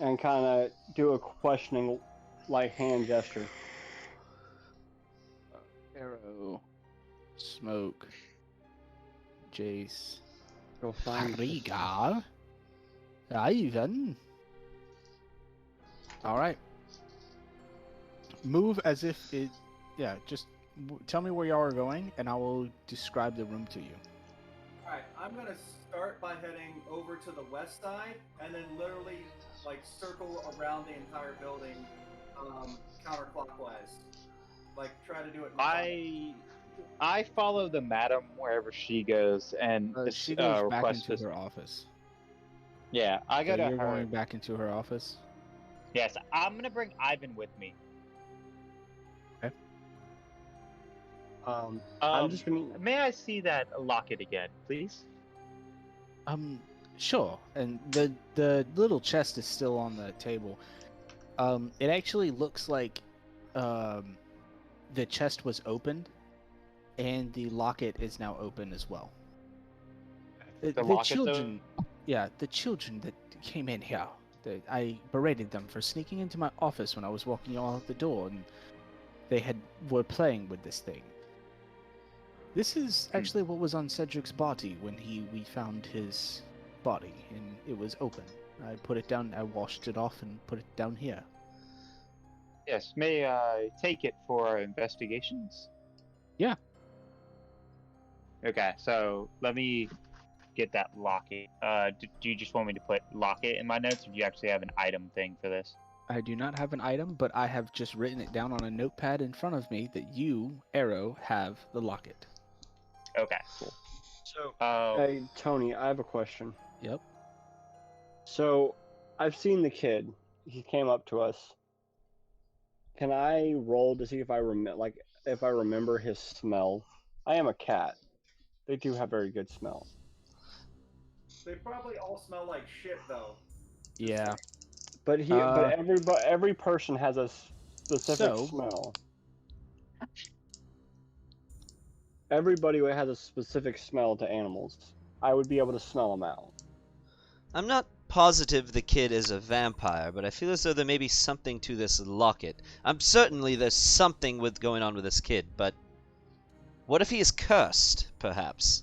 and kind of do a questioning, like hand gesture. Arrow, Smoke, Jace, Go find. Rigar, Ivan. All right. Move as if it. Yeah, just tell me where y'all are going, and I will describe the room to you. Alright, I'm gonna start by heading over to the west side, and then literally, like, circle around the entire building, counterclockwise. Like, try to do it. I follow the madam wherever she goes, and this She goes back request into is. her office. Yeah, I So go to you're her. going back into her office. Yes, I'm gonna bring Ivan with me. I'm just gonna. May I see that locket again, please? Sure. And the little chest is still on the table. It actually looks like the chest was opened, and the locket is now open as well. The The locket's children, yeah, the children that came in here, I berated them for sneaking into my office when I was walking y'all out the door, and they were playing with this thing. This is actually what was on Cedric's body when we found his body, and it was open. I put it down, I washed it off and put it down here. Yes, may I take it for our investigations? Yeah. Okay, so let me get that locket. Do you just want me to put locket in my notes, or do you actually have an item thing for this? I do not have an item, but I have just written it down on a notepad in front of me that you, Arrow, have the locket. Okay, cool. So, Uh, hey, Tony, I have a question. Yep. So, I've seen the kid. He came up to us. Can I roll to see if I remember his smell? I am a cat. They do have very good smell. They probably all smell like shit, though. Yeah. But every person has a specific So- smell. Everybody has a specific smell to animals. I would be able to smell them out. I'm not positive the kid is a vampire, but I feel as though there may be something to this locket. I'm certainly there's something going on with this kid, but what if he is cursed, perhaps?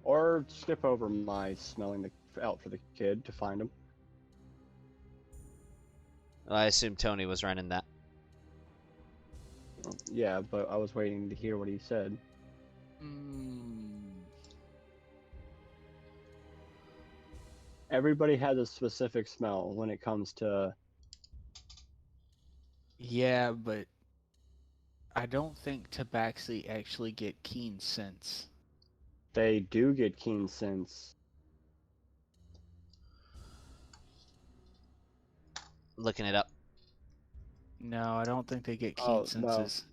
Or skip over my smelling out for the kid to find him. I assume Tony was running that. Yeah, but I was waiting to hear what he said. Everybody has a specific smell when it comes to... Yeah, but I don't think tabaxi actually get keen scents. They do get keen sense. Looking it up. No, I don't think they get keen Oh, no. senses.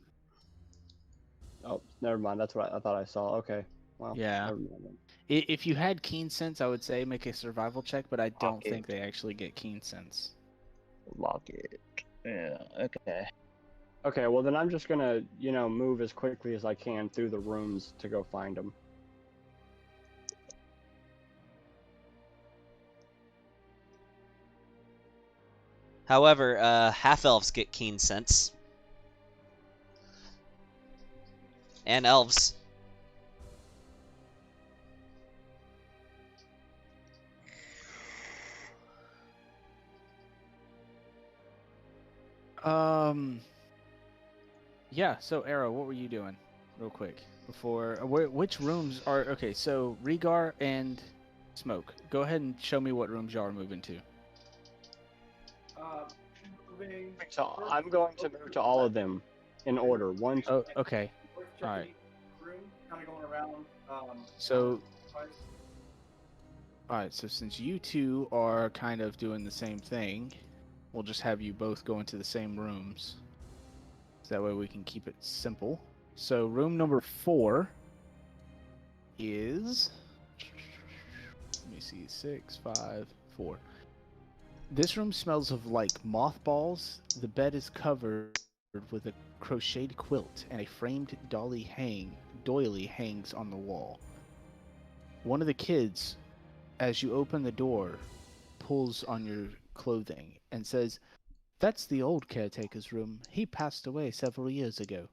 Oh, never mind. That's what I thought I saw. Okay. Well, Yeah. never mind then. If you had keen sense, I would say make a survival check, but I don't Okay. think they actually get keen sense. locket. Yeah, okay. Okay, well then I'm just gonna, move as quickly as I can through the rooms to go find him. However, half-elves get keen sense. And elves. Yeah, so Arrow, what were you doing? Real quick. Before which rooms are okay, so Rhaegar and Smoke. Go ahead and show me what rooms y'all are moving to. Moving. So I'm going to move to all of them in order. One, two, Oh, okay. We're checking Alright. each room, kind of going around. So twice. alright, so since you two are kind of doing the same thing, we'll just have you both go into the same rooms. So that way we can keep it simple. So room number 4 is, let me see, 6, 5, 4. This room smells of like mothballs. The bed is covered with a crocheted quilt, and a framed doily hangs on the wall. One of the kids, as you open the door, pulls on your clothing and says, "That's the old caretaker's room. He passed away several years ago."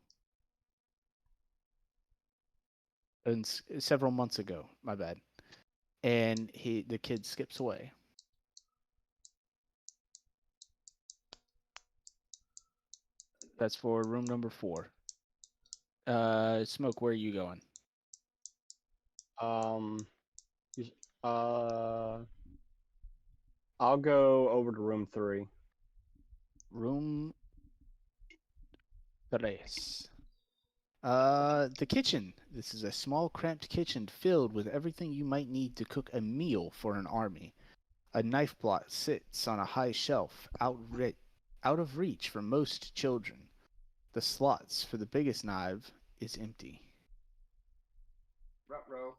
And several months ago, my bad. And the kid skips away. That's for room number 4. Smoke, where are you going? I'll go over to room 3. Room 3. The kitchen. This is a small, cramped kitchen filled with everything you might need to cook a meal for an army. A knife blot sits on a high shelf, out of reach for most children. The slots for the biggest knife is empty. Ruh-roh.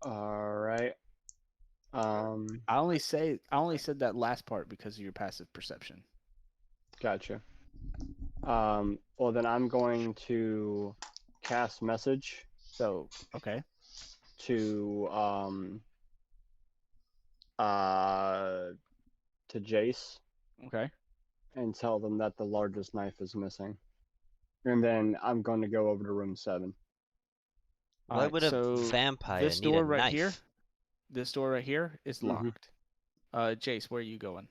All right. I only said that last part because of your passive perception. Gotcha. Well then I'm going to cast message So, okay. to To Jace Okay. and tell them that the largest knife is missing. And then I'm going to go over to room 7. Why Alright, would a so vampire this need a door right knife? here, this door right here is Mhm. locked. Jace, where are you going?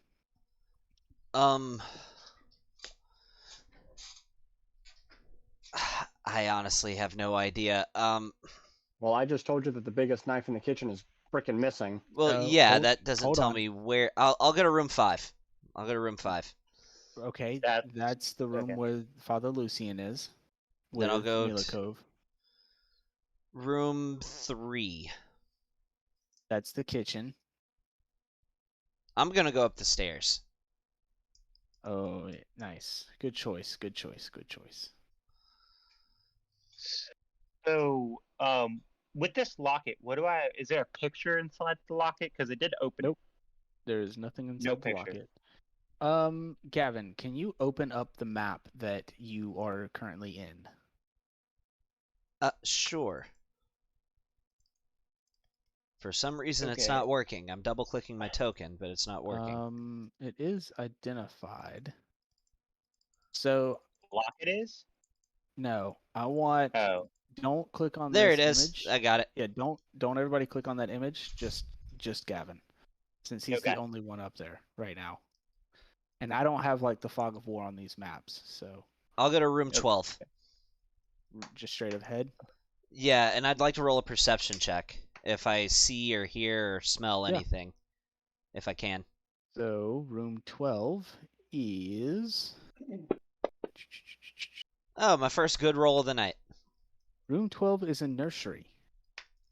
I honestly have no idea. Well, I just told you that the biggest knife in the kitchen is freaking missing. Well, yeah, hold- that doesn't hold tell on. me where. I'll go to room 5. I'll go to room 5. Okay, That's- that's the room okay. where Father Lucian is. Then I'll with go Mila to- Cove. Room 3. That's the kitchen. I'm gonna go up the stairs. Oh, yeah, nice. Good choice. Good choice. Good choice. So, with this locket, is there a picture inside the locket? Because it did open. Nope. There is nothing inside No the picture. locket. Gavin, can you open up the map that you are currently in? Sure. For some reason, it's Okay. not working. I'm double clicking my token, but it's not working. It is identified. So Locket is? no, I want. Oh. Don't click on There this it is. image. I got it. Yeah, don't everybody click on that image. Just Gavin, since he's Okay. the only one up there right now. And I don't have like the fog of war on these maps, so I'll go to room 12. just straight ahead. Yeah, and I'd like to roll a perception check if I see or hear or smell Yeah. anything, if I can. So room 12 is Oh, my first good roll of the night. room 12 is a nursery.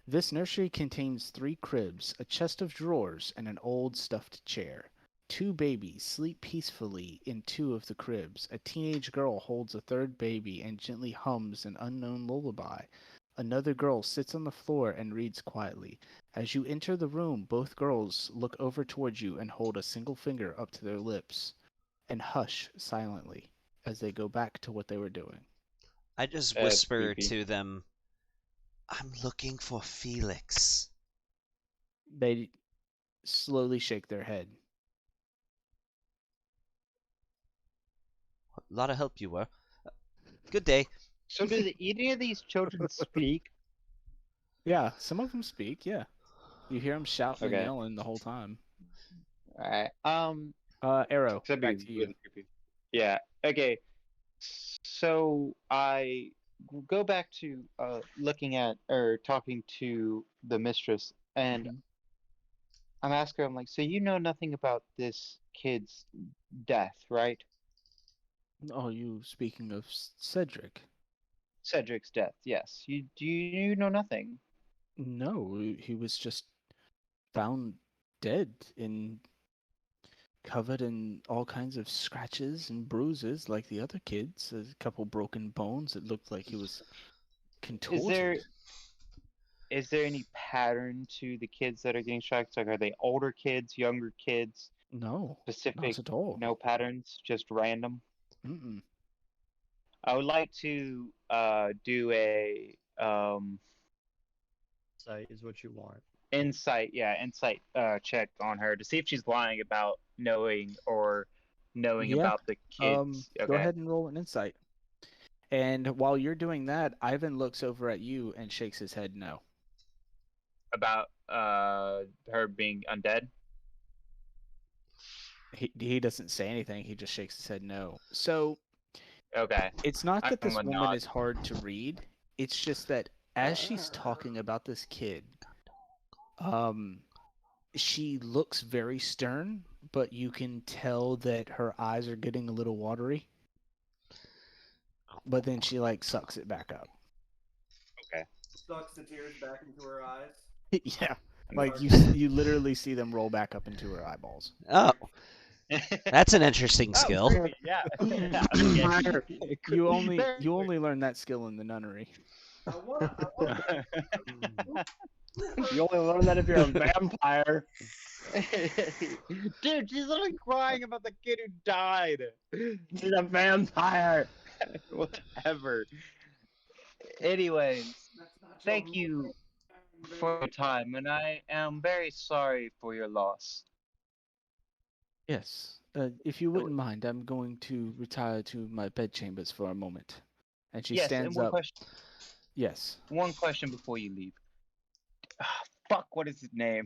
This nursery contains 3 cribs, a chest of drawers, and an old stuffed chair. 2 babies sleep peacefully in 2 of the cribs. A teenage girl holds a 3rd baby and gently hums an unknown lullaby. Another girl sits on the floor and reads quietly. As you enter the room, both girls look over towards you and hold a single finger up to their lips and hush silently as they go back to what they were doing. I just That's whisper creepy. to them, I'm looking for Felix. They slowly shake their head. A lot of help you were. Good day. So, do any of these children speak? Yeah, some of them speak, yeah. You hear them shouting and Okay. yelling the whole time. Alright. Arrow, That'd back be to you. really creepy. Yeah. Okay. So I go back to looking at or talking to the mistress, and Mhm. I'm asking her, I'm like, so you know nothing about this kid's death, right? Oh, you speaking of Cedric? Cedric's death, yes. You know nothing. No, he was just found dead and covered in all kinds of scratches and bruises like the other kids. A couple broken bones. It looked like he was contorted. Is there any pattern to the kids that are getting shocked? Like, are they older kids, younger kids, No, specific? not at all. No patterns, just random. Mm-mm. I would like to do a Sight is what you want. insight check on her to see if she's lying about knowing Yeah, about the kids. Go ahead and roll an insight. And while you're doing that, Ivan looks over at you and shakes his head no. About her being undead. He doesn't say anything. He just shakes his head no. So Okay. it's not that this I'm gonna woman nod. is hard to read. It's just that as she's talking about this kid, she looks very stern, but you can tell that her eyes are getting a little watery. But then she like sucks it back up. Sucks the tears back into her eyes. Yeah, like you literally see them roll back up into her eyeballs. Oh, that's an interesting skill. Oh, yeah. You only learn that skill in the nunnery. I want You only learn that if you're a vampire. Dude, she's literally crying about the kid who died. She's a vampire. Whatever. Anyways, that's not thank your you. rule. for your time, and I am very sorry for your loss. Yes. If you wouldn't mind, I'm going to retire to my bedchambers for a moment. And she Yes, and stands up. Yes. one question before you leave. Fuck, what is his name?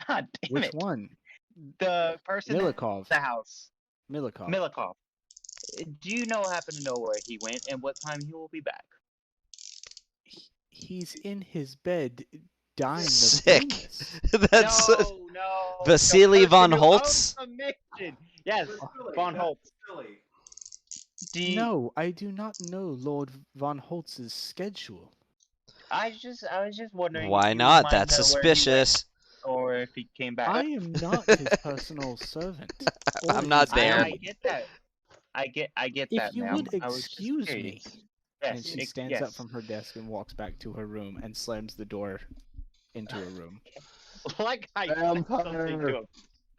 God damn Which it. one? The person in Milikov. the house. Milikov. Milikov. Do you happen to know where he went and what time he will be back? He's in his bed, dying of Sick. illness. That's No. Vasily the von person who Holtz? owns the mission. Yes, Vasily, von that's Holtz. Vasily. Do you, No, I do not know Lord von Holtz's schedule. I was just wondering. Why if you not? might That's know where he went, suspicious. or if he came back. I am not his personal servant. or I'm not his there. I guardian. get that. I get If that, you ma'am. would I was just excuse me. curious. Yes, And she stands up from her desk and walks back to her room and slams the door into her room. like I said something to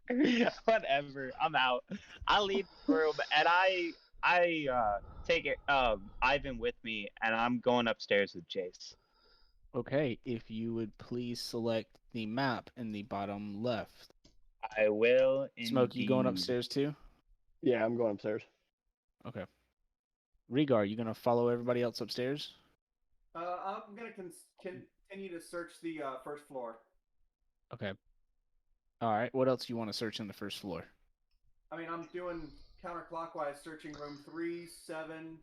him. Whatever. I'm out. I leave the room and I take it Ivan with me and I'm going upstairs with Jace. Okay, if you would please select the map in the bottom left. I will. Smoke, you going indeed. upstairs too? Yeah, I'm going upstairs. Okay. Regar, you gonna follow everybody else upstairs? I'm gonna continue to search the first floor. Okay. Alright, what else do you want to search on the first floor? I mean, I'm doing counterclockwise, searching room 3, 7,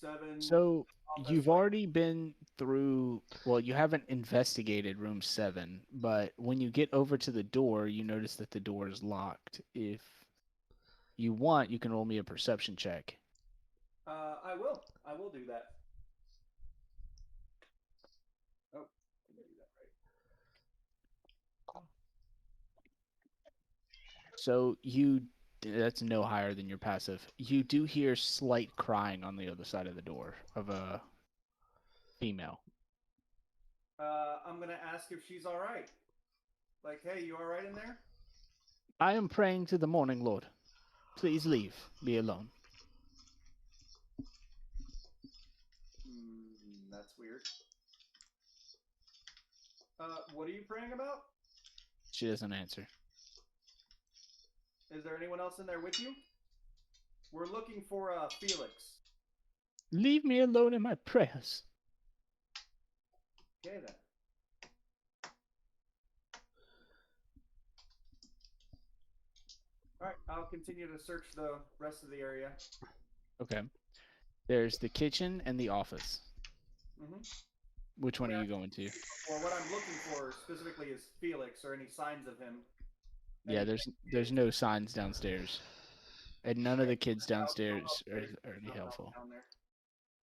7. So, office, you've like- already been through, well, you haven't investigated room 7, but when you get over to the door, you notice that the door is locked. If you want, you can roll me a perception check. I will. I will do that. Oh, I didn't do that right. So, that's no higher than your passive. You do hear slight crying on the other side of the door of a female. I'm gonna ask if she's all right. Like, hey, you all right in there? I am praying to the morning lord. Please leave me alone. That's weird. What are you praying about? She doesn't answer. Is there anyone else in there with you? We're looking for Felix. Leave me alone in my prayers. Okay then. Alright, I'll continue to search the rest of the area. Okay. There's the kitchen and the office. Mm-hmm. Which one are Yeah. you going to? Or what I'm looking for specifically is Felix or any signs of him. Yeah, Any- there's no signs downstairs. And none of the kids I'll go downstairs upstairs, are any I'll helpful. down there.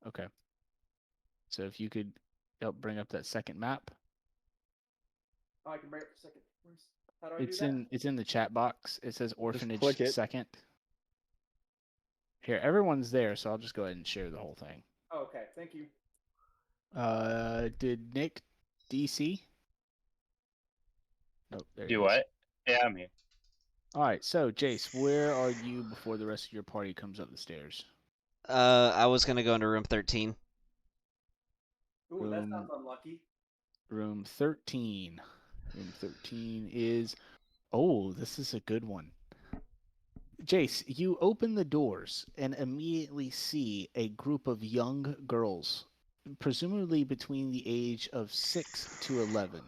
Okay. So if you could help bring up that second map. Oh, I can bring it for a second. How do I do It's that? it's in the chat box. It says orphanage click it. second. Here, everyone's there, so I'll just go ahead and share the whole thing. Oh, okay, thank you. Did Nick DC? Nope. There he Do is. what? Yeah, I'm here. All right, so Jace, where are you before the rest of your party comes up the stairs? I was gonna go into room 13. Ooh, that Room- sounds unlucky. Room 13. Room 13 is. Oh, this is a good one. Jace, you open the doors and immediately see a group of young girls, presumably between the age of 6 to 11,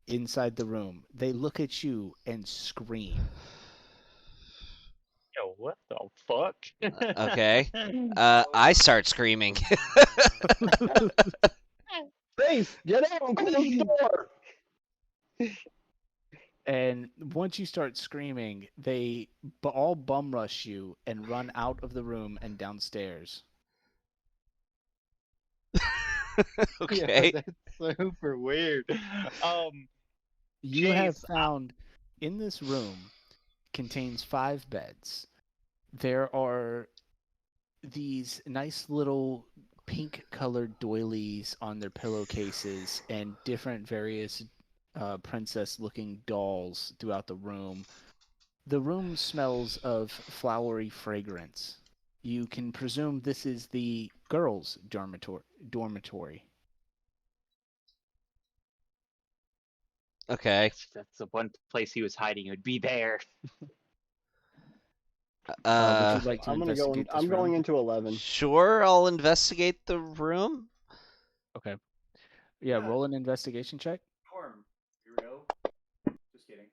inside the room. They look at you and scream. Yo, what the fuck? Okay. I start screaming. Grace, get out and close the door! And once you start screaming, they all bum rush you and run out of the room and downstairs. Okay. Yeah, that's super weird. You have Jeez, found in this room contains 5 beds. There are these nice little pink colored doilies on their pillowcases and different various princess looking dolls throughout the room. The room smells of flowery fragrance. You can presume this is the girls' dormitory. Okay. That's the one place he was hiding. It would be there. Would you like to I'm gonna go. investigate this I'm going room? into 11. Sure, I'll investigate the room. Yeah, Yeah. roll an investigation check. Norm. Here we go. Just kidding.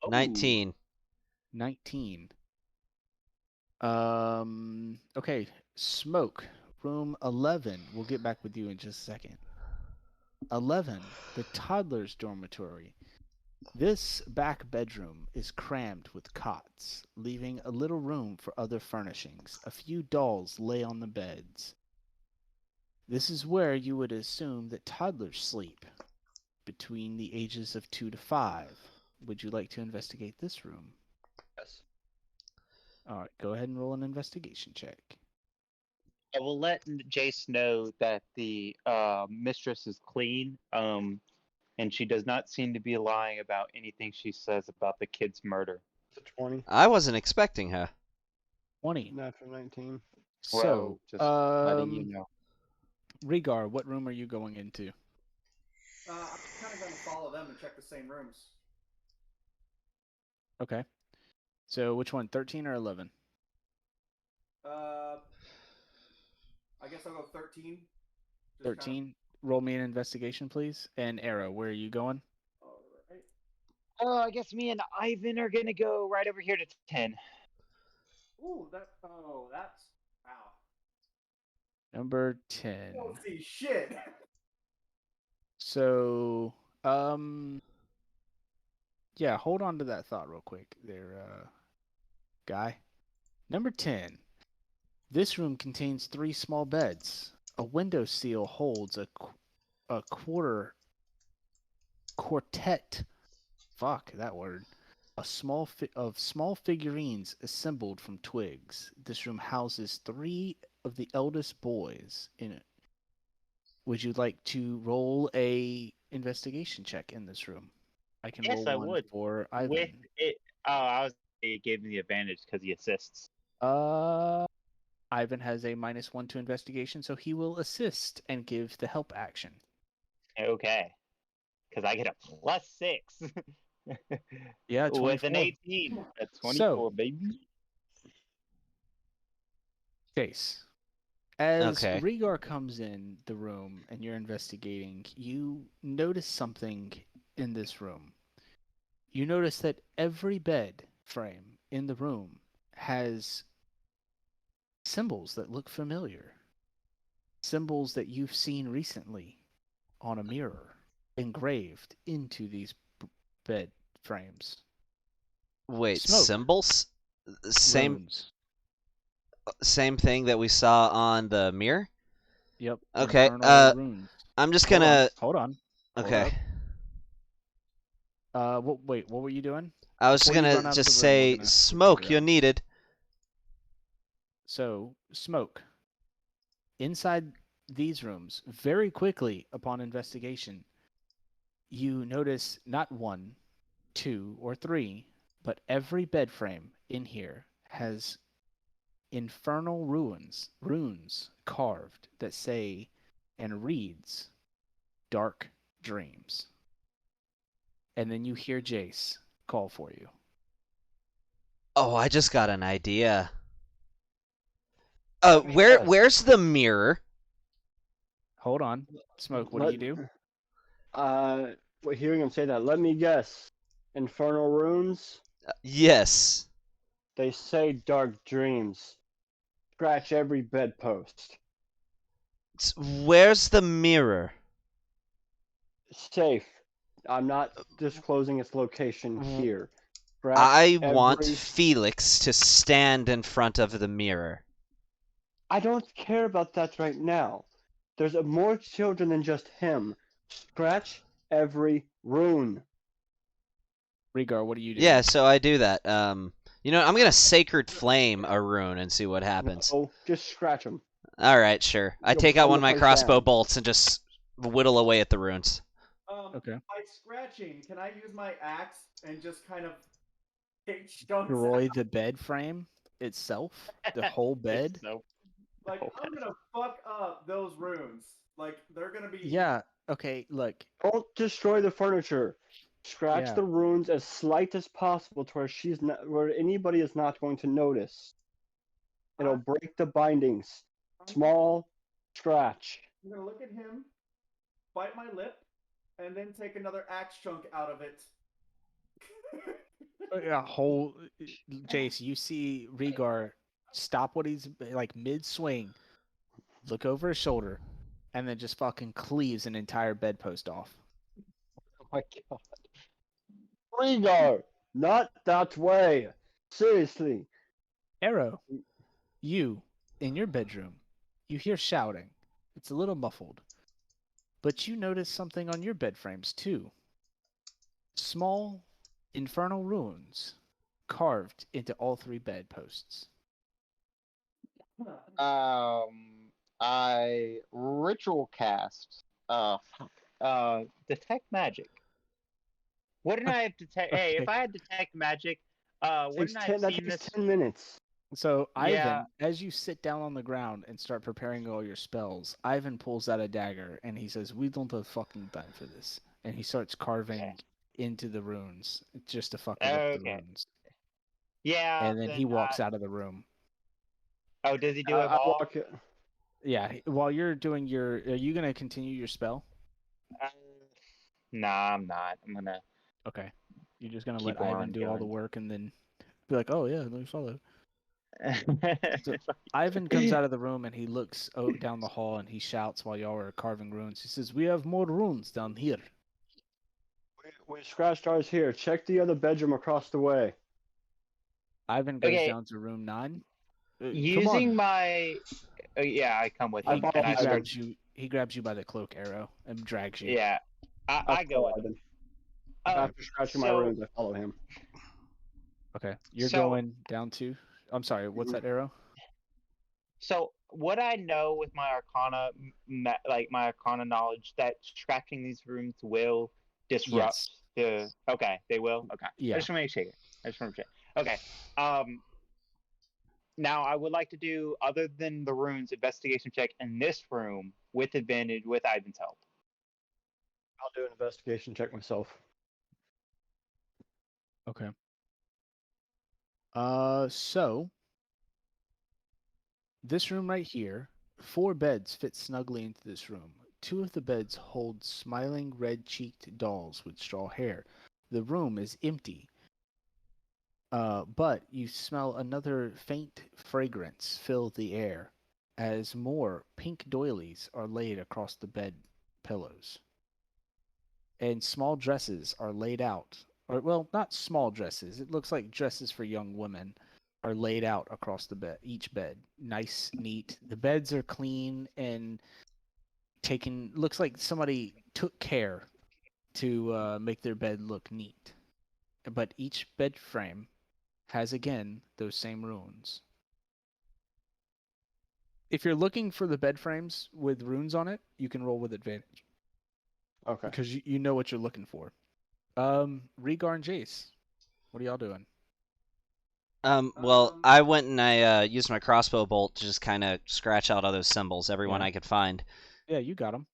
19. 19. Okay, Smoke, room 11. We'll get back with you in just a second. 11, the toddler's dormitory. This back bedroom is crammed with cots, leaving a little room for other furnishings. A few dolls lay on the beds. This is where you would assume that toddlers sleep, between the ages of 2 to 5. Would you like to investigate this room? Yes. All right, go ahead and roll an investigation check. I will let Jace know that the mistress is clean, and she does not seem to be lying about anything she says about the kid's murder. It's a 20. I wasn't expecting her. 20. Natural 19. So, just letting you know. Rhaegar, what room are you going into? I'm kind of going to follow them and check the same rooms. Okay. So, which one, 13 or 11? I guess I'll go 13. Just 13. Roll me an investigation, please. And Arrow, where are you going? Alright. I guess me and Ivan are gonna go right over here to 10. Ooh, that's wow. Number 10. Don't see shit. So, yeah, hold on to that thought real quick there, guy. Number 10. This room contains 3 small beds. A window sill holds a quartet. Fuck that word. Small figurines assembled from twigs. This room houses 3 of the eldest boys in it. Would you like to roll a investigation check in this room? I can Yes, roll I one would. for Ivan. With it, it gave me the advantage because he assists. Ivan has a -1 to investigation, so he will assist and give the help action. Okay, because I get a +6. Yeah, 24. With an 18, that's 24, So, baby. Chase, as Okay. Rhaegar comes in the room and you're investigating, you notice something in this room. You notice that every bed frame in the room has symbols that look familiar. Symbols that you've seen recently on a mirror engraved into these bed frames. Wait, Smoke. symbols? Runes. Same thing that we saw on the mirror? Yep. Okay, Infernal runes. I'm just Hold gonna... Hold on. Okay. Wait, what were you doing? I was just Before you run gonna out of just the room, we're say, gonna Smoke, figure you're out. needed. So, Smoke. Inside these rooms, very quickly upon investigation, you notice not 1, 2, or 3, but every bed frame in here has infernal runes carved that say and reads dark dreams. And then you hear Jace call for you. Oh, I just got an idea. Yes. Where's the mirror? Hold on. Smoke, what do you do? Hearing him say that, let me guess. Infernal runes? Yes. They say dark dreams. Scratch every bedpost. Where's the mirror? Safe. I'm not disclosing its location here. Scratch I want every- Felix to stand in front of the mirror. I don't care about that right now. There's more children than just him. Scratch every rune. Rhaegar, what do you do? Yeah, so I do that. You know, I'm gonna Sacred Flame a rune and see what happens. Oh, just scratch them. All right, sure. I You'll take out burn one of the my place crossbow down. bolts and just whittle away at the runes. Okay. By scratching, can I use my axe and just kind of take chunks Destroy out? the bed frame itself? The whole bed? So, Like, I'm gonna fuck up those runes. Like, they're gonna be... Yeah. Okay, look. Don't destroy the furniture. Scratch Yeah. the runes as slight as possible to where anybody is not going to notice. It'll break the bindings. Small scratch. I'm gonna look at him, bite my lip, and then take another axe chunk out of it. A whole Jace, you see Rhaegar stop what he's like mid swing, look over his shoulder, and then just fucking cleaves an entire bedpost off. Oh my god. Rhaegar! Not that way! Seriously. Arrow, you in your bedroom, you hear shouting. It's a little muffled, but you notice something on your bed frames too. Small infernal runes carved into all 3 bedposts. I ritual cast. Detect magic. Wouldn't I have detect? Hey, if Okay. I had detect magic, That wouldn't I have takes seen this? 10 minutes. So Yeah. Ivan, as you sit down on the ground and start preparing all your spells, Ivan pulls out a dagger and he says, "We don't have fucking time for this." And he starts carving Okay. into the runes just to fuck with the Okay. runes. Yeah. And then he walks out of the room. Oh, does he do it I all? walk it. Yeah. While you're doing your, are you gonna continue your spell? Nah, I'm not. I'm gonna. Okay. You're just gonna Keep let Ivan on do all the going. work and then be like, "Oh yeah, we saw that." So It's like- Ivan comes out of the room and he looks down the hall and he shouts while y'all are carving runes. He says, "We have more runes down here." We scratched ours here. Check the other bedroom across the way. Ivan goes Okay. down to room 9. Come Using on. my. Yeah, I come with I him, follow and I Ivan. start. He grabs you by the cloak, Arrow, and drags you. Yeah, I go follow with him. Ivan. After scratching my runes, I follow him. Okay. You're So- going down to. I'm sorry. What's that, Arrow? So would I know with my Arcana, like my Arcana knowledge, that scratching these runes will disrupt the? Okay, they will. Okay. Yeah. I just want to make sure. Okay. Now I would like to do, other than the runes, investigation check in this room with advantage with Ivan's help. I'll do an investigation check myself. Okay. So this room right here, 4 beds fit snugly into this room. 2 of the beds hold smiling red-cheeked dolls with straw hair. The room is empty. But you smell another faint fragrance fill the air as more pink doilies are laid across the bed pillows. And small dresses are laid out. Or, well, not small dresses. It looks like dresses for young women are laid out across the bed, each bed. Nice, neat. The beds are clean and taken. Looks like somebody took care to make their bed look neat. But each bed frame has again those same runes. If you're looking for the bed frames with runes on it, you can roll with advantage Okay. because you know what you're looking for. Rhaegar and Jace, what are y'all doing? Well, I went and I used my crossbow bolt to just kind of scratch out all those symbols, everyone Yeah. I could find. Yeah, you got them.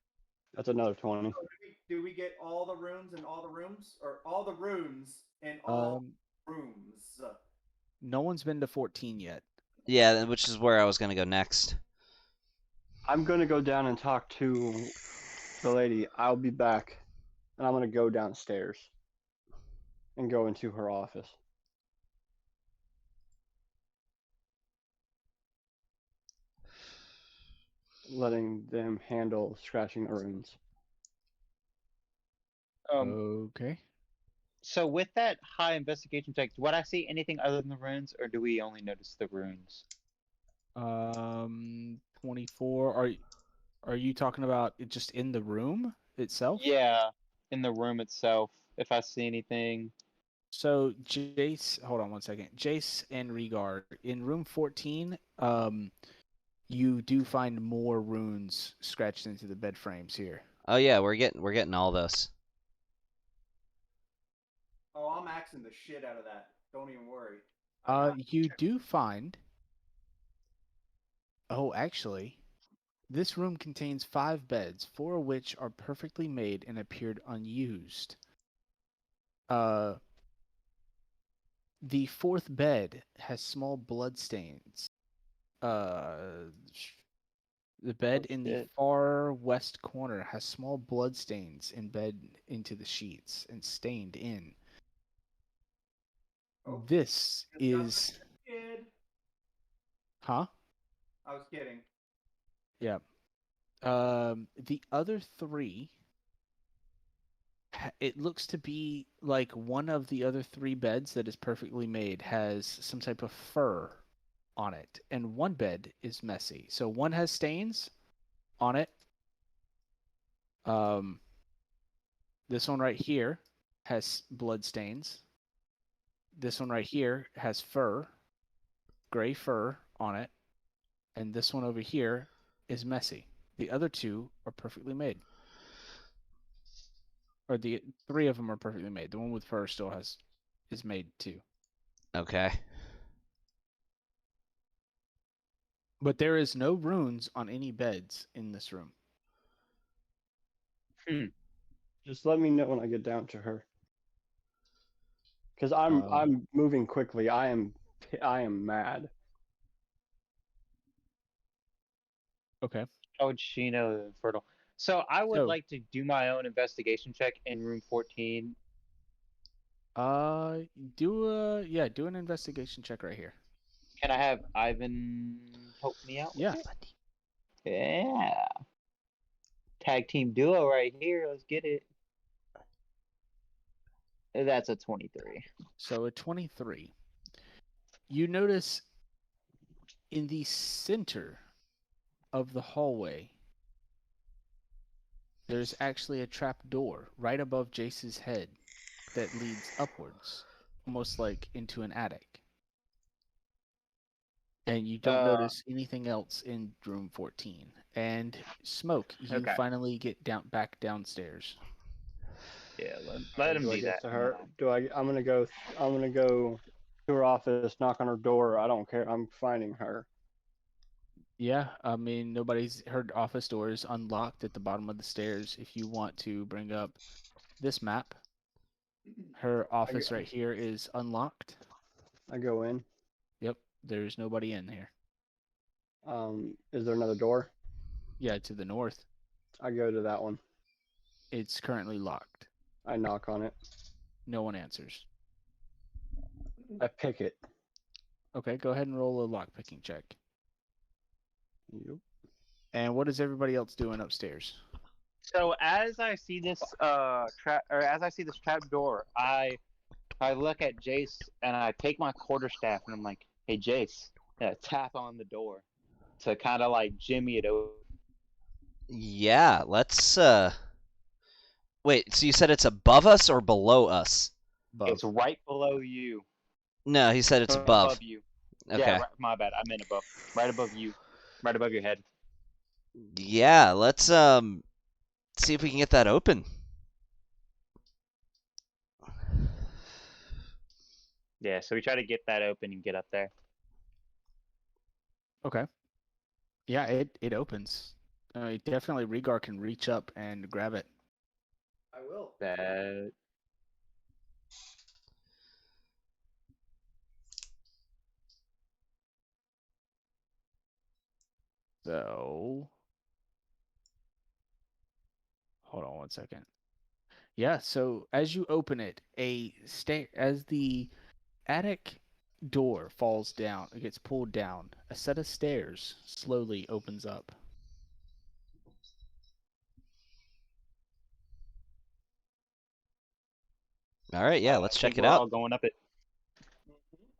That's another 20. So do we get all the runes in all the rooms, or all the runes in all rooms? No one's been to 14 yet. Yeah, which is where I was gonna go next. I'm going to go down and talk to the lady. I'll be back. And I'm going to go downstairs and go into her office. Letting them handle scratching the runes. Okay. So with that high investigation check, would I see anything other than the runes, or do we only notice the runes? 24. Are you talking about it just in the room itself? Yeah, in the room itself. If I see anything. So Jace, hold on one second. Jace and Rhaegar in room 14. You do find more runes scratched into the bed frames here. Oh yeah, we're getting all this. Oh, I'm axing the shit out of that. Don't even worry. You do find. Oh, actually, This room contains 5 beds, 4 of which are perfectly made and appeared unused. The 4th bed has small blood stains. The bed in the shit. far west corner has small blood stains embed into the sheets and stained in. Oh, This is... Kid. Huh? I was kidding. Yeah. The other 3, it looks to be like one of the other 3 beds that is perfectly made has some type of fur on it, and one bed is messy. So one has stains on it. This one right here has blood stains. This one right here has fur, gray fur on it, and this one over here is messy. The other 2 are perfectly made. Or the 3 of them are perfectly made. The one with fur still is made too. Okay. But there is no runes on any beds in this room. Just let me know when I get down to her. Because I'm moving quickly. I am mad. Okay. How would she know the Infernal? So I would So- like to do my own investigation check in room 14. Do an investigation check right here. Can I have Ivan help me out? with Yeah. it? Yeah. Tag team duo right here. Let's get it. That's a 23. So a 23. You notice in the center of the hallway, there's actually a trap door right above Jace's head that leads upwards, almost like into an attic. And you don't notice anything else in room 14. And Smoke, you Okay. finally get back downstairs. Yeah, let him Do I do get that. to her? I'm gonna go to her office, knock on her door. I don't care. I'm finding her. Yeah, I mean, her office door is unlocked at the bottom of the stairs. If you want to bring up this map, her office right here is unlocked. I go in. Yep, there's nobody in here. Is there another door? Yeah, to the north, I go to that one. it's currently locked. I knock on it. No one answers. I pick it. Okay, go ahead and roll a lockpicking check. Yep. And what is everybody else doing upstairs? So as I see this trap door, I look at Jace and I take my quarterstaff and I'm like, "Hey Jace," and I tap on the door to kind of like jimmy it open. Yeah, let's wait, so you said it's above us or below us? Above. It's right below you. No, he said it's Or above. you. Okay. Yeah, right, my bad. I meant above. Right above you. Right above your head. Yeah, let's see if we can get that open. Yeah, so we try to get that open and get up there. Okay. Yeah, it opens. Definitely Rhaegar can reach up and grab it. I will. That So, hold on one second. Yeah, so as you open it, as the attic door falls down, it gets pulled down, a set of stairs slowly opens up. All right, yeah, let's I check think it we're out. all going up it.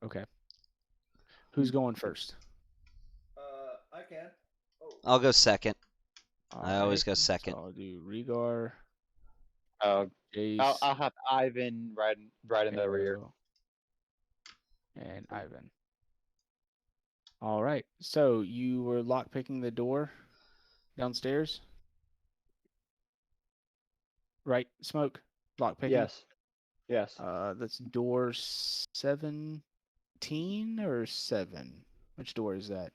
Okay. Who's going first? I can. Oh. I'll go second. I always Alright, go second. So I'll do Rhaegar, Jace, I'll have Ivan right in the rear. Arrow, and Ivan. All right. So you were lockpicking the door downstairs, right? Smoke, lockpicking. Yes. Yes. That's door 17 or 7. Which door is that?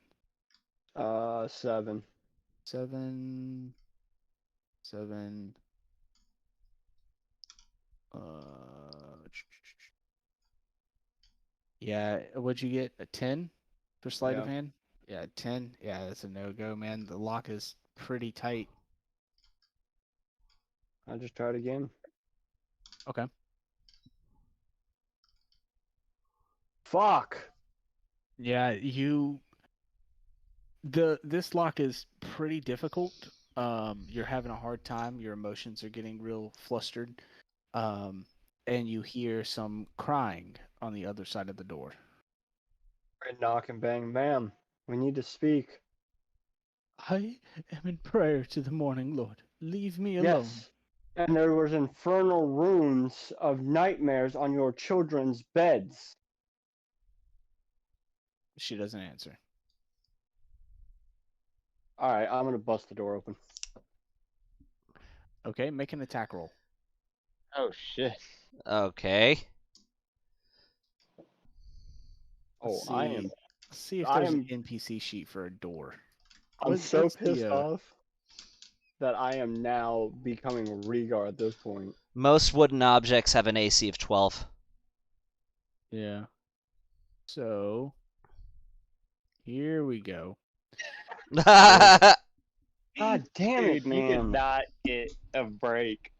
7. 7, 7. Yeah, what'd you get? A 10 for sleight of Yeah. hand? Yeah, 10. Yeah, that's a no-go, man. The lock is pretty tight. I'll just try it again. Okay. Fuck. Yeah, this lock is pretty difficult. You're having a hard time. Your emotions are getting real flustered. And you hear some crying on the other side of the door. Red knock and bang bam. We need to speak. I am in prayer to the morning, Lord. Leave me alone. Yes. And there was infernal runes of nightmares on your children's beds. She doesn't answer. All right, I'm gonna bust the door open. Okay, make an attack roll. Oh shit. Okay. Oh, Let's I see- am. See if I there's am- an NPC sheet for a door. I'm What's- so what's the, pissed off that I am now becoming Rhaegar at this point. Most wooden objects have an AC of 12. Yeah. So here we go. God damn Dude, it, you did man! not get a break.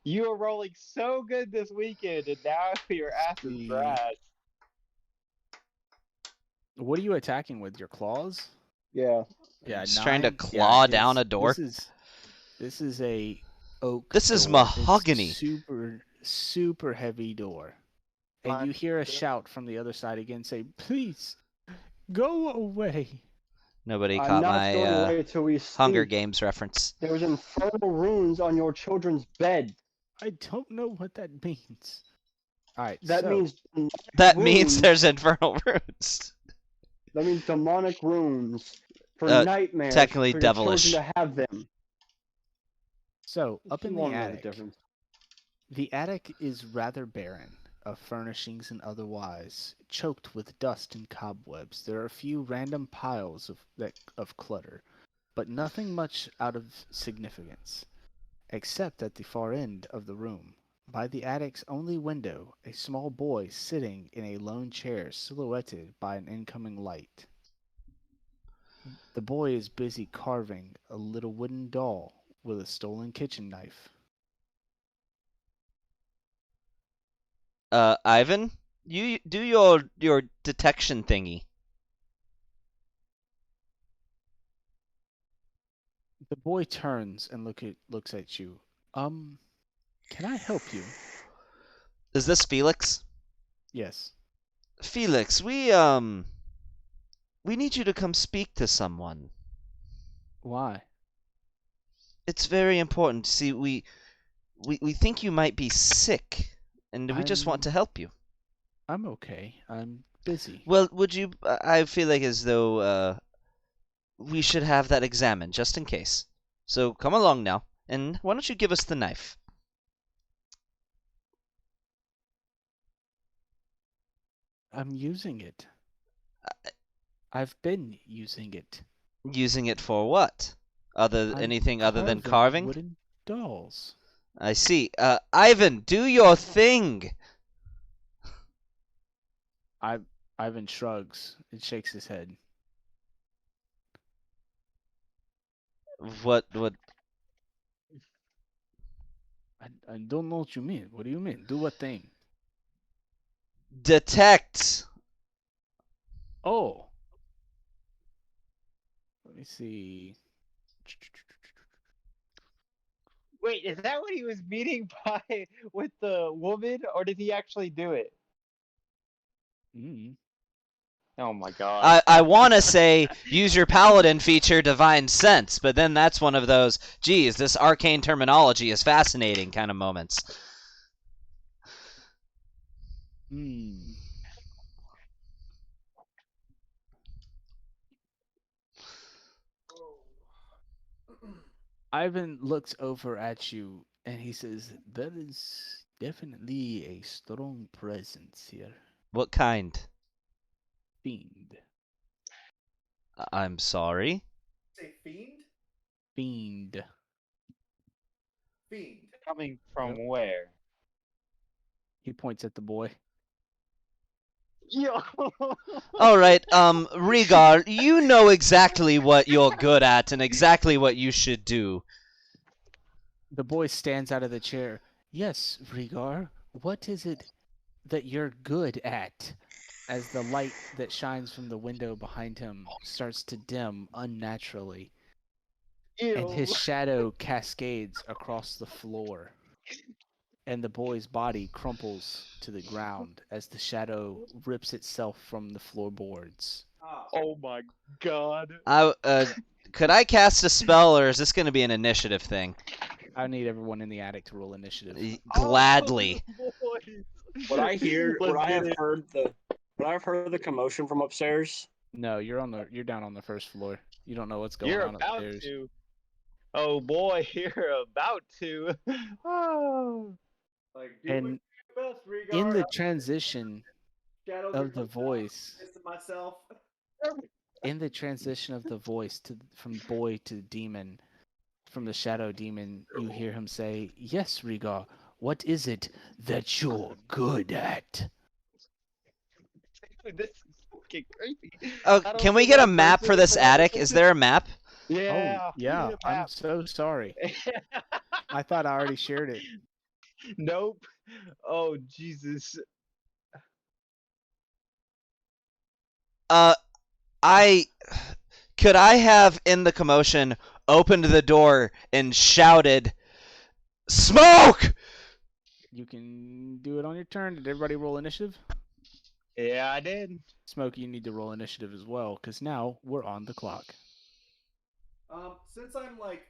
You were rolling so good this weekend, and now your ass is See. trash. What are you attacking with? Your claws? Yeah. Yeah, Just trying to 9. claw Yeah, down it's- a door? This is a oak. This is door. It's mahogany. super heavy door. And Fine. you hear a shout from the other side again, say, "Please, go away." Nobody I'm caught not my going away till we Hunger speak. Games reference. There was infernal runes on your children's bed. I don't know what that means. All right, That so, means That means runes. there's infernal runes. That means demonic runes for nightmares. technically for devilish. Your children to have them. up You in the won't know attic. difference. The attic is rather barren of furnishings and otherwise, choked with dust and cobwebs. There are a few random piles of clutter, but nothing much out of significance, except at the far end of the room. By the attic's only window, a small boy sitting in a lone chair silhouetted by an incoming light. The boy is busy carving a little wooden doll with a stolen kitchen knife. Ivan, you do your detection thingy. The boy turns and looks at you. Can I help you? Is this Felix? Yes. Felix, we need you to come speak to someone. Why? It's very important. See, we think you might be sick, and we just want to help you. I'm okay. I'm busy. Well, would you? I feel like as though we should have that examined just in case. So come along now, and why don't you give us the knife? I'm using it. I've been using it. Using it for what? I'm Anything other than carving? Wooden dolls. I see. Ivan, do your thing. Ivan shrugs and shakes his head. What? I don't know what you mean. What do you mean? Do what thing? Detect. Oh. Let me see. Wait, is that what he was meaning by with the woman, or did he actually do it? Mm. Oh my god. I want to say use your paladin feature, divine sense, but then that's one of those, geez, this arcane terminology is fascinating kind of moments. Hmm. Ivan looks over at you and he says, "There is definitely a strong presence here. What kind? Fiend." I'm sorry. Say fiend? Fiend. Fiend. Coming from Yep. where? He points at the boy. Yo. All right, Rhaegar, you know exactly what you're good at and exactly what you should do. The boy stands out of the chair. Yes, Rhaegar, what is it that you're good at? As the light that shines from the window behind him starts to dim unnaturally, and his shadow cascades across the floor, and the boy's body crumples to the ground as the shadow rips itself from the floorboards. Oh my god. Could I cast a spell, or is this going to be an initiative thing? I need everyone in the attic to roll initiative. Gladly. Oh, boys. Would I hear? Let's Would I get have it. heard the? Would I have heard the commotion from upstairs? No, you're down on the first floor. You don't know what's going You're on about upstairs. to. Oh boy, you're about to. Oh. Like, do And your best, Rhaegar. in the transition Shadows of are the coming out. voice, Pissing myself. in the transition of the voice from boy to demon, from the shadow demon, you hear him say, "Yes, Rhaegar, what is it that you're good at?" This is fucking creepy. Oh, I don't can we know get a that map for person this is attic? Is there a map? Yeah. Oh, yeah, we need a I'm map. so sorry. I thought I already shared it. Nope. Oh Jesus. Could I have, in the commotion, opened the door and shouted, "Smoke!" You can do it on your turn. Did everybody roll initiative? Yeah, I did. Smokey, you need to roll initiative as well, because now we're on the clock. Since I'm like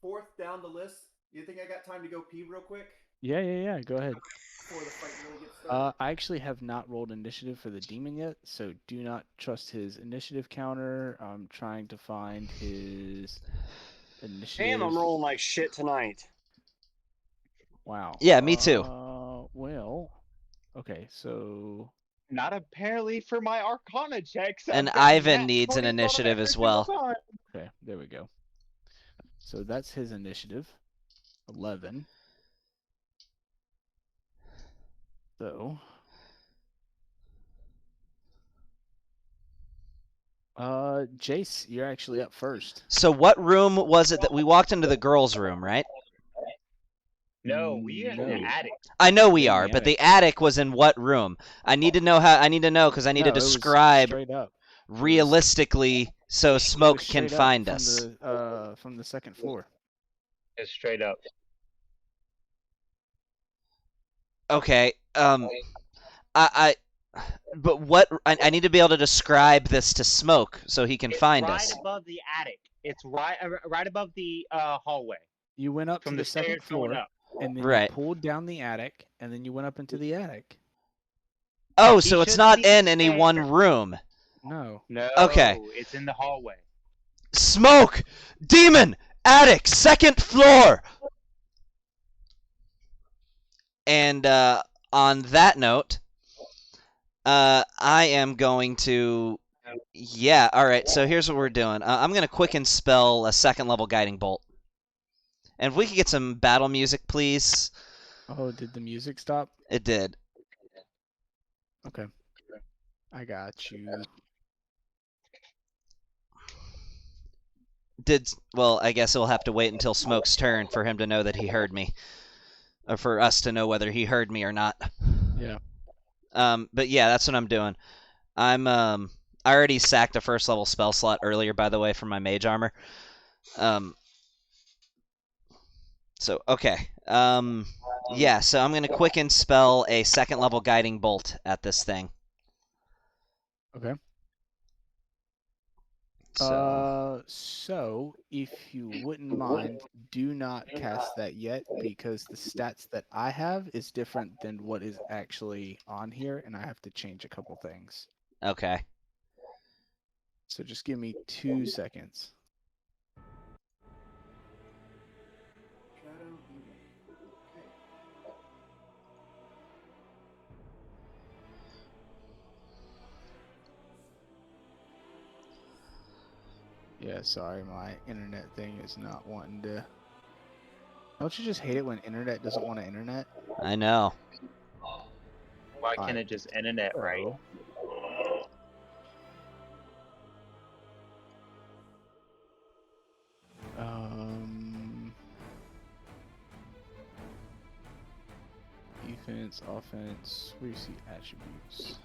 fourth down the list, you think I got time to go pee real quick Yeah. Go ahead. before the fight really gets started? I actually have not rolled initiative for the demon yet, so do not trust his initiative counter. I'm trying to find his initiative. Damn, I'm rolling like shit tonight. Wow. Yeah, me too. Well, okay, so Not apparently for my Arcana checks. And I've got Ivan nat needs an 20s on them initiative every as single well. time. okay, there we go. So that's his initiative, 11. So, Jace, you're actually up first. So what room was it that we walked into? The girls' room, right? No, we are in the No. attic. I know we In the are, but attic. the attic was in what room? I need to know because I need No, to it was describe straight up. realistically so It was Smoke can straight up find from us. from the second floor. It's straight up. Okay. But what? I need to be able to describe this to Smoke so he can It's find right us. above the attic. It's right above the hallway. You went up From to the the second stairs going floor, up. and then Right. you pulled down the attic, and then you went up into the attic. Oh, He so it's should not see the in any one stairs. room. No. No, Okay. it's in the hallway. Smoke! Demon! Attic! Second floor! And on that note, I am going to... Yeah, alright, so here's what we're doing. I'm going to quicken spell a second level guiding bolt. And if we could get some battle music, please. Oh, did the music stop? It did. Okay. I got you. Well, I guess we'll have to wait until Smoke's turn for him to know that he heard me. Or for us to know whether he heard me or not. Yeah. But yeah, that's what I'm doing. I already sacked a first level spell slot earlier, by the way, from my mage armor. So, okay. Yeah, so I'm going to quicken spell a second level guiding bolt at this thing. Okay. So if you wouldn't mind, do not cast that yet because the stats that I have is different than what is actually on here, and I have to change a couple things. Okay. So just give me 2 seconds. Shadow Demon. Okay. Yeah, sorry, my internet thing is not wanting to. Don't you just hate it when internet doesn't want to internet? I know. Why Alright, can't it just internet right? so- Defense, offense. Where do you see attributes?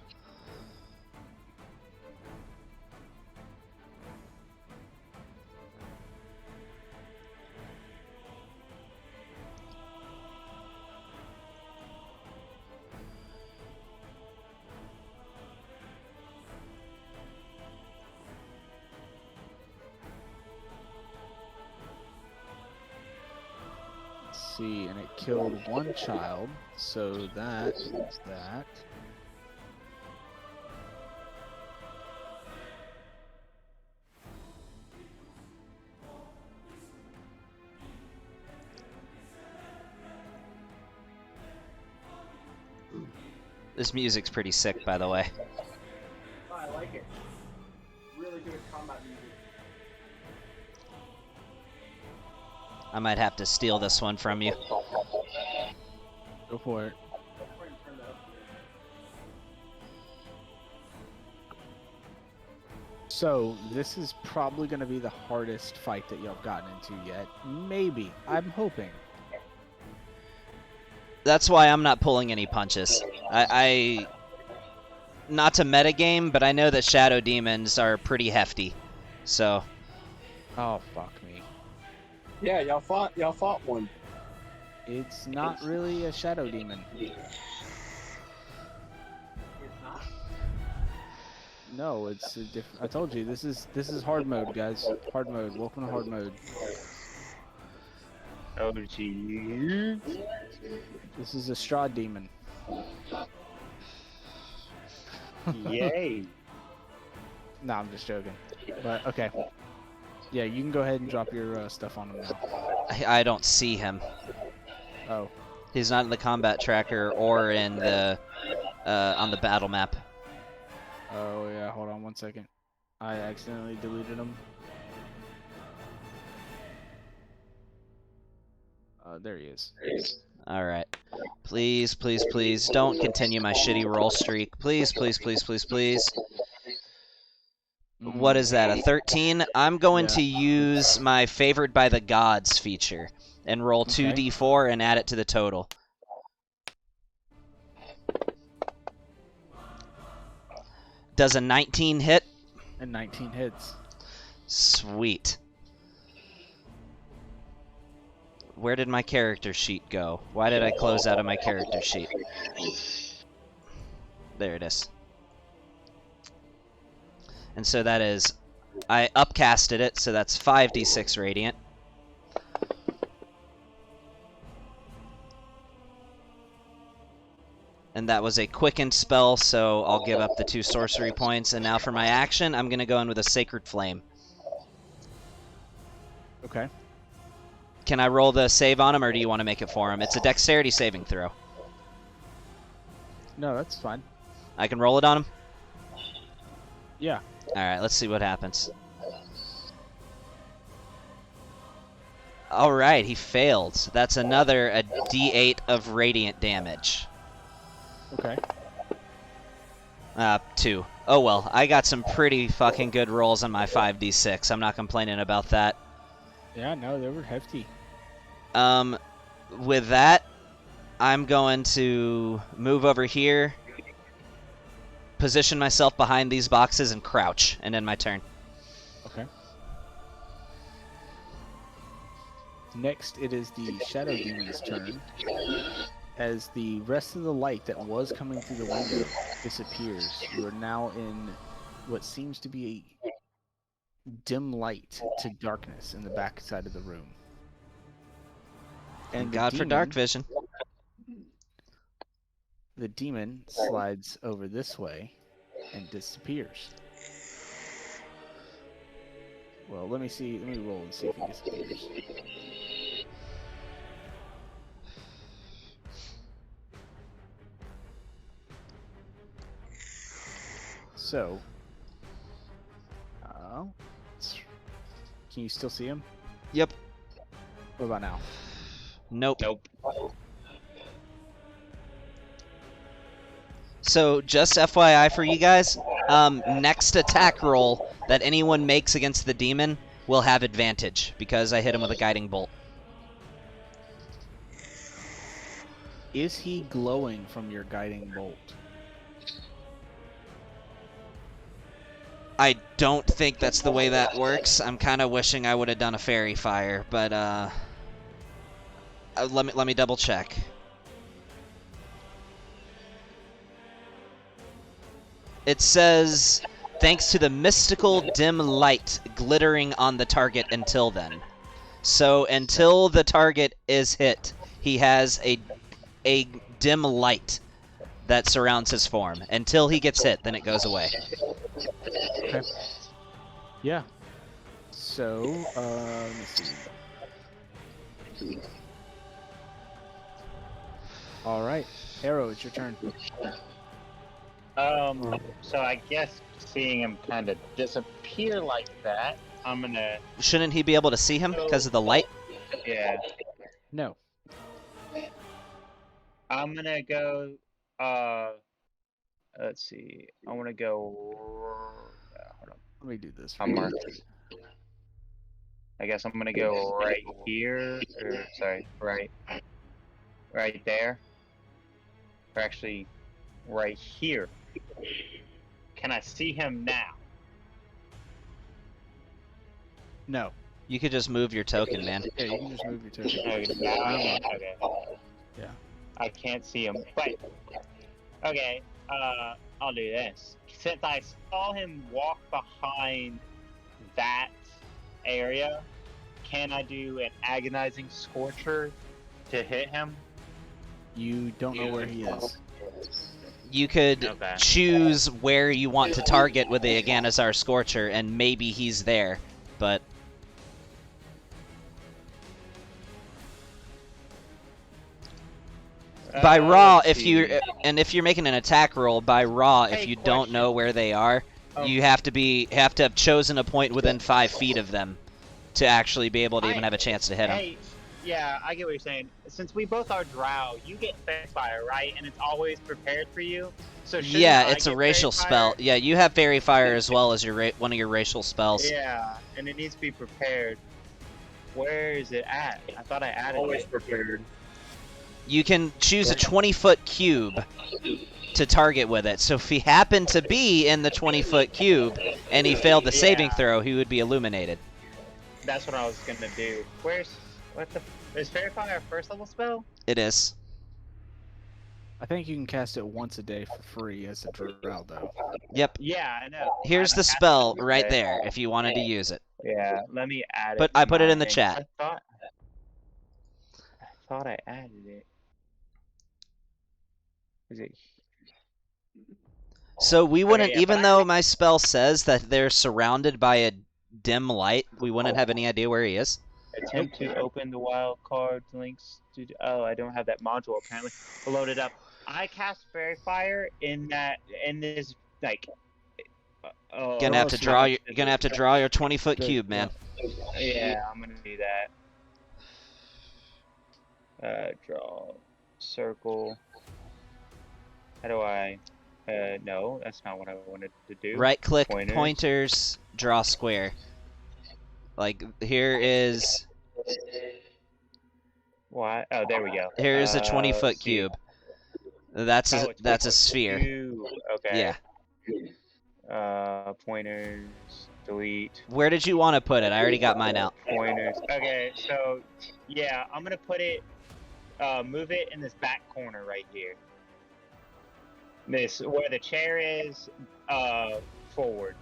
See, and it killed one child, so that is that. This music's pretty sick, by the way. I like it. Really good combat music. I might have to steal this one from you. Go for it. So, this is probably going to be the hardest fight that y'all have gotten into yet. Maybe. I'm hoping. That's why I'm not pulling any punches. I not to metagame, but I know that Shadow Demons are pretty hefty. So, Oh, fuck me. Yeah, y'all fought one. It's not really a shadow demon. No, it's a different. I told you this is hard mode, guys. Hard mode. Welcome to hard mode. Oh, gee. This is a straw demon. Yay. No, I'm just joking. But okay. Yeah, you can go ahead and drop your stuff on him now. I don't see him. Oh, He's not in the combat tracker or in the on the battle map. oh yeah. Hold on one second. I accidentally deleted him. There he is. All right. Please, please, please don't continue my shitty roll streak. Please, please, please, please, please. What is that, a 13? I'm going Yeah. to use my Favored by the Gods feature and roll Okay. 2d4 and add it to the total. Does a 19 hit? And 19 hits. Sweet. Where did my character sheet go? Why did I close out of my character sheet? There it is. And so that is, I upcasted it, so that's 5d6 radiant. And that was a quickened spell, so I'll give up the 2 sorcery points. And now for my action, I'm going to go in with a Sacred Flame. Okay. Can I roll the save on him, or do you want to make it for him? It's a dexterity saving throw. No, that's fine. I can roll it on him? Yeah. Alright, let's see what happens. Alright, he failed. That's another a d8 of radiant damage. Okay. 2. Oh well, I got some pretty fucking good rolls on my 5d6. I'm not complaining about that. Yeah, no, they were hefty. With that, I'm going to move over here, position myself behind these boxes, and crouch, and end my turn. Okay. Next, it is the Shadow Demon's turn. As the rest of the light that was coming through the window disappears, you are now in what seems to be a dim light to darkness in the back side of the room. Thank the God for demon- dark vision. The demon slides over this way and disappears. Well, let me roll and see if he disappears. So, Can you still see him? Yep. What about now? Nope. Nope. So just FYI for you guys, next attack roll that anyone makes against the demon will have advantage because I hit him with a guiding bolt. Is he glowing from your guiding bolt? I don't think that's the way that works. I'm kind of wishing I would have done a fairy fire, but let me double check. It says, thanks to the mystical dim light glittering on the target until then. So until the target is hit, he has a dim light that surrounds his form. Until he gets hit, then it goes away. Okay. Yeah. So, let me see. All right, Arrow, it's your turn. So I guess seeing him kind of disappear like that, I'm gonna. Shouldn't he be able to see him because of the light? Yeah. No. I'm gonna go. Let's see. I want to go. Hold on. Let me do this. I'm marked. I guess I'm gonna go right here. Or sorry, right there. Or actually, right here. Can I see him now? No. You could just move your token, man. Yeah, you can just move your token. Okay. Yeah. I can't see him. But okay, I'll do this. Since I saw him walk behind that area, can I do an agonizing scorcher to hit him? You don't know where he is. You could Okay. choose where you want to target with the Aganazar Scorcher, and maybe he's there, but... By raw, let's if you see. if you're making an attack roll by raw, if Hey, you don't question. know where they are, Oh. you have to have chosen a point within 5 feet of them to actually be able to even have a chance to hit them. Hey, yeah, I get what you're saying. Since we both are drow, you get Fairy Fire, right? And it's always prepared for you. So shouldn't Yeah, I it's a get racial Fairy spell. Fire? Yeah, you have Fairy Fire as well as your one of your racial spells. Yeah, and it needs to be prepared. Where is it at? I thought I added Always it. prepared. You can choose a 20-foot cube to target with it. So if he happened to be in the 20-foot cube and he failed the saving Yeah. throw, he would be illuminated. That's what I was gonna do. Is Fairy Fire a first level spell? It is. I think you can cast it once a day for free as a drow, though. Yep. Yeah, I know. Here's I the haven't cast spell it right yet. there if you wanted to use it. Yeah, let me add it. But to I put it my in the thing. chat. I thought I added it. Is it? So we wouldn't, yeah, even but though my spell says that they're surrounded by a dim light, we wouldn't have any idea where he is. Attempt to open the wild card links to. Oh, I don't have that module apparently. I'll load it up. I cast Fairy Fire in this like. Gonna have to it's draw not- your, you're gonna have to draw your 20-foot cube, man. Yeah, I'm gonna do that. Draw circle. How do I? No, that's not what I wanted to do. Right-click, Pointers. pointers, draw square. Like here is Why? Oh, there we go. here's a 20-foot let's see. cube. That's Oh, a it's that's a 20-foot sphere. cube. Okay. Yeah. Pointers. Delete. Where did you want to put it? I already got mine out. Pointers. Okay, so yeah, I'm gonna put it. Move it in this back corner right here. This where the chair is. Forward.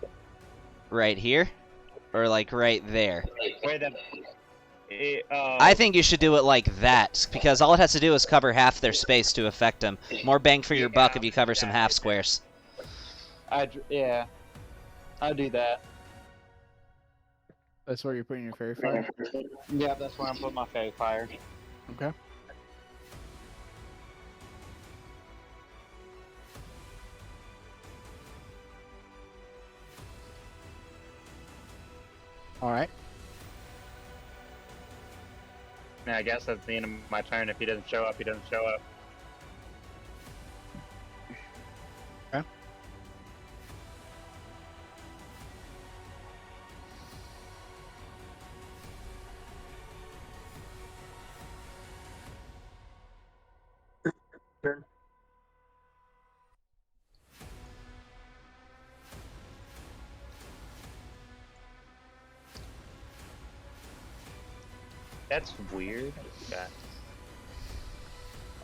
Right here, or like right there. Where the. I think you should do it like that because all it has to do is cover half their space to affect them. More bang for your buck if you cover some half squares. Yeah. I'll do that. That's where you're putting your fairy fire. Yeah, that's where I'm putting my Fairy Fire. Okay. All right. Yeah, I guess that's the end of my turn. If he doesn't show up, he doesn't show up. Turn. That's weird. Yeah.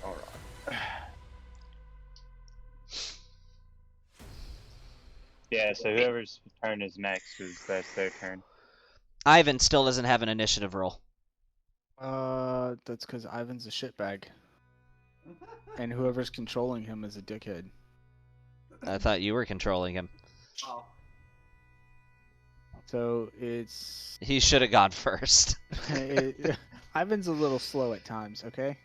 Alright. Yeah, so whoever's turn is next, that's their turn. Ivan still doesn't have an initiative roll. That's because Ivan's a shitbag, and whoever's controlling him is a dickhead. I thought you were controlling him. Oh. So it's He should have gone first. Ivan's a little slow at times. Okay.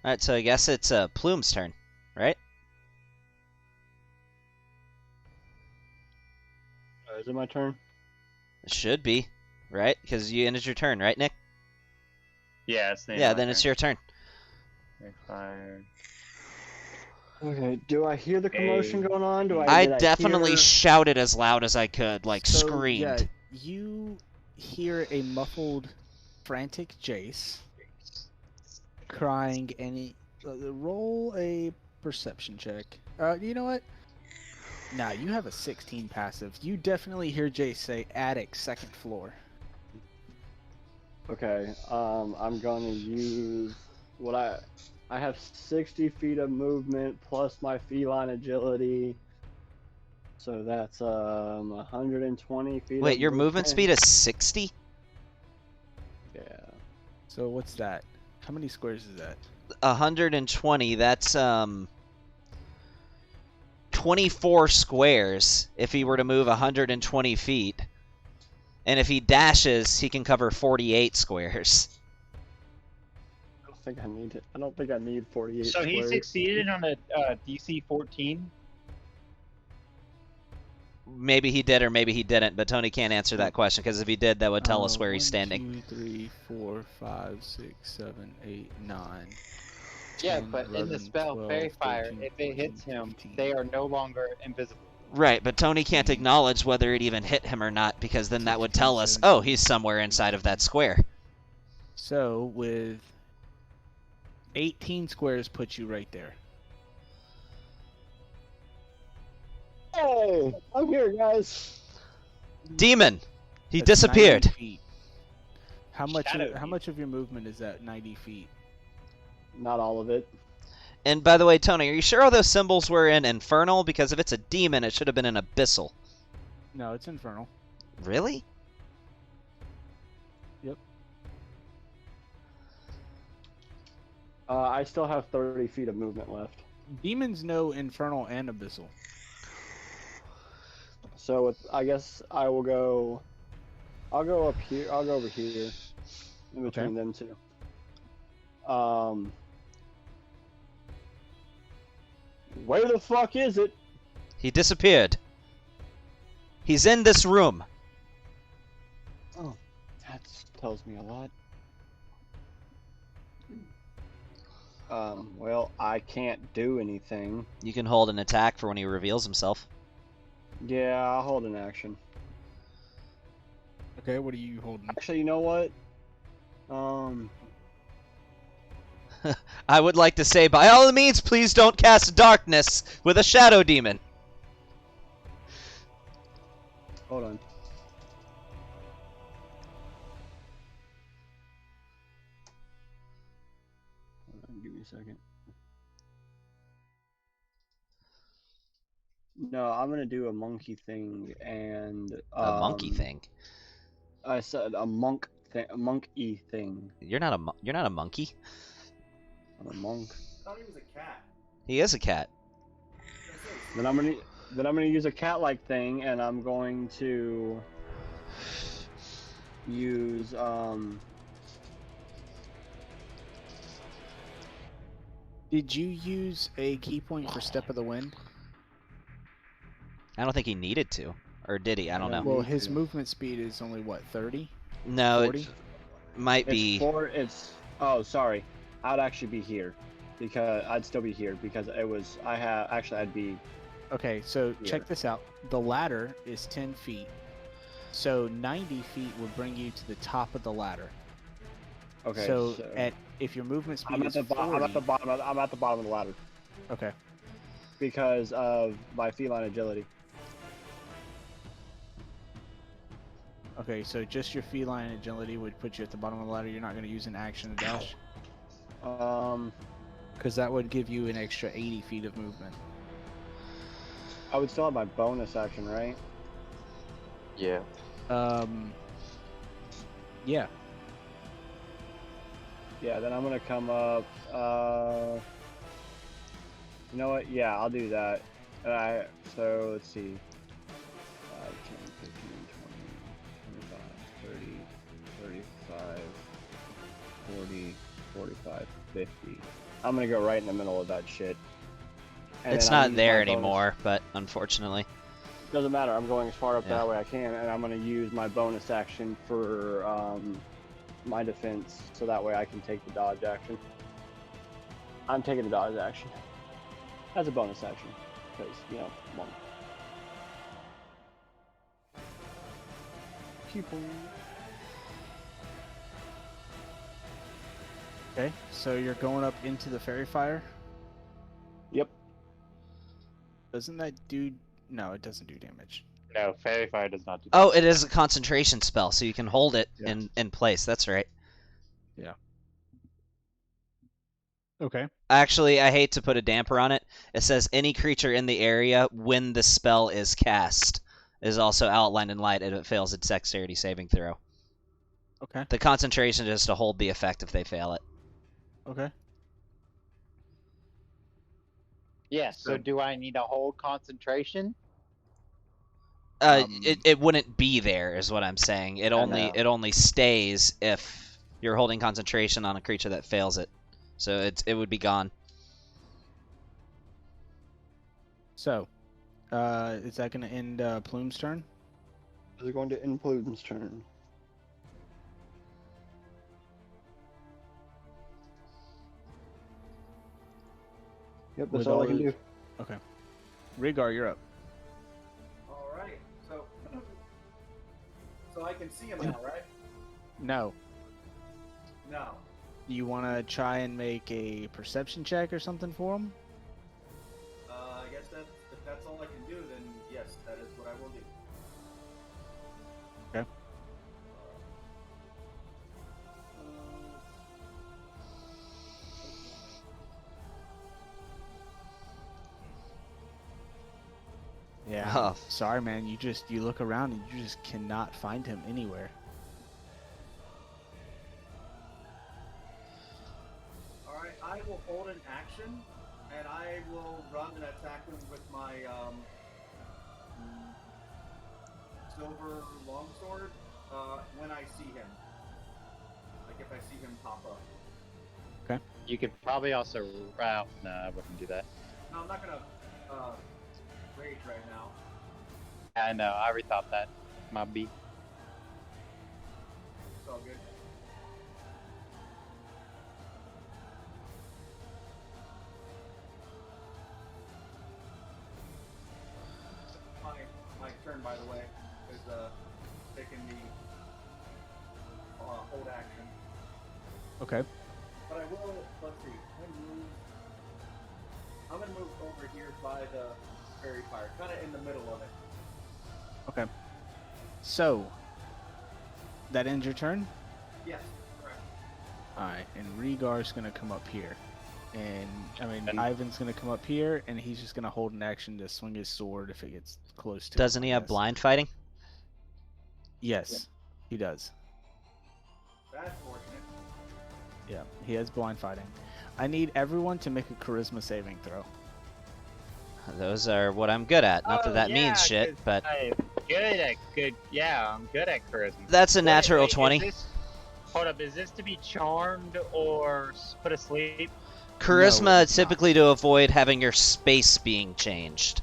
Alright, so I guess it's Plume's turn, right? Is it my turn? It should be, right? Because you ended your turn, right, Nick? Yeah, it's the end Yeah, of my then it's turn. your turn. Fire. Okay. Do I hear the commotion Hey. going on? I did definitely hear... shouted as loud as I could, like So, screamed. Yeah, you hear a muffled, frantic Jace crying, and roll a perception check. You know what? Nah, you have a 16 passive. You definitely hear Jace say, "Attic, second floor." Okay. I'm gonna use what I have 60 feet of movement plus my feline agility. So that's 120 feet. Wait, of your movement speed is 60? Yeah. So what's that? How many squares is that? 120, that's 24 squares if he were to move 120 feet. And if he dashes, he can cover 48 squares. I don't think I need 48 So he squares. succeeded on a DC 14. Maybe he did or maybe he didn't, but Tony can't answer that question because if he did, that would tell us where he's standing. 1, 2, 3, 4, 5, 6, 7, 8, 9. Yeah, 10, but in the 11, spell 12, Fairy Fire, 13, if it hits 14, him, 15. they are no longer invisible. Right, but Tony can't acknowledge whether it even hit him or not because then that would tell us, oh, he's somewhere inside of that square. So with 18 squares puts you right there. Hey, I'm here, guys. Demon! He That's 90 disappeared. feet. How much? Shadow How much of your movement is that? 90 feet. Not all of it. And by the way, Tony, are you sure all those symbols were in Infernal? Because if it's a demon, it should have been in Abyssal. No, it's infernal. Really? Yep. I still have 30 feet of movement left. Demons know infernal and abyssal. So I guess I will go. I'll go up here. I'll go over here, in between them two. Where the fuck is it? He disappeared. He's in this room. Oh, that tells me a lot. Well, I can't do anything. You can hold an attack for when he reveals himself. Yeah, I'll hold an action. Okay, what are you holding? Actually, you know what? I would like to say, by all means, please don't cast darkness with a shadow demon. Hold on. Give me a second. No, I'm gonna do a monkey thing and A monkey thing. I said a monk thing, a monkey thing. You're not a monkey. I'm a monk. I thought he was a cat. He is a cat. Then I'm gonna use a cat-like thing, and I'm going to use Did you use a key point for Step of the Wind? I don't think he needed to. Or did he? I don't know. Well, need his to. movement speed is only what, 30? No, 40? it might be. Oh, sorry. I'd actually be here, because I'd still be here because it was. I'd be. Okay, so Here. check this out. The ladder is 10 feet. So 90 feet would bring you to the top of the ladder. Okay. So if your movement speed I'm at is the 40, I'm at the bottom. I'm at the bottom of the ladder Okay. because of my feline agility. Okay, so just your feline agility would put you at the bottom of the ladder. You're not going to use an action to dash? Because that would give you an extra 80 feet of movement. I would still have my bonus action, right? Yeah. Yeah. Yeah. Then I'm gonna come up. You know what? Yeah, I'll do that. So let's see. 5, 10, 15, 20, 25, 30, 35, 40, 45, 50. I'm gonna go right in the middle of that shit. And It's then I'm not gonna use there my bonus. anymore, but unfortunately. Doesn't matter. I'm going as far up Yeah. that way I can, and I'm gonna use my bonus action for my defense, so that way I can take the dodge action. I'm taking the dodge action as a bonus action, because come on. People. Okay, so you're going up into the fairy fire? Yep. Doesn't that do... No, it doesn't do damage. No, Fairy Fire does not do Oh, it is a concentration spell, so you can hold it Yeah. in place. That's right. Okay. Actually, I hate to put a damper on it. It says any creature in the area when the spell is cast is also outlined in light if it fails its dexterity saving throw. Okay. The concentration is to hold the effect if they fail it. Okay. Yeah, so do I need to hold concentration? It wouldn't be there, is what I'm saying. It only stays if you're holding concentration on a creature that fails it. So it would be gone. So, is that going to end Plume's turn? Is it going to end Plume's turn? Yep, that's With all I all can the- do. Okay. Rhaegar, you're up. All right. So I can see him now, right? No. No. You want to try and make a perception check or something for him? I guess that if that's all I can do, then yes, that is what I will do. Okay. Yeah. Oh. Sorry, man. You look around and you just cannot find him anywhere. All right, I will hold an action, and I will run and attack him with my silver longsword when I see him. Like if I see him pop up. You could probably also. Well, no, I wouldn't do that. No, I'm not gonna rage right now. I know. I rethought that. My B. It's all good. My turn, by the way, is taking the hold action. Okay. But I will. Let's see. I'm gonna move over here by the fairy fire, kind of in the middle of it. Okay. So, that ends your turn? Yes, correct. Alright, and Rhaegar's gonna come up here. And, And- Ivan's gonna come up here, and he's just gonna hold an action to swing his sword if it gets close to Doesn't him, he I have guess. blind fighting? Yes, he does. That's fortunate. Yeah, he has blind fighting. I need everyone to make a charisma saving throw. Those are what I'm good at. Not that that yeah, means shit, 'cause but I'm good at Yeah, I'm good at charisma. that's a natural Wait, 20. Hold up, is this to be charmed or put asleep? Charisma it's not. typically to avoid having your space being changed.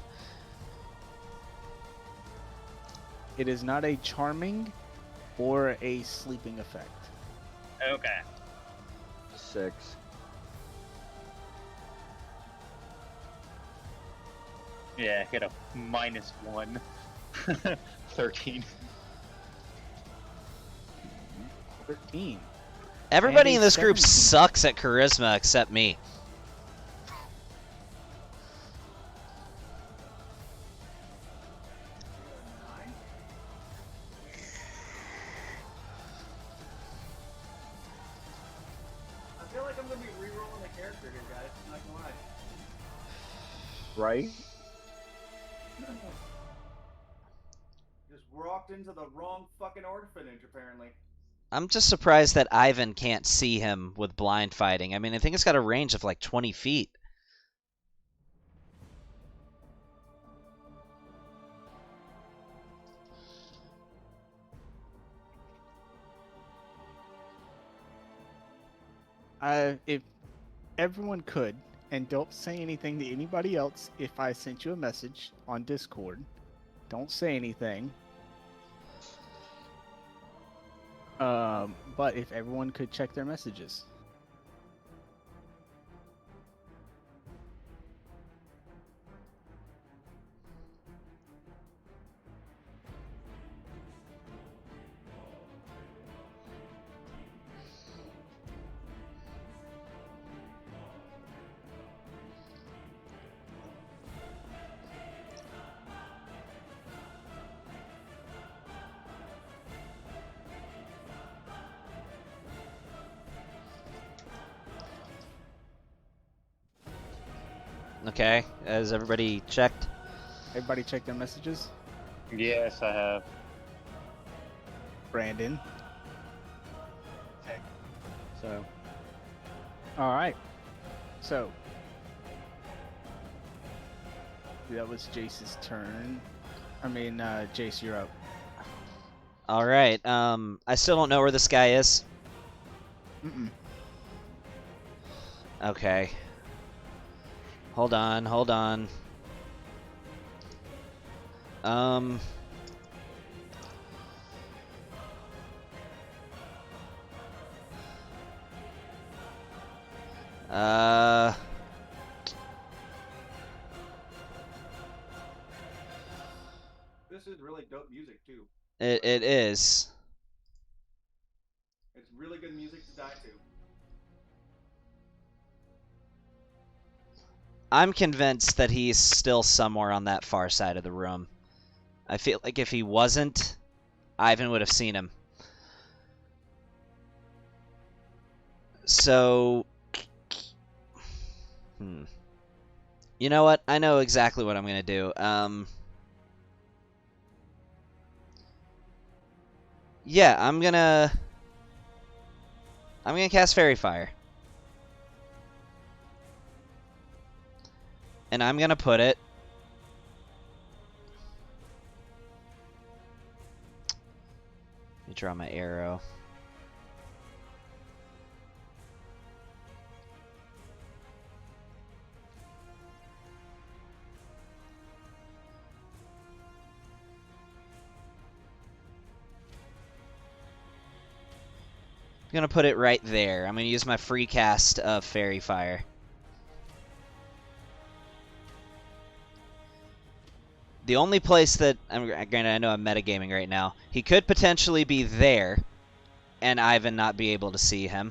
It is not a charming or a sleeping effect. Okay. 6. Yeah, hit a -1. 13. 13. Everybody And in a this group 17. sucks at charisma except me. I feel like I'm gonna be re-rolling the character here, guys. I'm not gonna lie. Right? Just walked into the wrong fucking orphanage, apparently. I'm just surprised that Ivan can't see him with blind fighting. I mean, I think it's got a range of like 20 feet. If everyone could, and don't say anything to anybody else if I sent you a message on Discord. Don't say anything. But if everyone could check their messages. Okay, has everybody checked? Everybody check their messages. Yes, I have. Brandon. So. All right. So. That was Jace's turn. I mean, Jace, you're up. All right. I still don't know where this guy is. Mm-mm. Okay. Hold on, hold on. This is really dope music too. It is. It's really good music to die to. I'm convinced that he's still somewhere on that far side of the room. I feel like if he wasn't, Ivan would have seen him. So, you know what? I know exactly what I'm gonna do. Yeah, I'm gonna cast Fairy Fire. And I'm gonna put it let me draw my arrow. I'm gonna put it right there. I'm gonna use my free cast of Fairy Fire. The only place that granted, I know I'm metagaming right now. He could potentially be there, and Ivan not be able to see him.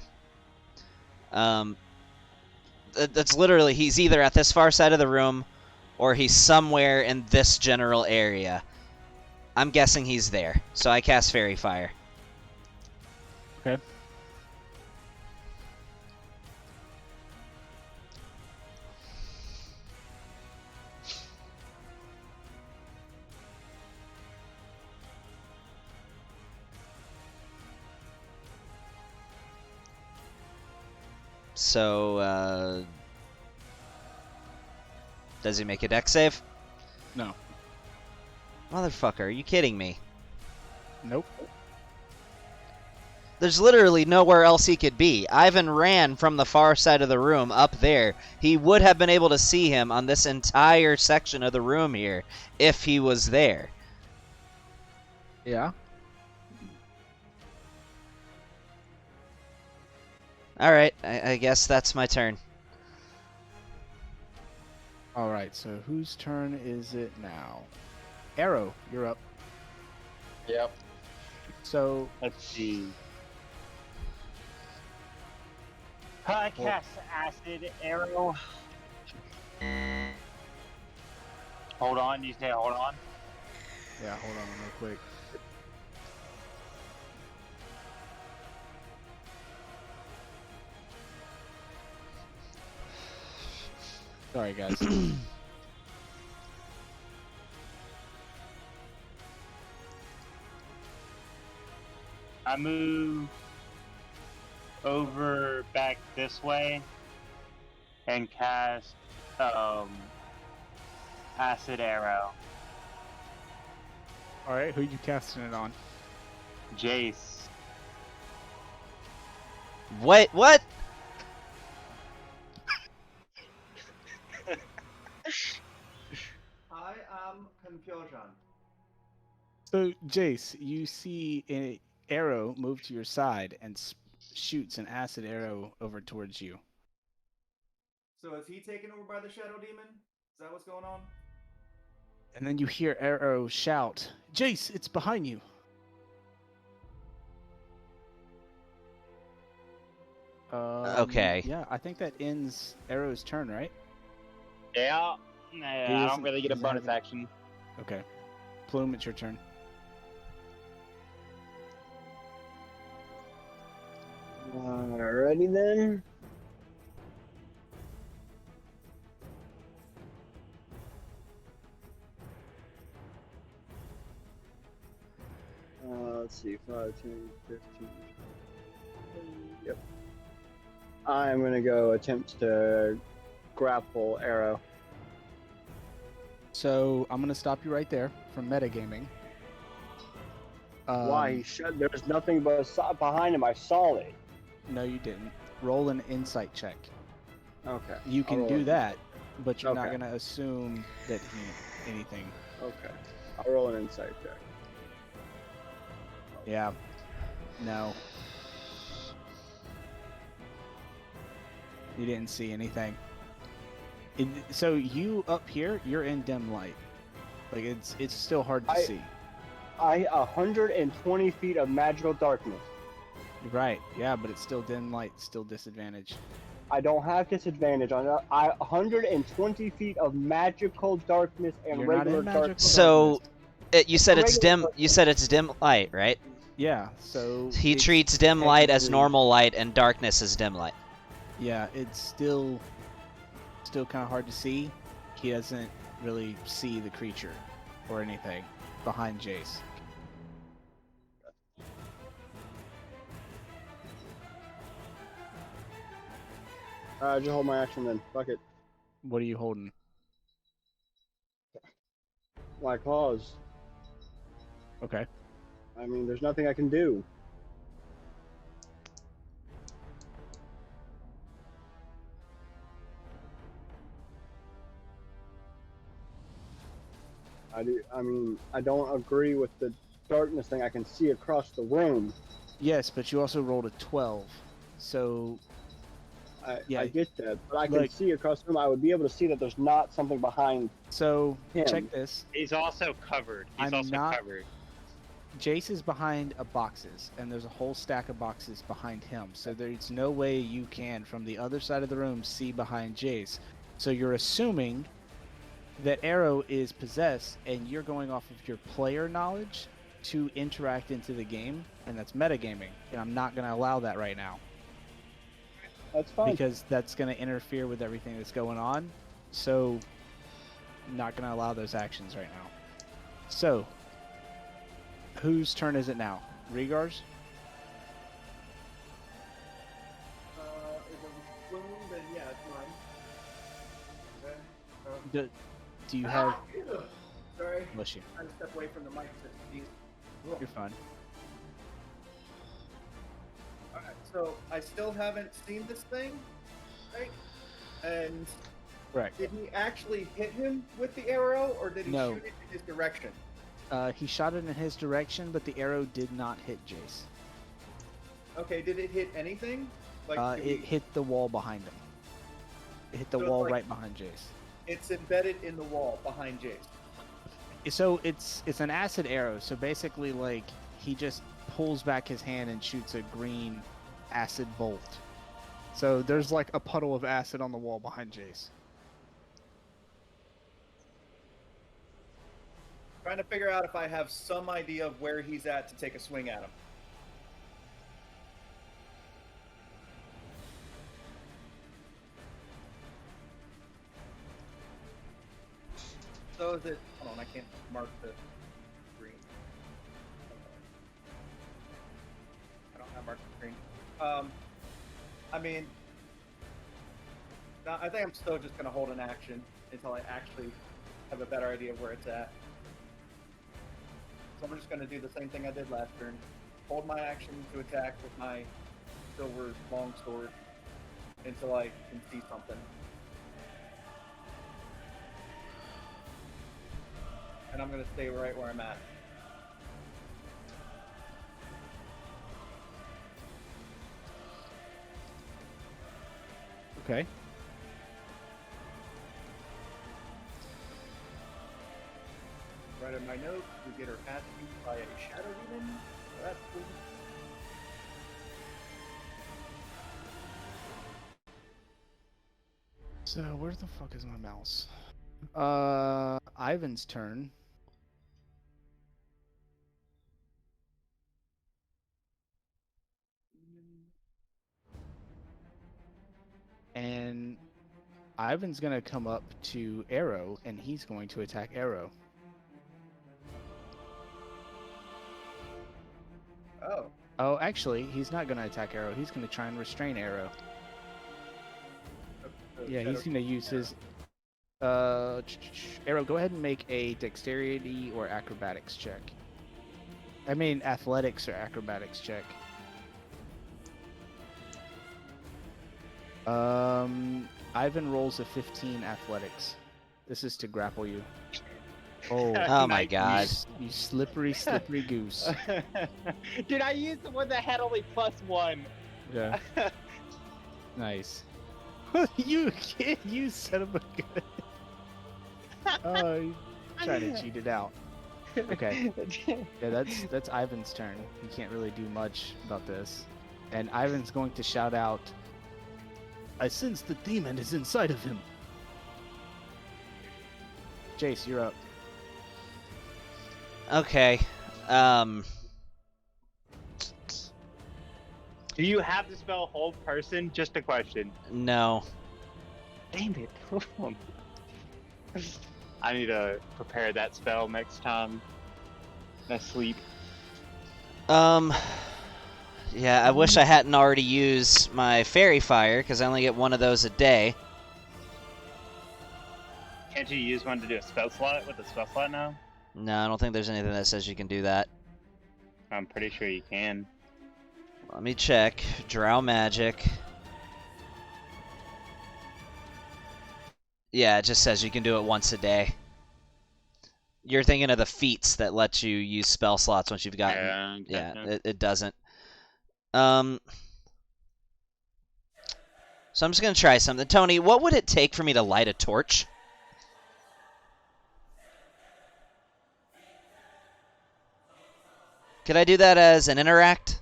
That's literally, he's either at this far side of the room, or he's somewhere in this general area. I'm guessing he's there, so I cast Fairy Fire. Okay. So, does he make a dex save? No. Motherfucker, are you kidding me? Nope. There's literally nowhere else he could be. Ivan ran from the far side of the room up there. He would have been able to see him on this entire section of the room here if he was there. Yeah. Alright, I guess that's my turn. All right. So whose turn is it now? Arrow, you're up. Yep. So Let's see. I cast acid arrow. Hold on, you say hold on. yeah, hold on real quick. Sorry, guys. I move over back this way and cast acid arrow. All right, who you casting it on? Jace. Wait, what? I am confusion. So, Jace, you see an arrow move to your side and shoots an acid arrow over towards you. So is he taken over by the Shadow Demon? Is that what's going on? And then you hear Arrow shout, "Jace, it's behind you!" Okay. Yeah, I think that ends Arrow's turn, right? Yeah. He I don't doesn't- really get a doesn't have bonus any- action. Okay. Plume, it's your turn. Alrighty then. Let's see, 5, 10, 15. Yep. I'm gonna go attempt to grapple Arrow. So I'm gonna stop you right there from metagaming. Why? He should. There's nothing but behind him. I saw it. No, you didn't. Roll an insight check. Okay. You I'll can roll do it. that, but you're not Okay. gonna assume that anything. Okay. I'll roll an insight check. Yeah. No. You didn't see anything. So you up here, you're in dim light. Like it's still hard to see. 120 feet of magical darkness. Right. Yeah, but it's still dim light, still disadvantage. I don't have disadvantage on that. 120 feet of magical darkness and You're not regular in magical darkness. So, you said it's Regular dim. darkness. You said it's dim light, right? Yeah. So He it's treats dim light as technically- normal light, and darkness as dim light. Yeah, it's still kind of hard to see. He doesn't really see the creature or anything behind Jace. Just hold my action then. Fuck it. What are you holding? My claws. Okay. I mean, there's nothing I can do. I mean, I don't agree with the darkness thing. I can see across the room. Yes, but you also rolled a 12. So Yeah. I get that, but I can Like- see across the room. I would be able to see that there's not something behind him. check this. He's also covered. He's I'm also not- covered. Jace is behind a boxes, and there's a whole stack of boxes behind him. So there's no way you can, from the other side of the room, see behind Jace. So you're assuming that Arrow is possessed, and you're going off of your player knowledge to interact into the game, and that's metagaming. And I'm not going to allow that right now That's fine. because that's going to interfere with everything that's going on. So, not going to allow those actions right now. So, whose turn is it now? Regar's? If it was Bloom, then yeah, it's mine. Okay. Do you have... Sorry, Bless you. I had to step away from the mic to sneeze. You're fine. So I still haven't seen this thing, right? And Correct. did he actually hit him with the arrow, or did he No. shoot it in his direction? He shot it in his direction, but the arrow did not hit Jace. Okay, did it hit anything? Like, It hit the wall behind him. It hit the So it's wall like- right behind Jace. it's embedded in the wall behind Jace. So it's an acid arrow. So basically, like, he just pulls back his hand and shoots a green acid bolt. So there's like a puddle of acid on the wall behind Jace. Trying to figure out if I have some idea of where he's at to take a swing at him. So is it? Hold on, I can't mark the screen. I don't have marked the screen. I mean, I think I'm still just gonna hold an action until I actually have a better idea of where it's at. So I'm just gonna do the same thing I did last turn. Hold my action to attack with my silver longsword until I can see something. And I'm gonna stay right where I'm at. Okay. Right in my note, we get her attribute by a shadow demon. So that's cool. So where the fuck is my mouse? Ivan's turn. And Ivan's gonna come up to Arrow, and he's going to attack Arrow. Oh, Oh, actually, he's not gonna attack Arrow. He's gonna try and restrain Arrow. the Yeah, he's shadow- gonna use his. Arrow, go ahead and make a dexterity or acrobatics check. I mean, athletics or acrobatics check. Ivan rolls a 15 athletics. This is to grapple you. Oh, Oh my Nice. god. you slippery, slippery goose. Dude, I used the one that had only +1. Yeah, nice. You kid, you son of a gun. Oh, you trying to cheat it out. Okay. Yeah, that's Ivan's turn. He can't really do much about this. And Ivan's going to shout out, I sense the demon is inside of him. Jace, you're up. Okay. Do you have the spell hold person? Just a question. No. Damn it. I need to prepare that spell next time I sleep. Yeah, I wish I hadn't already used my fairy fire because I only get one of those a day. Can't you use one to do a spell slot with a spell slot now? No, I don't think there's anything that says you can do that. I'm pretty sure you can. Let me check. Drow magic. Yeah, it just says you can do it once a day. You're thinking of the feats that let you use spell slots once you've gotten. Yeah, Yeah, it doesn't. So I'm just gonna try something. Tony, what would it take for me to light a torch? Could I do that as an interact?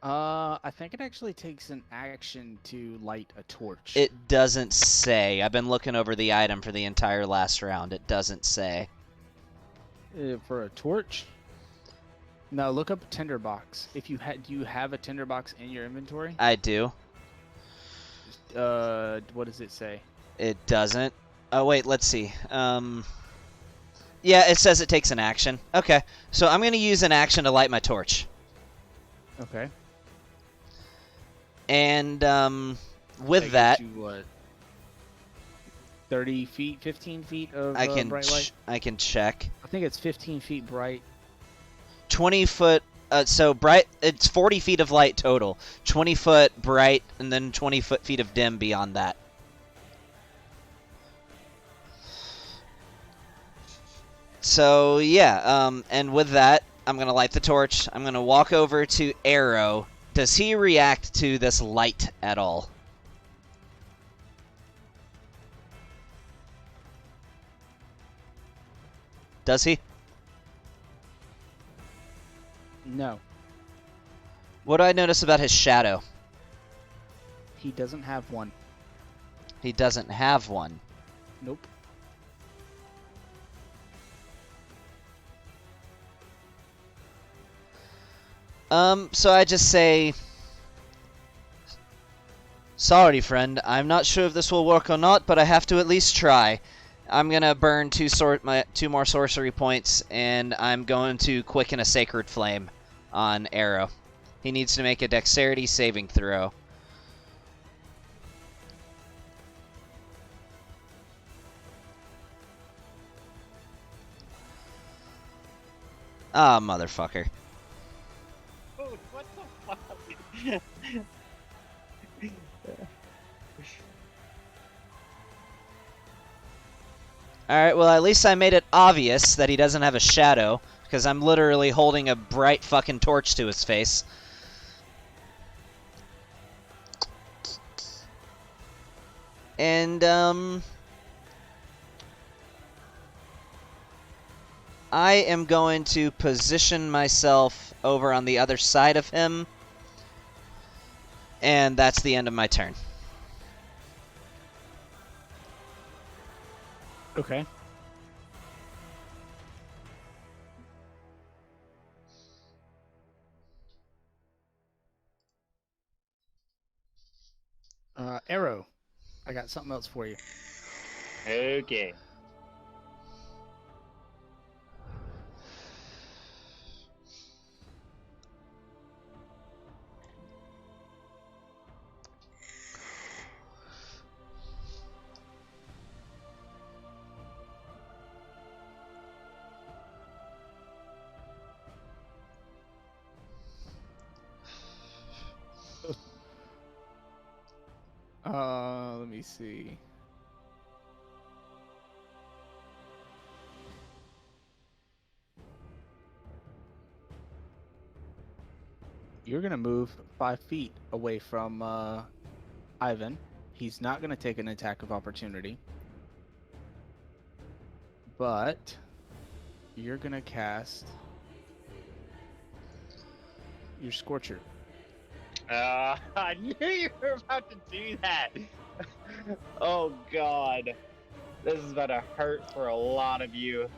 I think it actually takes an action to light a torch. It doesn't say. I've been looking over the item for the entire last round. It doesn't say. For a torch? No, look up tinderbox. If you do you have a tinderbox in your inventory? I do. What does it say? It doesn't. Oh wait, let's see. Yeah, it says it takes an action. Okay, so I'm gonna use an action to light my torch. Okay. And with That that, gives you, what, 30 feet, 15 feet of bright light? I can check. I think it's 15 feet bright. 20 foot So bright. It's 40 feet of light total. 20 foot bright, and then 20 feet of dim beyond that. So yeah, and with that, I'm gonna light the torch. I'm gonna walk over to Arrow. Does he react to this light at all? Does he? No, What do I notice about his shadow? he doesn't have one. He doesn't have one. Nope. So I just say, sorry, friend. I'm not sure if this will work or not, but I have to at least try. I'm gonna burn two more sorcery points, and I'm going to quicken a sacred flame on Arrow. He needs to make a dexterity saving throw. Ah, motherfucker. Oh, what the fuck? Alright, well, at least I made it obvious that he doesn't have a shadow, because I'm literally holding a bright fucking torch to his face. And, I am going to position myself over on the other side of him, and that's the end of my turn. Okay. Arrow, I got something else for you. Okay. Let me see. You're gonna move 5 feet away from Ivan. He's not gonna take an attack of opportunity, but you're gonna cast your Scorcher. I knew you were about to do that. Oh god. This is about to hurt for a lot of you.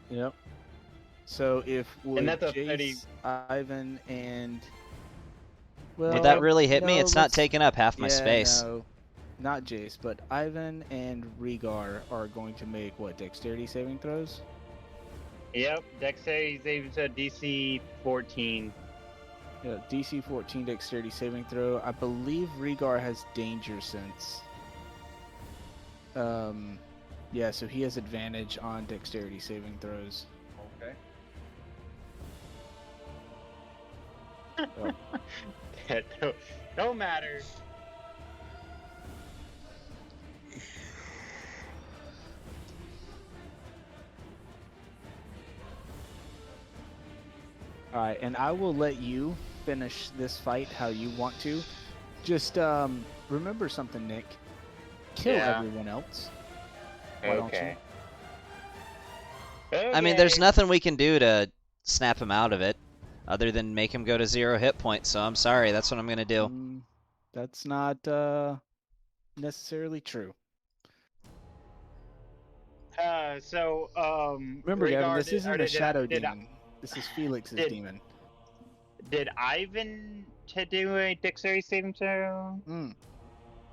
Yep. So if And that's a Jace, pretty- Ivan, and well, Would that really hit me? no, It's not let's- taking up half my yeah, space. No, not Jace, but Ivan and Rhaegar are going to make what, dexterity saving throws? Yep, dexterity saves a DC 14. Yeah, DC 14 dexterity saving throw. I believe Rhaegar has danger sense. Yeah, so he has advantage on dexterity saving throws. Okay. That don't matter. Alright, and I will let you finish this fight how you want to. Just remember something, Nick. Kill Yeah. everyone else. Why don't you? Okay. I mean, there's nothing we can do to snap him out of it, other than make him go to 0 hit points, so I'm sorry, that's what I'm gonna do. That's not necessarily true. Remember, Gavin, Rhaegar this did- isn't or a did- shadow did- demon. This is Felix's did- demon. Did Ivan to do a dexterity saving throw?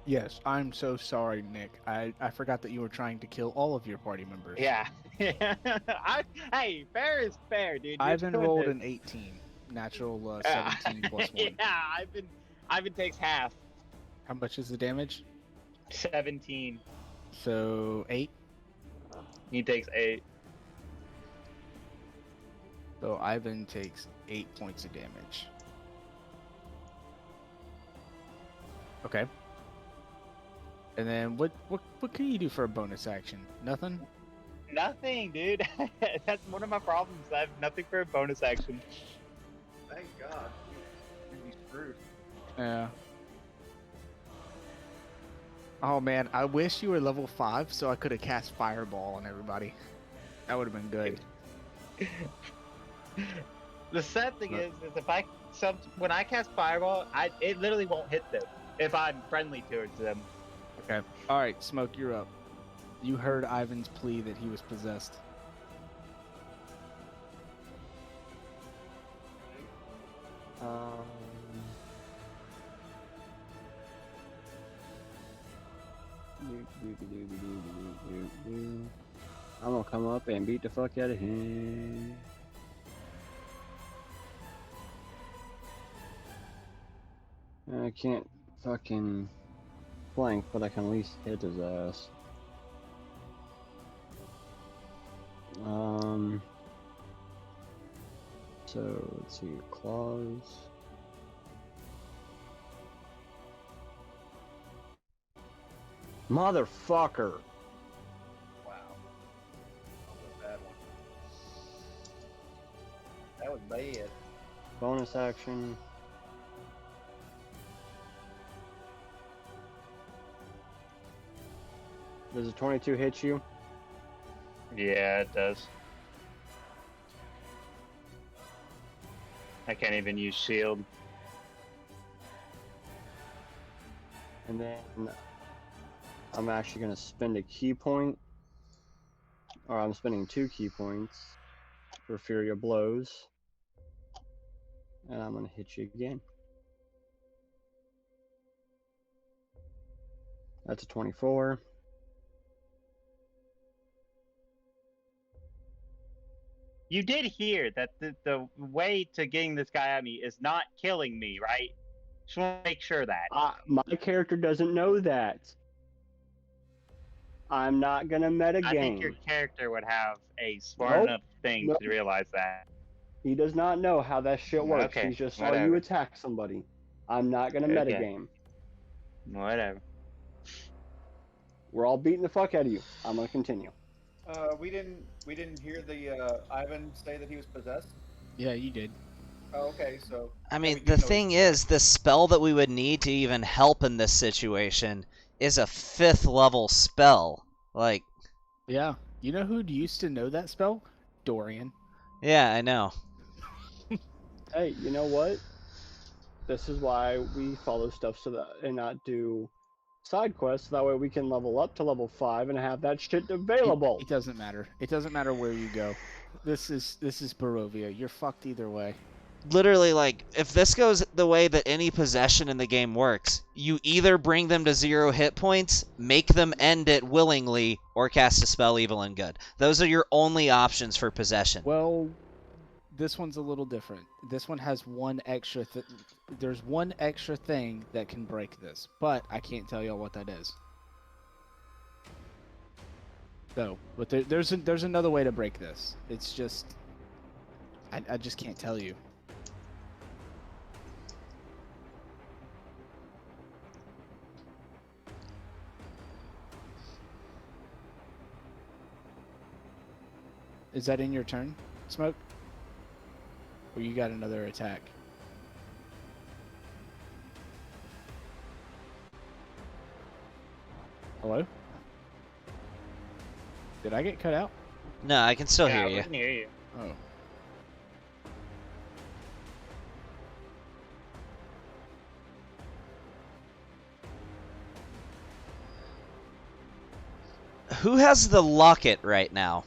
Yes, I'm so sorry, Nick. I forgot that you were trying to kill all of your party members. Yeah. Hey, fair is fair, dude. You're Ivan doing rolled this. an 18. Natural 17 plus 1. Yeah, Ivan takes half. How much is the damage? 17. So 8. He takes 8. So Ivan takes 8 points of damage. Okay. And then what can you do for a bonus action? Nothing? Nothing, dude. That's one of my problems. I have nothing for a bonus action. Thank God. You'd be screwed. Yeah. Oh man, I wish you were level 5 so I could have cast Fireball on everybody. That would have been good. The sad thing is if when I cast Fireball, it literally won't hit them if I'm friendly towards them. Okay. Alright, Smoke, you're up. You heard Ivan's plea that he was possessed. I'm gonna come up and beat the fuck out of him. I can't fucking flank, but I can at least hit his ass. So let's see, claws. Motherfucker! Wow. That was a bad one. That was bad. Bonus action. Does a 22 hit you? Yeah, it does. I can't even use shield. And then I'm actually going to spend a key point, or I'm spending 2 key points for Fury of Blows, and I'm going to hit you again. That's a 24. You did hear that the way to getting this guy at me is not killing me, right? Just want to make sure that. My character doesn't know that. I'm not going to metagame. I think your character would have a smart enough thing to realize that. He does not know how that shit works. Okay, He just saw whatever. you attack somebody. I'm not going to metagame. Whatever. We're all beating the fuck out of you. I'm going to continue. We didn't hear the Ivan say that he was possessed. Yeah, you did. Oh, okay, so I mean, we do the know- thing is, the spell that we would need to even help in this situation is a 5th level spell. Like, Yeah. You know who used to know that spell? Dorian. yeah, I know. Hey, you know what? This is why we follow stuff so that and not do side quests. That way we can level up to level 5 and have that shit available. It doesn't matter. It doesn't matter where you go. This is Barovia. You're fucked either way. Literally, like, if this goes the way that any possession in the game works, you either bring them to 0 hit points, make them end it willingly, or cast a spell evil and good. Those are your only options for possession. Well, this one's a little different. This one has one extra there's one extra thing that can break this, but I can't tell y'all what that is. So, but there's another way to break this. It's just I just can't tell you. Is that in your turn, Smoke? Or you got another attack? Hello? Did I get cut out? No, I can still hear We you. can hear you. Oh. Who has the locket right now?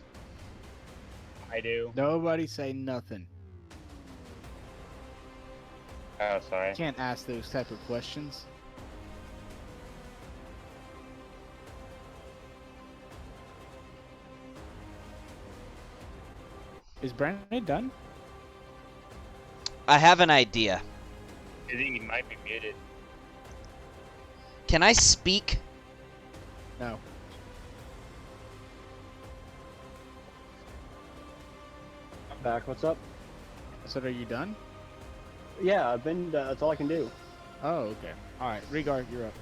I do. Nobody say nothing. Oh, sorry. Can't ask those type of questions. Is Brandon done? I have an idea. I think he might be muted. Can I speak? No. I'm back. What's up? So are you done? Yeah, I've been. That's all I can do. Oh, okay. All right, Regar, you're up.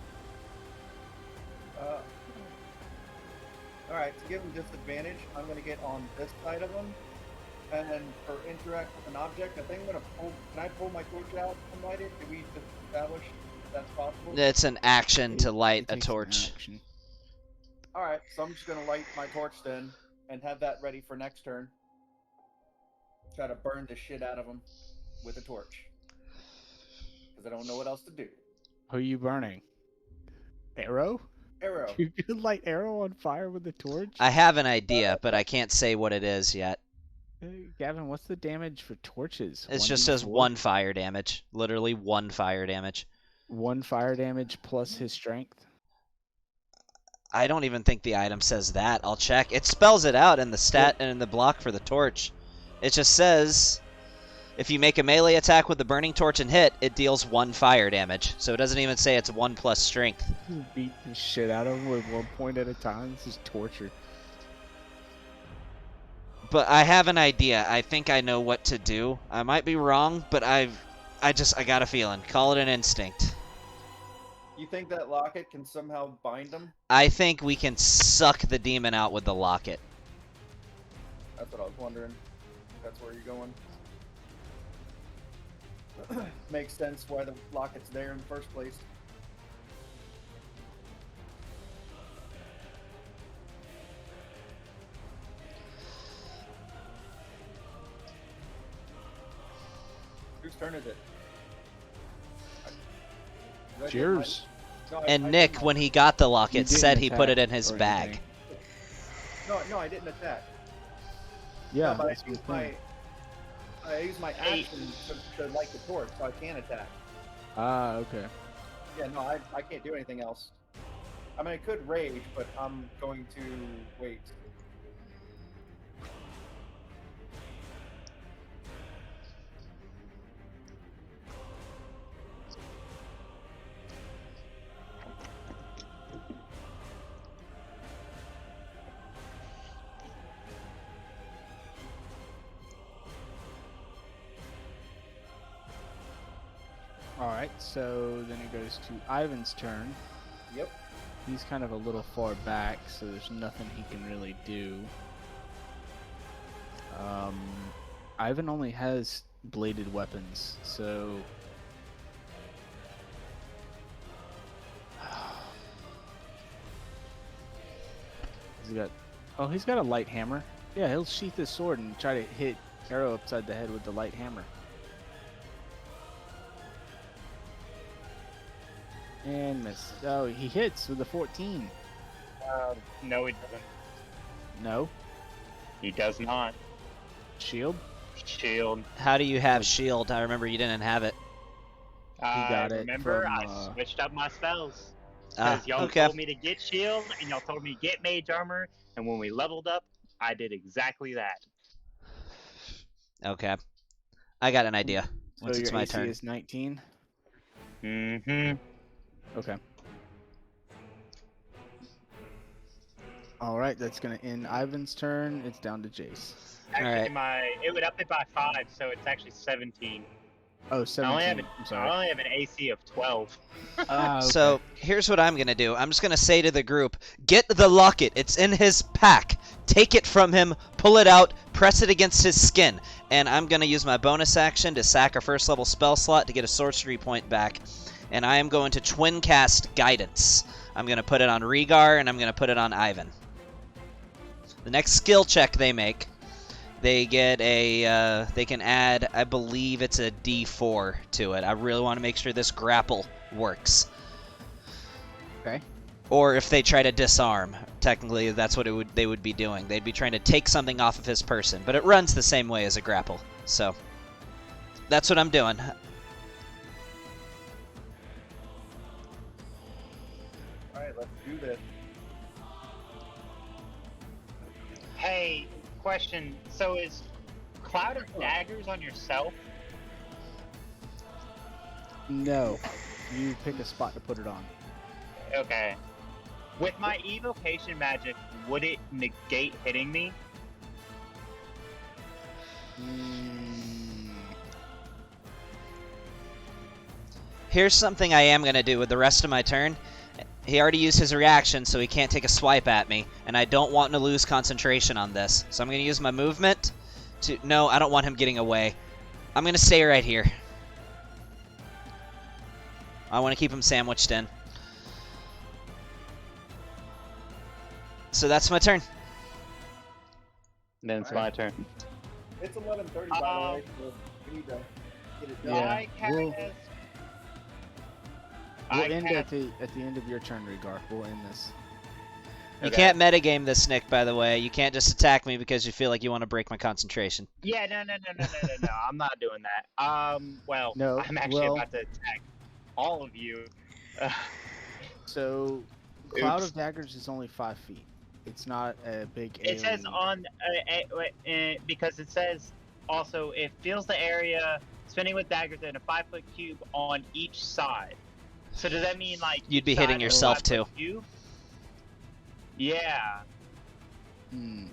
Alright, to give him disadvantage, I'm going to get on this side of him. And then for interact with an object, I think I'm going to pull. Can I pull my torch out and light it? Did we just establish if that's possible? It's an action to light It a takes an torch. action. Alright, so I'm just going to light my torch then and have that ready for next turn. Try to burn the shit out of him with a torch. Because I don't know what else to do. Who are you burning? Arrow? Arrow. You can light Arrow on fire with a torch? I have an idea, but I can't say what it is yet. Hey, Gavin, what's the damage for torches? It just says 1d4? 1 fire damage. Literally 1 fire damage. 1 fire damage plus his strength. I don't even think the item says that. I'll check. It spells it out in the stat and in the block for the torch. It just says, if you make a melee attack with the burning torch and hit, it deals 1 fire damage. So it doesn't even say it's 1 plus strength. Just beat the shit out of him with 1 point at a time. This is torture. But I have an idea. I think I know what to do. I might be wrong, but I got a feeling. Call it an instinct. You think that locket can somehow bind him? I think we can suck the demon out with the locket. That's what I was wondering. That's where you're going. Makes sense why the locket's there in the first place. Whose turn is it? Did I It's do yours. mine? No, And I Nick, did when he got the locket, didn't said he put it attack in his or bag. anything. no, I didn't attack. Yeah, No, but that's the thing. I used my action to light the torch, so I can attack. Ah, okay. Yeah, no, I can't do anything else. I mean, I could rage, but I'm going to wait. Alright, so then it goes to Ivan's turn. Yep. He's kind of a little far back, so there's nothing he can really do. Ivan only has bladed weapons, so... he's got a light hammer. Yeah, he'll sheath his sword and try to hit Arrow upside the head with the light hammer. And miss. Oh, he hits with a 14. No, he doesn't. No. He does not. Shield? Shield. How do you have shield? I remember you didn't have it. got it Remember, from, I switched up my spells. Ah, Because y'all okay. told me to get shield, and y'all told me to get mage armor, and when we leveled up, I did exactly that. Okay. I got an idea. So Once it's your my AC turn. is 19? Mm-hmm. Okay. Alright, that's gonna end Ivan's turn. It's down to Jace. Actually, Alright. it would up it by 5, so it's actually 17. Oh, I 17. only I'm have sorry. an AC of 12. Ah, okay. So here's what I'm gonna do. I'm just gonna say to the group, get the locket. It's in his pack. Take it from him, pull it out, press it against his skin. And I'm gonna use my bonus action to sack a first level spell slot to get a sorcery point back. And I am going to twin cast Guidance. I'm gonna put it on Regar and I'm gonna put it on Ivan. The next skill check they make, they get a, they can add, I believe it's a D4 to it. I really want to make sure this grapple works. Okay. Or if they try to disarm, technically that's what they would be doing. They'd be trying to take something off of his person, but it runs the same way as a grapple. So that's what I'm doing. Alright, let's do this. Hey, question. So is Cloud of Daggers on yourself? No. You pick a spot to put it on. Okay. With my evocation magic, would it negate hitting me? Here's something I am gonna do with the rest of my turn. He already used his reaction, so he can't take a swipe at me, and I don't want to lose concentration on this. So I'm gonna use my movement to... No, I don't want him getting away. I'm gonna stay right here. I want to keep him sandwiched in. So that's my turn. Then it's my turn. It's 11:30 by the way, so we need to get it done. Yeah, I we'll- cast. We'll I end cast- at the end of your turn, Regar. We'll end this. You Okay. can't metagame this, Nick, by the way. You can't just attack me because you feel like you want to break my concentration. Yeah, no. I'm not doing that. Well, No, I'm actually well- about to attack all of you. So, Cloud Oops. of Daggers is only 5 feet. It's not a big It says alien. on because it says also it fills the area spinning with daggers in a 5-foot cube on each side. So does that mean like You'd be each hitting side is a yourself, 5-foot too. Cube? Yeah. And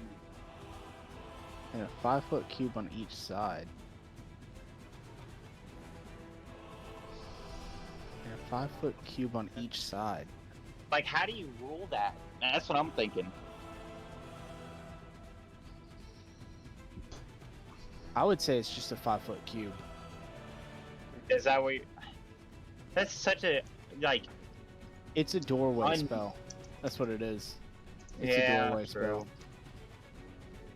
a 5-foot cube on each side. And a 5-foot cube on each side. Like how do you rule that? That's what I'm thinking. I would say it's just a 5-foot cube. Is that what? That's such a like. It's a doorway Un- spell. That's what it is. It's Yeah, a doorway true. spell.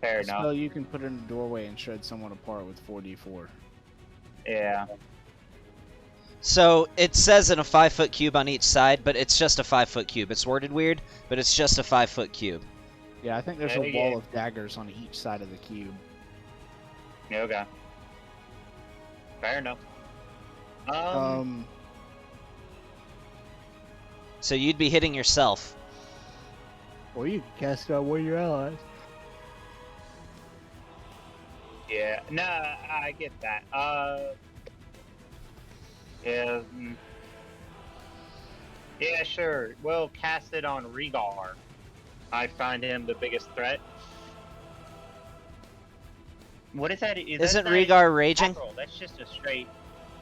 Fair A enough. spell you can put in a doorway and shred someone apart with 4d4. Yeah. So it says in a 5-foot cube on each side, but it's just a 5-foot cube. It's worded weird, but it's just a 5-foot cube. Yeah, I think there's There a you wall go. of daggers on each side of the cube. Okay. Fair enough. So you'd be hitting yourself. Or you can cast it on one of your allies. Yeah, no, I get that. Yeah, yeah, sure. We'll cast it on Regar. I find him the biggest threat. What is that? Isn't Regar raging? Roll? That's just a straight.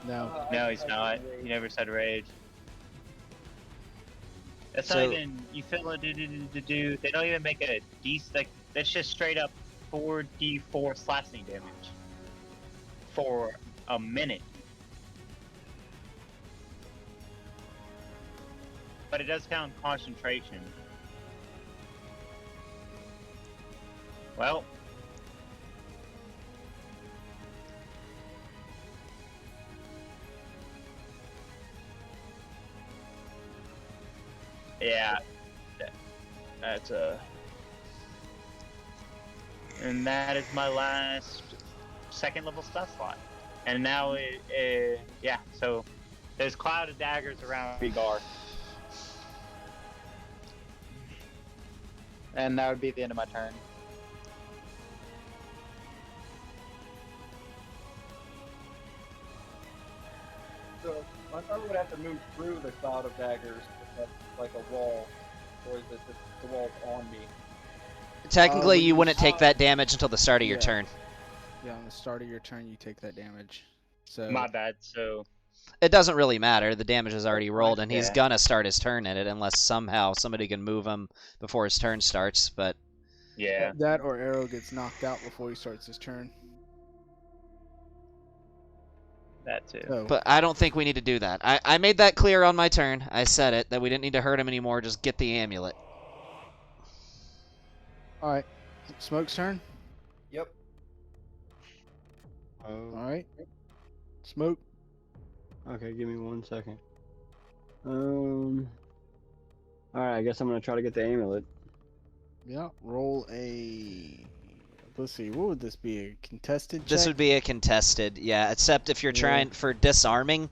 No. No, he's not. He never said rage. That's So- not even. You feel it. Do. They don't even make a d. Like that's just straight up 4d4 slashing damage for a minute. But it does count concentration. Well. Yeah. That's a. And that is my last second level spell slot. And now yeah, so there's cloud of daggers around Regar. And that would be the end of my turn. So I thought we would have to move through the cloud of daggers, if that's like a wall, or is it just the wall's on me? Technically, when you you wouldn't take that damage until the start of your Yeah. turn. Yeah, on the start of your turn, you take that damage. So My bad, so It doesn't really matter. The damage is already rolled, and he's Yeah. gonna start his turn in it unless somehow somebody can move him before his turn starts. But yeah. that or Arrow gets knocked out before he starts his turn. That too. So, but I don't think we need to do that. I made that clear on my turn. I said it that we didn't need to hurt him anymore. Just get the amulet. all right, Smoke's turn. Yep. All Oh, right, Smoke. okay, give me 1 second. Alright, I guess I'm gonna try to get the amulet. Yeah, roll a. Let's see, what would this be? A contested check? This would be a contested, yeah. Except if you're Yeah. trying for disarming,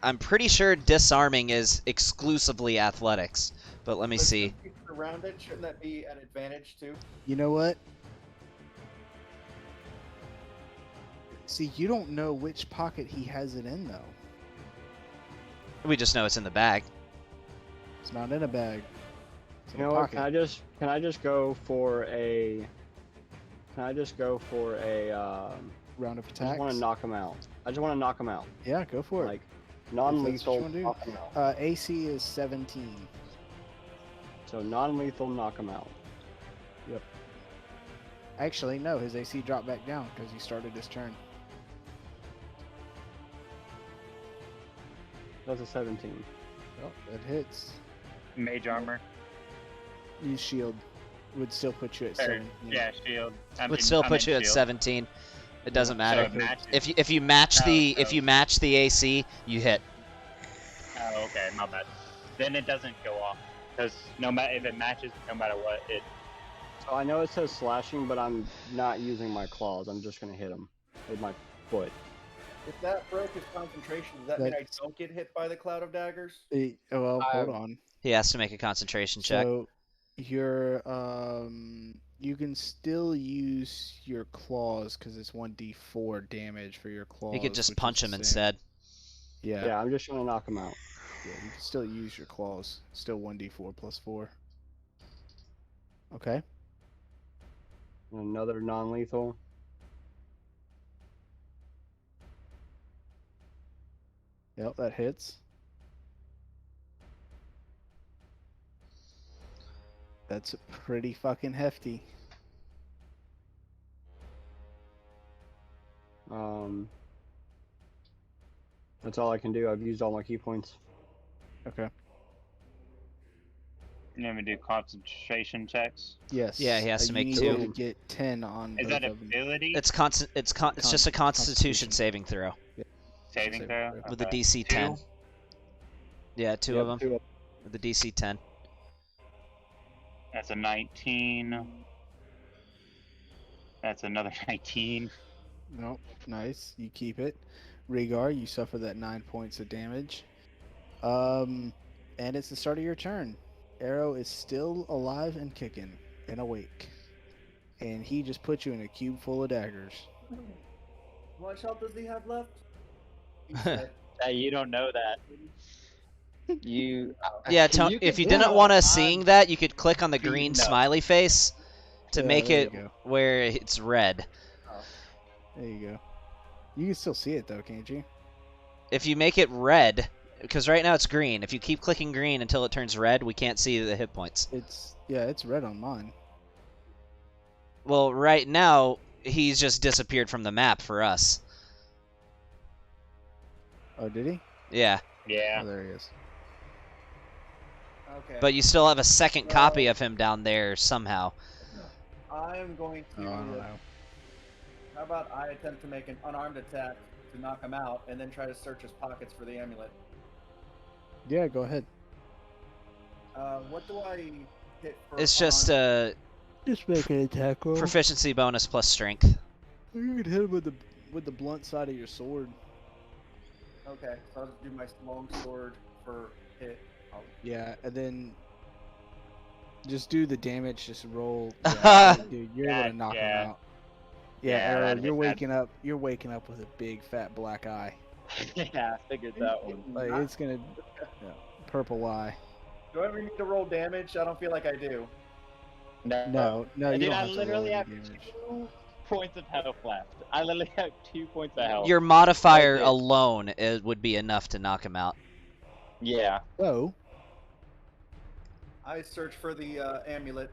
I'm pretty sure disarming is exclusively athletics. But let me But see. since he's surrounded, shouldn't that be an advantage too? You know what? See, you don't know which pocket he has it in, though. We just know it's in the bag. It's not in a bag. It's in You a know what? pocket. Can I just go for a? Can I just go for a? Round of I just attacks. want to knock him out. I just want to knock him out. Yeah, go for it. Like, Non-lethal, wanna do. knock him out. AC is 17. So non-lethal, knock him out. Actually, no, his AC dropped back down because he started his turn. That's a 17. Oh, that hits. Mage armor. Use shield. Would still put you at Or, 17. yeah, shield. Would still put you at 17. It doesn't So matter. it matches. If you match the Oh, if you match the AC, you hit. Oh, okay, my bad. Then it doesn't go off because no matter if it matches, no matter what, it. So I know it says slashing, but I'm not using my claws. I'm just gonna hit him with my foot. If that broke his concentration, does that mean I That's- don't get hit by the cloud of daggers? Well, hold on. He has to make a concentration check. So your you can still use your claws because it's 1d4 damage for your claws. He could just which punch is him the same. instead. Yeah, Yeah, I'm just trying to knock him out. yeah, you can still use your claws. Still 1d4 plus 4. Okay. Another non-lethal. Yep, that hits. That's pretty fucking hefty. That's all I can do. I've used all my key points. Okay. You want me to do concentration checks? Yes. Yeah, he has to you make need two. to get 10 on Is both that of them. ability? It's it's just a Constitution Constitution. saving throw saving throw? with a Okay. DC 10. Two? Yeah, two Yep, of them two of- with a DC 10. That's a 19. That's another 19. Nope. Nice. You keep it. Rhaegar, you suffer that 9 points of damage. And it's the start of your turn. Arrow is still alive and kicking and awake. And he just put you in a cube full of daggers. How much health does he have left? He said, Hey, you don't know that. You. Yeah, if you didn't want us seeing that, you could click on the Feeding green up. smiley face to Yeah, make there you it go. where it's red. There you go. You can still see it though, can't you? If you make it red, because right now it's green. If you keep clicking green until it turns red, we can't see the hit points. It's red on mine. Well, right now he's just disappeared from the map for us. Oh, did he? Yeah, Yeah. Oh, there he is. okay. but you still have a second copy of him down there somehow. I'm going to. Oh, I don't know. How about I attempt to make an unarmed attack to knock him out, and then try to search his pockets for the amulet? Yeah, go ahead. What do I hit for? It's just unarmed? a Just make an attack roll. proficiency bonus plus strength. You can hit him with the blunt side of your sword. Okay, so I'll just do my long sword for hit. Yeah, and then just do the damage. Just roll. Yeah, dude, you're able to knock Yeah. him out. Yeah, Yeah, Arrow, that'd you're hit that. waking up. You're waking up with a big fat black eye. Yeah, I figured that one. Like it's gonna purple eye. Do I ever need to roll damage? I don't feel like I do. No, you Dude, don't I have to roll literally any have damage. 2 points of health left. I literally have 2 points of health. Your modifier Okay. alone would be enough to knock him out. Yeah. So, I search for the amulet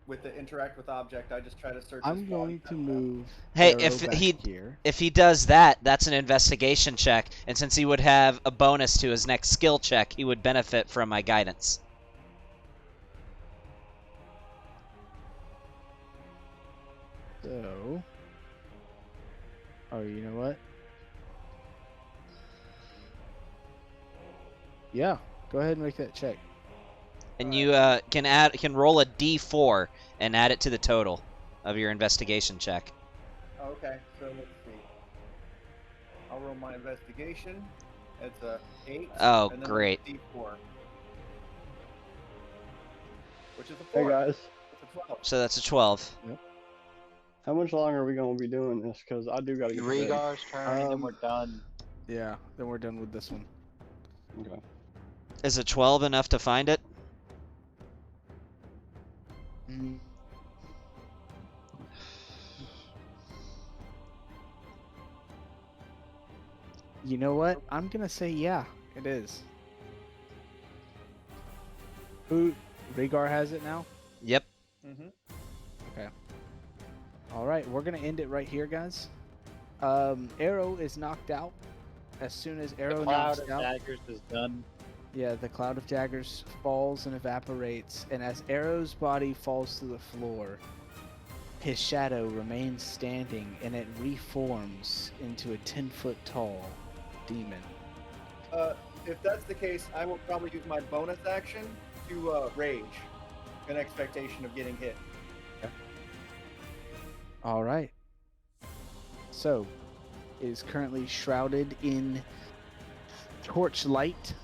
with the interact with object. I just try to search. I'm his going body. to move. Hey, Arrow if back he here. if he does that, that's an investigation check, and since he would have a bonus to his next skill check, he would benefit from my guidance. So, oh, you know what? Yeah, go ahead and make that check. And you can roll a d4 and add it to the total of your investigation check. Okay, so let's see. I'll roll my investigation. It's a 8. Oh, and then great. a D4. Which is a Hey 4. guys, It's a 12. So that's a 12. how much longer are we gonna be doing this? Cause I do gotta get to bed. Rhaegar's turn, and then we're done. Yeah, then we're done with this one. Okay. Is a 12 enough to find it? You know what? I'm gonna say yeah. It is. Who? Rhaegar has it now? Yep. Mm-hmm. Alright, we're gonna end it right here, guys. Arrow is knocked out. As soon as Arrow The cloud knocks of out, daggers is done. yeah, the cloud of daggers falls and evaporates, and as Arrow's body falls to the floor, his shadow remains standing, and it reforms into a 10-foot tall demon. If that's the case, I will probably use my bonus action to rage, in expectation of getting hit. All right. So, it is currently shrouded in torchlight.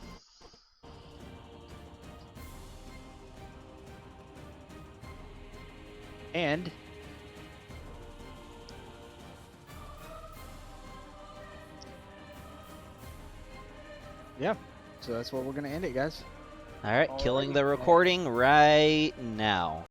And yeah, so that's what we're gonna end it, guys. All right, killing Alrighty. the recording right now.